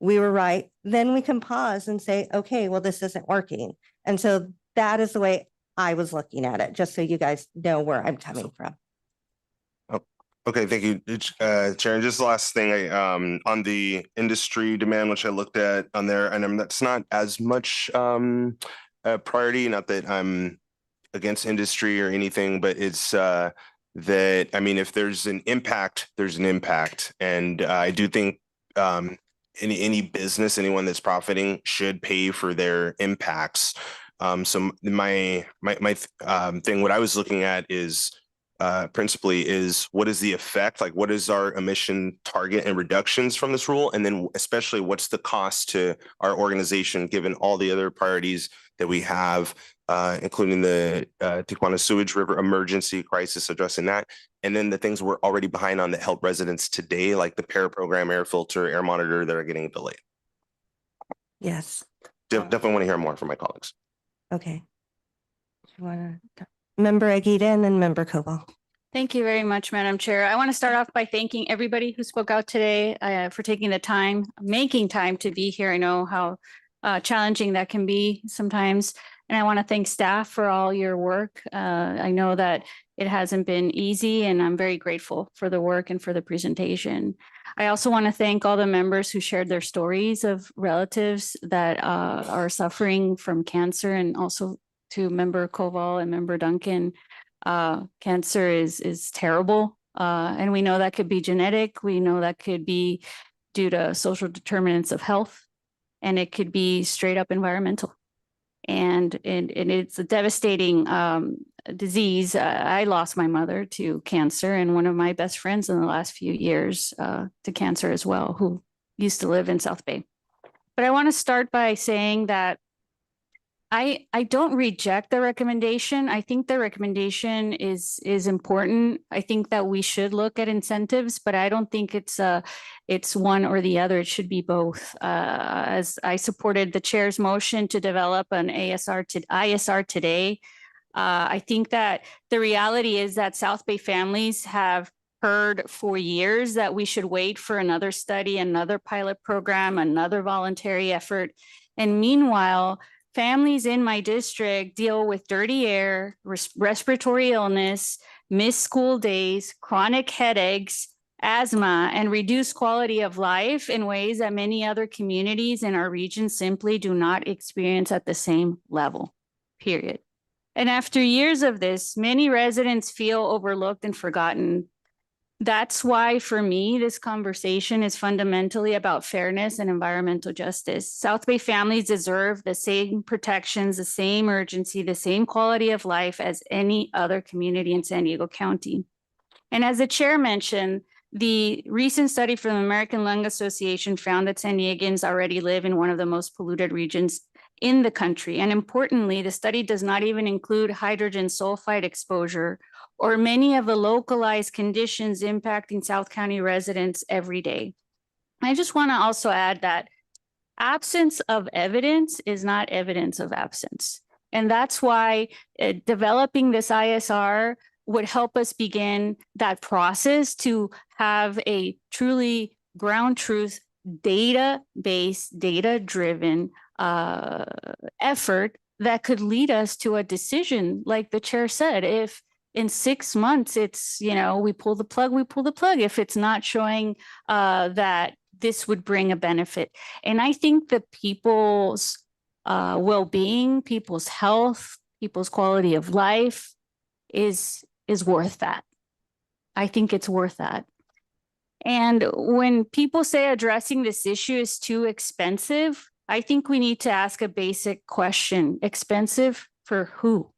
S12: We were right. Then we can pause and say, okay, well, this isn't working. And so that is the way I was looking at it, just so you guys know where I'm coming from.
S19: Okay, thank you, Chair. And just the last thing, on the industry demand, which I looked at on there, and that's not as much a priority, not that I'm against industry or anything, but it's that, I mean, if there's an impact, there's an impact. And I do think any business, anyone that's profiting should pay for their impacts. So my thing, what I was looking at is principally is what is the effect, like what is our emission target and reductions from this rule? And then especially what's the cost to our organization, given all the other priorities that we have, including the Tijuana Sewage River emergency crisis, addressing that. And then the things we're already behind on that help residents today, like the PARA program, air filter, air monitor, that are getting delayed.
S12: Yes.
S19: Definitely want to hear more from my colleagues.
S12: Okay. You want to, Member Aguirre and then Member Koval.
S14: Thank you very much, Madam Chair. I want to start off by thanking everybody who spoke out today for taking the time, making time to be here. I know how challenging that can be sometimes. And I want to thank staff for all your work. I know that it hasn't been easy, and I'm very grateful for the work and for the presentation. I also want to thank all the members who shared their stories of relatives that are suffering from cancer, and also to Member Koval and Member Duncan. Cancer is terrible. And we know that could be genetic. We know that could be due to social determinants of health, and it could be straight up environmental. And it's a devastating disease. I lost my mother to cancer, and one of my best friends in the last few years to cancer as well, who used to live in South Bay. But I want to start by saying that I don't reject the recommendation. I think the recommendation is important. I think that we should look at incentives, but I don't think it's one or the other. It should be both. As I supported the chair's motion to develop an ISR today, I think that the reality is that South Bay families have heard for years that we should wait for another study, another pilot program, another voluntary effort. And meanwhile, families in my district deal with dirty air, respiratory illness, missed school days, chronic headaches, asthma, and reduced quality of life in ways that many other communities in our region simply do not experience at the same level, period. And after years of this, many residents feel overlooked and forgotten. That's why, for me, this conversation is fundamentally about fairness and environmental justice. South Bay families deserve the same protections, the same urgency, the same quality of life as any other community in San Diego County. And as the chair mentioned, the recent study from the American Lung Association found that San Diegans already live in one of the most polluted regions in the country. And importantly, the study does not even include hydrogen sulfide exposure or many of the localized conditions impacting South County residents every day. I just want to also add that absence of evidence is not evidence of absence. And that's why developing this ISR would help us begin that process to have a truly ground truth, data-based, data-driven effort that could lead us to a decision. Like the chair said, if in 6 months it's, we pull the plug, if it's not showing that this would bring a benefit. And I think that people's well-being, people's health, people's quality of life is worth that. I think it's worth that. And when people say addressing this issue is too expensive, I think we need to ask a basic question: expensive for who?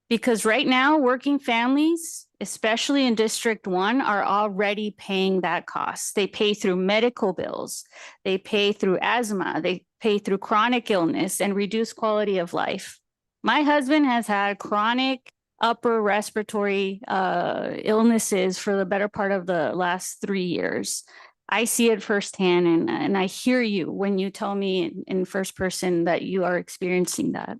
S14: Because right now, working families, especially in District 1, are already paying that cost. They pay through medical bills, they pay through asthma, they pay through chronic illness and reduced quality of life. My husband has had chronic upper respiratory illnesses for the better part of the last 3 years. I see it firsthand, and I hear you when you tell me in first person that you are experiencing that.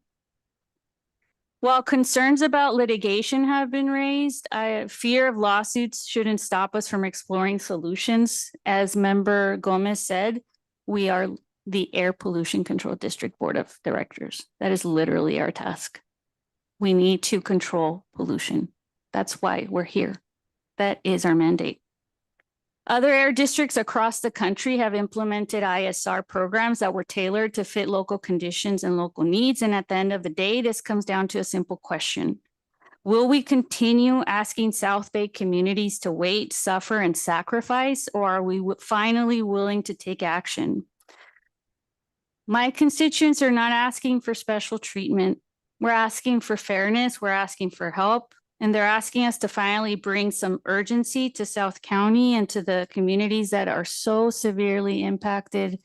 S14: While concerns about litigation have been raised, fear of lawsuits shouldn't stop us from exploring solutions. As Member Gomez said, we are the Air Pollution Control District Board of Directors. That is literally our task. We need to control pollution. That's why we're here. That is our mandate. Other air districts across the country have implemented ISR programs that were tailored to fit local conditions and local needs. And at the end of the day, this comes down to a simple question. Will we continue asking South Bay communities to wait, suffer, and sacrifice, or are we finally willing to take action? My constituents are not asking for special treatment. We're asking for fairness. We're asking for help. And they're asking us to finally bring some urgency to South County and to the communities that are so severely impacted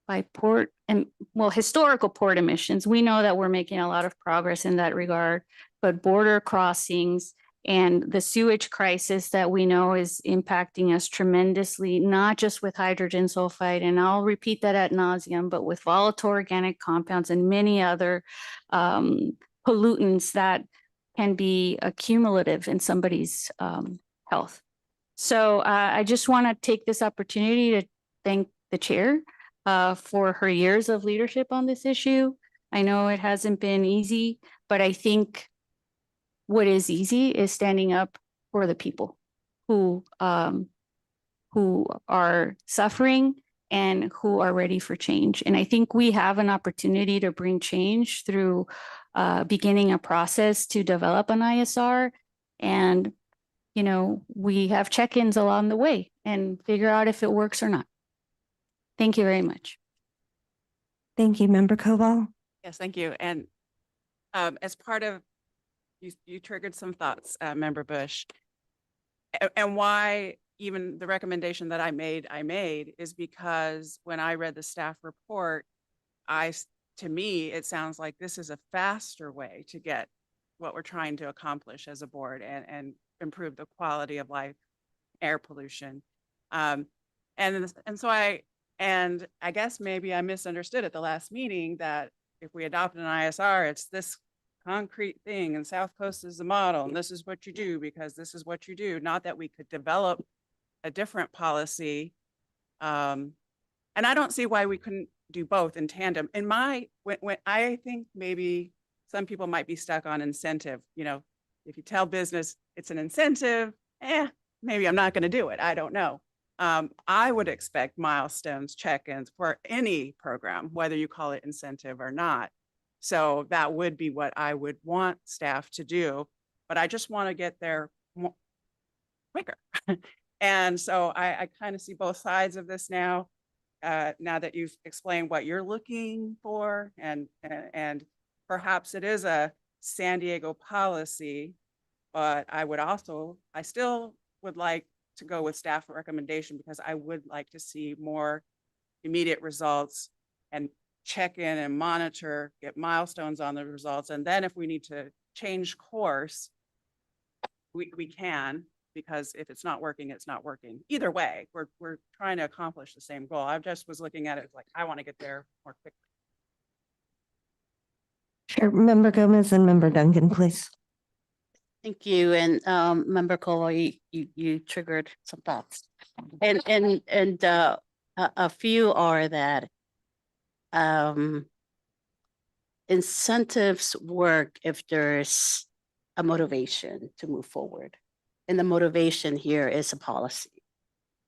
S14: by port and, well, historical port emissions. We know that we're making a lot of progress in that regard, but border crossings and the sewage crisis that we know is impacting us tremendously, not just with hydrogen sulfide, and I'll repeat that ad nauseum, but with volatile organic compounds and many other pollutants that can be accumulative in somebody's health. So I just want to take this opportunity to thank the chair for her years of leadership on this issue. I know it hasn't been easy, but I think what is easy is standing up for the people who are suffering and who are ready for change. And I think we have an opportunity to bring change through beginning a process to develop an ISR. And, you know, we have check-ins along the way and figure out if it works or not. Thank you very much.
S12: Thank you, Member Koval.
S15: Yes, thank you. And as part of, you triggered some thoughts, Member Bush, and why even the recommendation that I made is because when I read the staff report, to me, it sounds like this is a faster way to get what we're trying to accomplish as a board and improve the quality of life, air pollution. And so I guess maybe I misunderstood at the last meeting that if we adopted an ISR, it's this concrete thing and South Coast is the model and this is what you do because this is what you do. Not that we could develop a different policy. And I don't see why we couldn't do both in tandem. In when I think maybe some people might be stuck on incentive. You know, if you tell business it's an incentive, maybe I'm not going to do it. I don't know. I would expect milestones, check-ins for any program, whether you call it incentive or not. So that would be what I would want staff to do, but I just want to get there quicker. And so I kind of see both sides of this now. Now that you've explained what you're looking for, and perhaps it is a San Diego policy, but I still would like to go with staff recommendation because I would like to see more immediate results and check in and monitor, get milestones on the results. And then if we need to change course, we can, because if it's not working, it's not working. Either way, we're trying to accomplish the same goal. I just was looking at it like, I want to get there more quickly.
S12: Sure. Member Gomez and Member Duncan, please.
S18: Thank you. And Member Koval, you triggered some thoughts. And a few are that incentives work if there's a motivation to move forward. And the motivation here is a policy,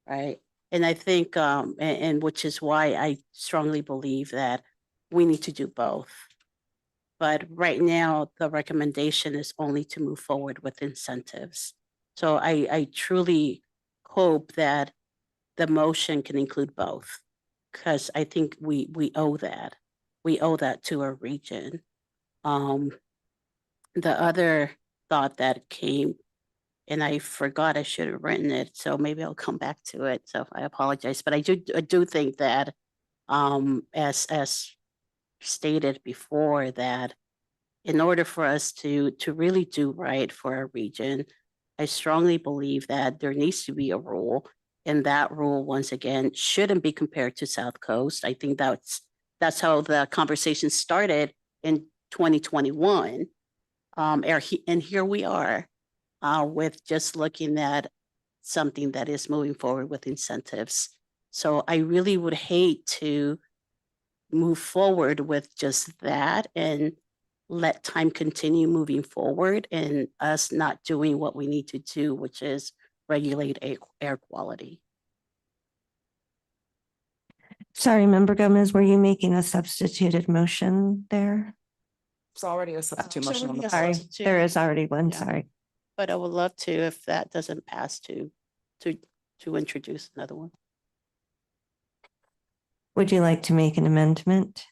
S18: right? And I think, and which is why I strongly believe that we need to do both. But right now, the recommendation is only to move forward with incentives. So I truly hope that the motion can include both, because I think we owe that. We owe that to our region. The other thought that came, and I forgot I should have written it, so maybe I'll come back to it. So I apologize, but I do think that, as stated before, that in order for us to really do right for our region, I strongly believe that there needs to be a rule. And that rule, once again, shouldn't be compared to South Coast. I think that's how the conversation started in 2021. And here we are with just looking at something that is moving forward with incentives. So I really would hate to move forward with just that and let time continue moving forward and us not doing what we need to do, which is regulate air quality.
S12: Sorry, Member Gomez, were you making a substituted motion there?
S1: It's already a substitute motion on the
S12: Sorry,
S18: substitute.
S12: there is already one,
S18: Yeah.
S12: sorry.
S18: But I would love to, if that doesn't pass, to introduce another one.
S12: Would you like to make an amendment?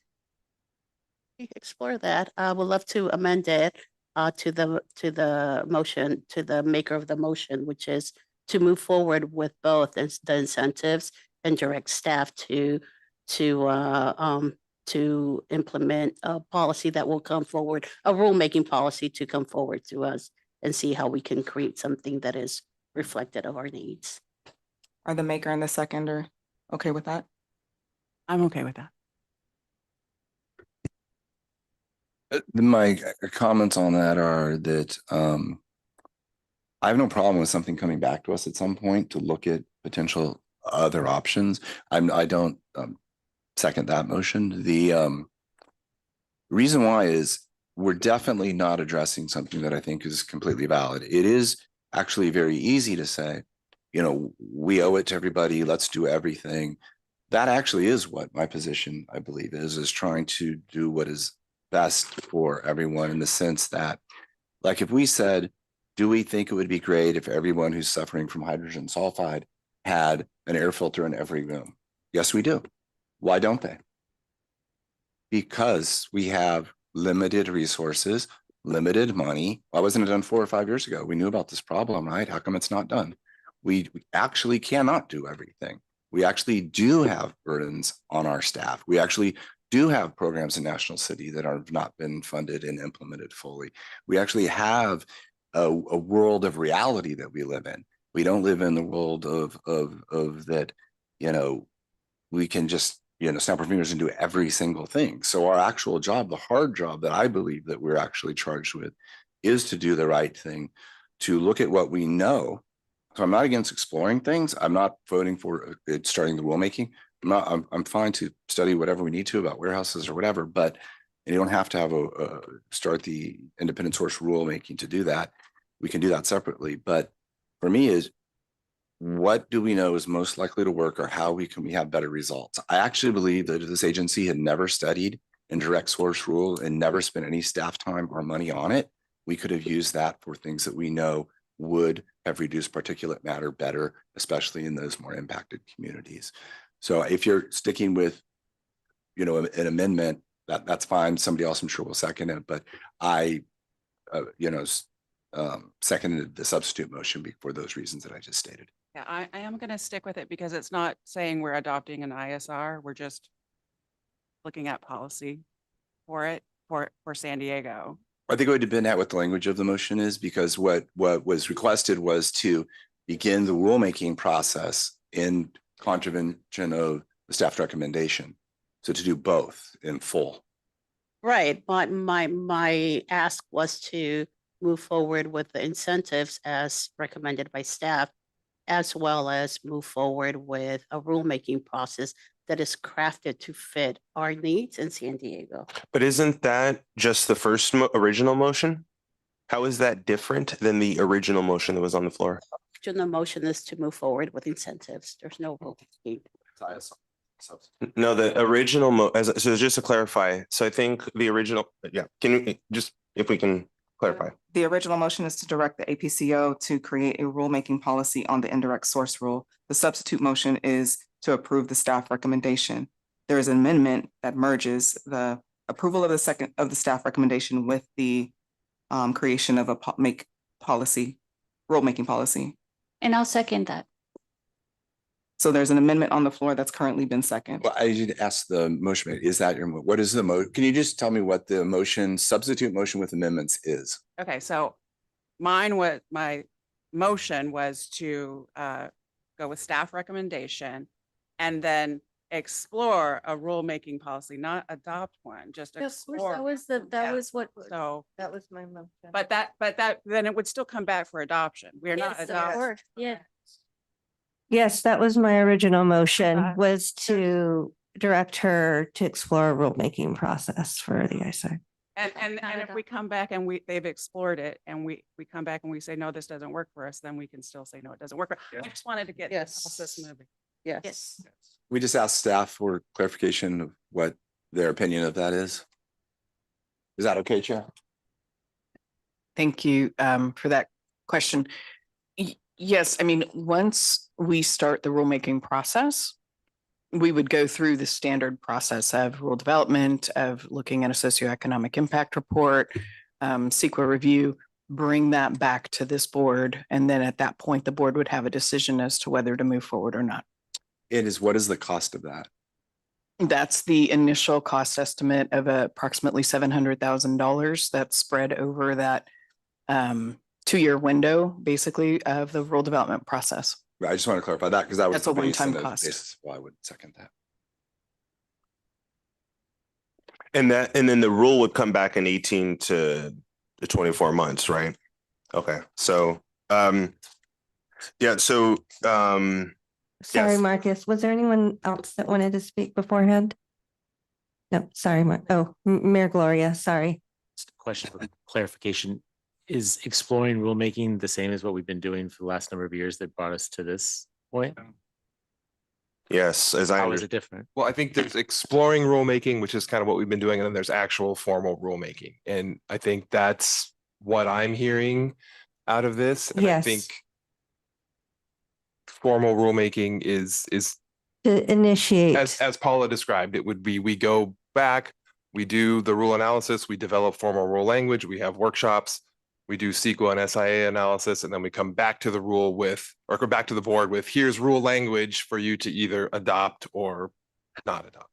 S18: We can explore that. I would love to amend it to the motion, to the maker of the motion, which is to move forward with both the incentives and direct staff to implement a policy that will come forward, a rulemaking policy to come forward to us and see how we can create something that is reflective of our needs.
S1: Are the maker and the seconder okay with that?
S15: I'm okay with that.
S13: My comments on that are that I have no problem with something coming back to us at some point to look at potential other options. I don't second that motion. The reason why is we're definitely not addressing something that I think is completely valid. It is actually very easy to say, you know, we owe it to everybody, let's do everything. That actually is what my position, I believe, is trying to do what is best for everyone, in the sense that, like, if we said, do we think it would be great if everyone who's suffering from hydrogen sulfide had an air filter in every room? Yes, we do. Why don't they? Because we have limited resources, limited money. Why wasn't it done 4 or 5 years ago? We knew about this problem, right? How come it's not done? We actually cannot do everything. We actually do have burdens on our staff. We actually do have programs in National City that have not been funded and implemented fully. We actually have a world of reality that we live in. We don't live in the world of that, you know, we can just, you know, snap our fingers and do every single thing. So our actual job, the hard job that I believe that we're actually charged with, is to do the right thing, to look at what we know. So I'm not against exploring things. I'm not voting for starting the rulemaking. I'm fine to study whatever we need to about warehouses or whatever, but you don't have to have start the independent source rulemaking to do that. We can do that separately. But for me, is what do we know is most likely to work, or how we have better results? I actually believe that if this agency had never studied indirect source rule and never spent any staff time or money on it, we could have used that for things that we know would have reduced particulate matter better, especially in those more impacted communities. So if you're sticking with, you know, an amendment, that's fine. Somebody else, I'm sure, will second it, but I, seconded the substitute motion for those reasons that I just stated.
S15: Yeah, I am going to stick with it because it's not saying we're adopting an ISR. We're just looking at policy for it for San Diego.
S13: I think it would depend on what the language of the motion is, because what was requested was to begin the rulemaking process in contravention of the staff recommendation. So to do both in full.
S18: Right, but my ask was to move forward with the incentives as recommended by staff, as well as move forward with a rulemaking process that is crafted to fit our needs in San Diego.
S19: But isn't that just the first original motion? How is that different than the original motion that was on the floor?
S18: The motion is to move forward with incentives. There's no rulemaking.
S19: No, the original so just to clarify, so I think the original, yeah, can you just, if we can clarify.
S1: The original motion is to direct the APCO to create a rulemaking policy on the indirect source rule. The substitute motion is to approve the staff recommendation. There is an amendment that merges the approval of the staff recommendation with the creation of a rulemaking policy.
S14: And I'll second that.
S1: So there's an amendment on the floor that's currently been seconded.
S13: Well, I did ask the motion, made. Is that your, what is the can you just tell me what the motion, substitute motion with amendments is?
S15: Okay, so my motion was to go with staff recommendation and then explore a rulemaking policy, not adopt one, just explore.
S12: That was what,
S15: So,
S12: that was my motion.
S15: but then it would still come back for adoption. We are not
S12: Yes, of
S15: adopting.
S12: course, yeah. Yes, that was my original motion,
S15: Okay.
S12: was to direct her to explore a rulemaking process for the ISAC.
S15: And if we come back and they've explored it and we come back and we say, no, this doesn't work for us, then we can still say, no, it doesn't work. I just wanted to get the process moving.
S12: Yes.
S13: We just asked staff for clarification of what their opinion of that is. Is that okay, Chair?
S4: Thank you for that question. Yes, I mean, once we start the rulemaking process, we would go through the standard process of rule development, of looking at a socioeconomic impact report, CEQA review, bring that back to this board. And then at that point, the board would have a decision as to whether to move forward or not.
S13: It is, what is the cost of that?
S4: That's the initial cost estimate of approximately $700,000 that's spread over that 2-year window, basically, of the rural development process.
S13: Right, I just want to clarify that because that was
S4: That's a
S13: the base
S4: one-time
S13: and the
S4: cost.
S13: basis. Well, I would second that.
S19: And then the rule would come back in 18 to 24 months, right? Okay, so yeah, so
S12: Sorry,
S19: yes.
S12: Marcus, was there anyone else that wanted to speak beforehand? No, sorry, Mayor Gloria, sorry.
S21: Just a question for clarification. Is exploring rulemaking the same as what we've been doing for the last number of years that brought us to this point?
S19: Yes, as I
S21: How is
S19: understand.
S21: it different?
S22: Well, I think there's exploring rulemaking, which is kind of what we've been doing, and then there's actual formal rulemaking. And I think that's what I'm hearing out of this. And I think formal rulemaking is
S12: to initiate.
S22: As Paula described, it would be, we go back, we do the rule analysis, we develop formal rule language, we have workshops, we do CEQA and SIA analysis, and then we come back to the rule with, or go back to the board with, here's rule language for you to either adopt or not adopt.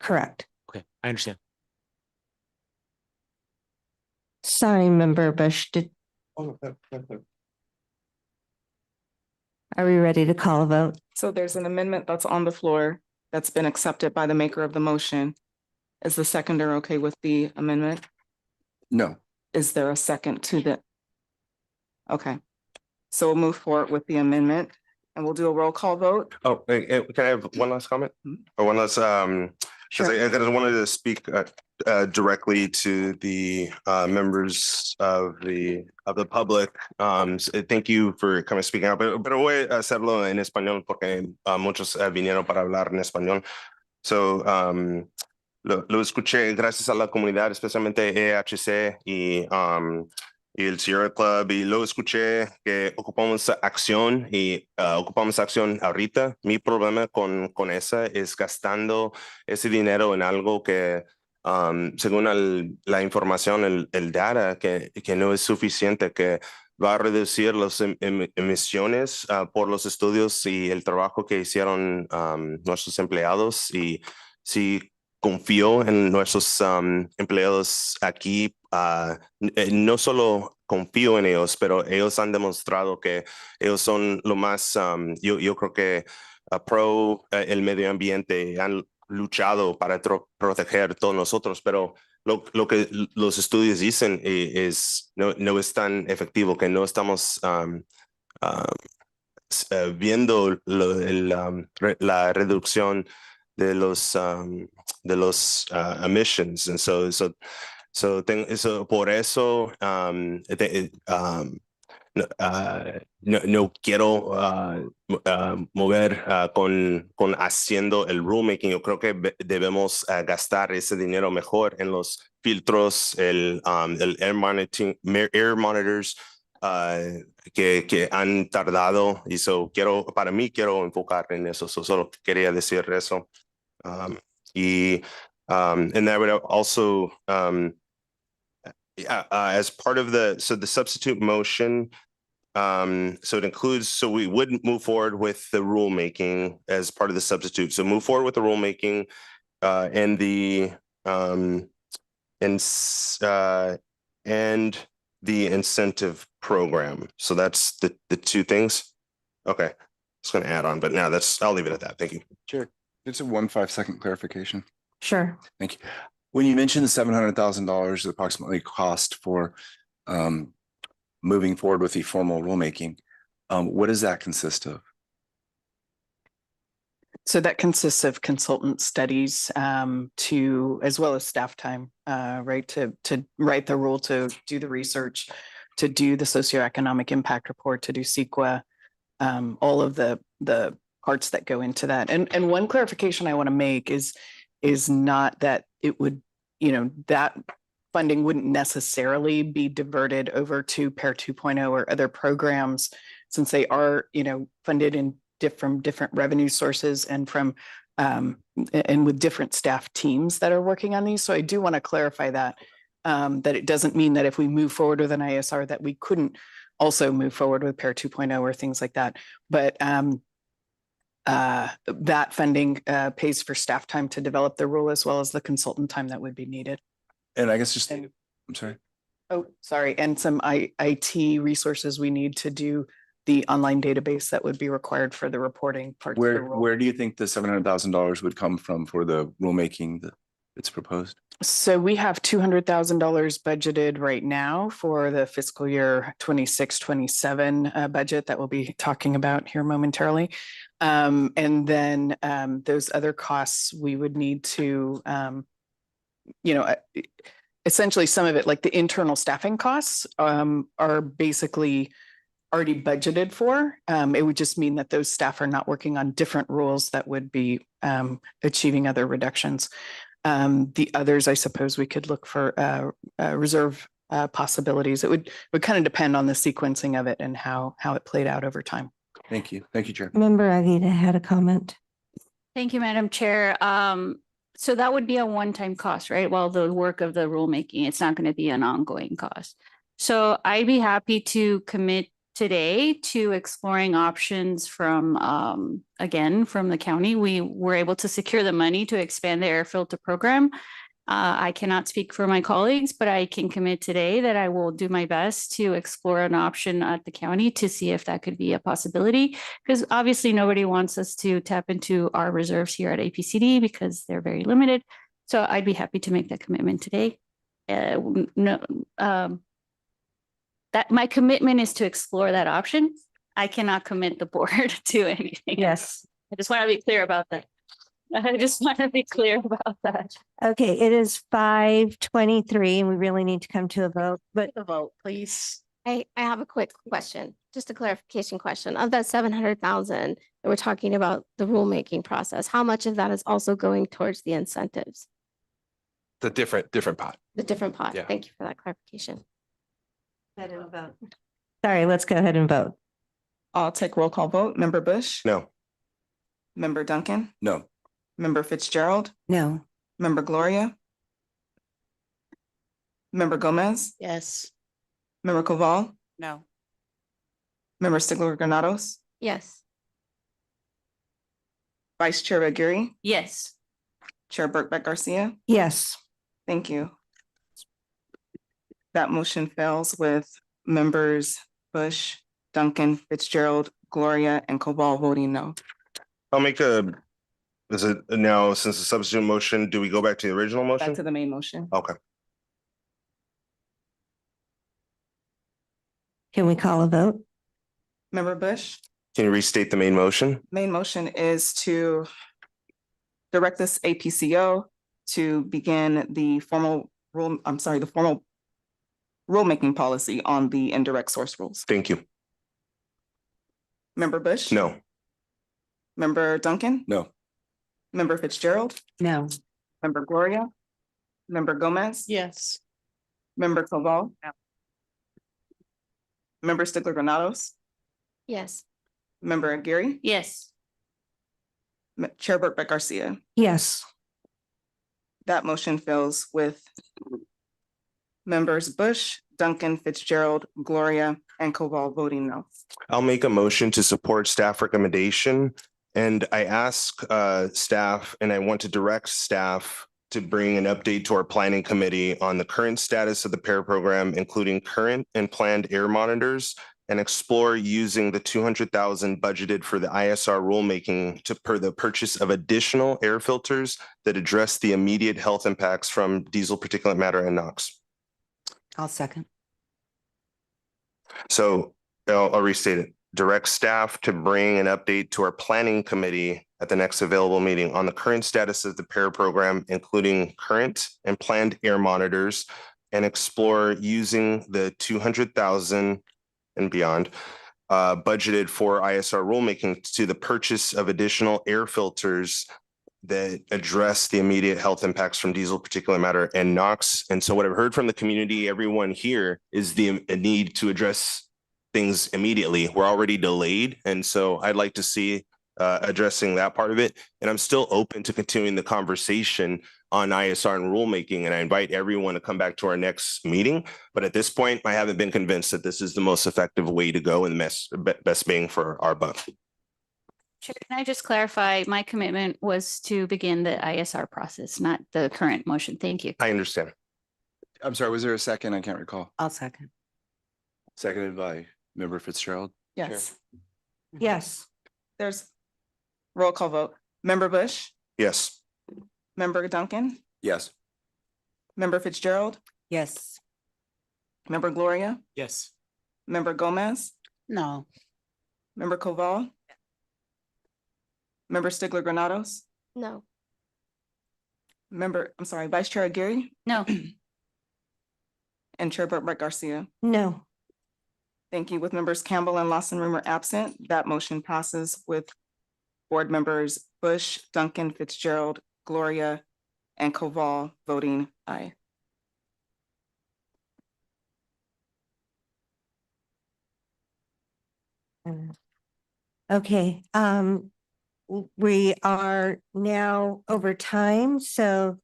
S12: Correct.
S21: Okay, I understand.
S12: Sorry, Member Bush, are we ready to call a vote?
S1: So there's an amendment that's on the floor that's been accepted by the maker of the motion. Is the seconder okay with the amendment?
S13: No.
S1: Is there a second to the? Okay, so we'll move forward with the amendment and we'll do a roll call vote.
S19: Oh, can I have one last comment? Or one last, because I just wanted to speak directly to the members of the public. Thank you for coming speaking out, pero voy a hacerlo en español porque muchos vinieron para hablar en español. So, lo escuché gracias a la comunidad, especialmente EHC y el Sierra Club, y lo escuché que ocupamos acción y ocupamos acción ahorita. Mi problema con esa es gastando ese dinero en algo que, según la información, el data, que no es suficiente, que va a reducir las emisiones por los estudios y el trabajo que hicieron nuestros empleados. Y si confío en nuestros empleados aquí. No solo confío en ellos, pero ellos han demostrado que ellos son lo más, yo creo que pro el medio ambiente, han luchado para proteger a todos nosotros, pero lo que los estudios dicen no es tan efectivo, que no estamos viendo la reducción de los emissions. And so por eso no quiero mover con haciendo el rulemaking. Yo creo que debemos gastar ese dinero mejor en los filtros, el air monitors que han tardado. Y para mí quiero enfocar en eso. Solo quería decir eso. And that would also, as part of the substitute motion, So it includes, so we wouldn't move forward with the rulemaking as part of the substitute. So move forward with the rulemaking and the and the incentive program. So that's the two things. Okay, it's going to add on, but now I'll leave it at that. Thank you.
S13: Sure. Just a 5-second clarification.
S12: Sure.
S13: Thank you. When you mentioned the $700,000 approximately cost for moving forward with the formal rulemaking, what does that consist of?
S4: So that consists of consultant studies to, as well as staff time, right, to write the rule, to do the research, to do the socioeconomic impact report, to do CEQA, all of the parts that go into that. And one clarification I want to make is not that it would, that funding wouldn't necessarily be diverted over to PAIR 2.0 or other programs, since they are, funded in different revenue sources and from and with different staff teams that are working on these. So I do want to clarify that it doesn't mean that if we move forward with an ISR that we couldn't also move forward with PAIR 2.0 or things like that. But that funding pays for staff time to develop the rule, as well as the consultant time that would be needed.
S13: And I guess I'm sorry.
S4: Oh, sorry. And some IT resources we need to do the online database that would be required for the reporting part.
S13: Where do you think the $700,000 would come from for the rulemaking that's proposed?
S4: So we have $200,000 budgeted right now for the fiscal year 26-27 budget that we'll be talking about here momentarily. And then those other costs we would need to, essentially some of it, like the internal staffing costs, are basically already budgeted for. It would just mean that those staff are not working on different rules that would be achieving other reductions. The others, I suppose we could look for reserve possibilities. It would kind of depend on the sequencing of it and how it played out over time.
S13: Thank you. Thank you, Chair.
S12: Member Aguirre had a comment.
S14: Thank you, Madam Chair. So that would be a one-time cost, right? While the work of the rulemaking, it's not going to be an ongoing cost. So I'd be happy to commit today to exploring options from, again, from the county. We were able to secure the money to expand the air filter program. I cannot speak for my colleagues, but I can commit today that I will do my best to explore an option at the county to see if that could be a possibility, because obviously nobody wants us to tap into our reserves here at APCD because they're very limited. So I'd be happy to make that commitment today. That my commitment is to explore that option. I cannot commit the board to anything.
S12: Yes.
S14: I just want to be clear about that. I just want to be clear about that.
S12: Okay, it is 5:23 and we really need to come to a vote, but
S18: The vote, please.
S17: I have a quick question, just a clarification question. Of that 700,000 that we're talking about the rulemaking process, how much of that is also going towards the incentives?
S22: The different pot.
S17: The different pot.
S22: Yeah.
S17: Thank you for that clarification.
S12: sorry, let's go ahead and vote.
S1: I'll take roll call vote. Member Bush?
S19: No.
S1: Member Duncan?
S13: No.
S1: Member Fitzgerald?
S10: No.
S1: Member Gloria? Member Gomez?
S18: Yes.
S1: Member Koval?
S15: No.
S1: Member Stigler Granados?
S17: Yes.
S1: Vice Chair Aguirre?
S14: Yes.
S1: Chair Burkbeck Garcia?
S2: Yes.
S1: Thank you. That motion fails with members Bush, Duncan, Fitzgerald, Gloria, and Koval voting no.
S19: I'll make is it now, since the substitute motion, do we go back to the original motion?
S1: Back to the main motion.
S19: Okay.
S12: Can we call a vote?
S1: Member Bush?
S19: Can you restate the main motion?
S1: Main motion is to direct this APCO to begin the formal rulemaking policy on the indirect source rules.
S19: Thank you.
S1: Member Bush?
S19: No.
S1: Member Duncan?
S13: No.
S1: Member Fitzgerald?
S10: No.
S1: Member Gloria? Member Gomez?
S18: Yes.
S1: Member Koval?
S15: No.
S1: Member Stigler Granados?
S17: Yes.
S1: Member Aguirre?
S14: Yes.
S1: Chair Burkbeck Garcia?
S2: Yes.
S1: That motion fails with members Bush, Duncan, Fitzgerald, Gloria, and Koval voting no.
S19: I'll make a motion to support staff recommendation. And I ask staff, and I want to direct staff to bring an update to our planning committee on the current status of the PAIR program, including current and planned air monitors, and explore using the 200,000 budgeted for the ISR rulemaking to the purchase of additional air filters that address the immediate health impacts from diesel particulate matter and NOx.
S10: I'll second.
S19: So I'll restate it. Direct staff to bring an update to our planning committee at the next available meeting on the current status of the PAIR program, including current and planned air monitors, and explore using the 200,000 and beyond budgeted for ISR rulemaking to the purchase of additional air filters that address the immediate health impacts from diesel particulate matter and NOx. And so what I've heard from the community, everyone here, is the need to address things immediately. We're already delayed. And so I'd like to see addressing that part of it. And I'm still open to continuing the conversation on ISR and rulemaking. And I invite everyone to come back to our next meeting. But at this point, I haven't been convinced that this is the most effective way to go and best bang for our buck.
S14: Chair, can I just clarify? My commitment was to begin the ISR process, not the current motion. Thank you.
S19: I understand.
S13: I'm sorry, was there a second? I can't recall.
S10: I'll second.
S13: Seconded by Member Fitzgerald.
S1: Yes.
S12: Yes.
S1: There's roll call vote. Member Bush,
S19: Yes.
S1: Member Duncan,
S13: Yes.
S1: Member Fitzgerald,
S10: Yes.
S1: Member Gloria,
S21: Yes.
S1: Member Gomez,
S18: No.
S1: Member Koval, Member Stigler Granados,
S17: No.
S1: Vice Chair Aguirre,
S14: No.
S1: and Chair Brett Garcia.
S12: No.
S1: Thank you. With members Campbell and Lawson Rumor absent, that motion passes with board members Bush, Duncan, Fitzgerald, Gloria, and Koval voting aye.
S12: Okay, we are now over time, so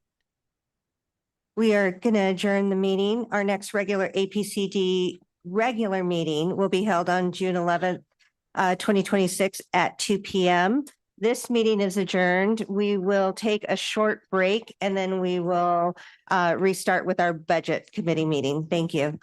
S12: we are going to adjourn the meeting. Our next regular APCD regular meeting will be held on June 11th, 2026 at 2 p.m. This meeting is adjourned. We will take a short break and then we will restart with our budget committee meeting. Thank you.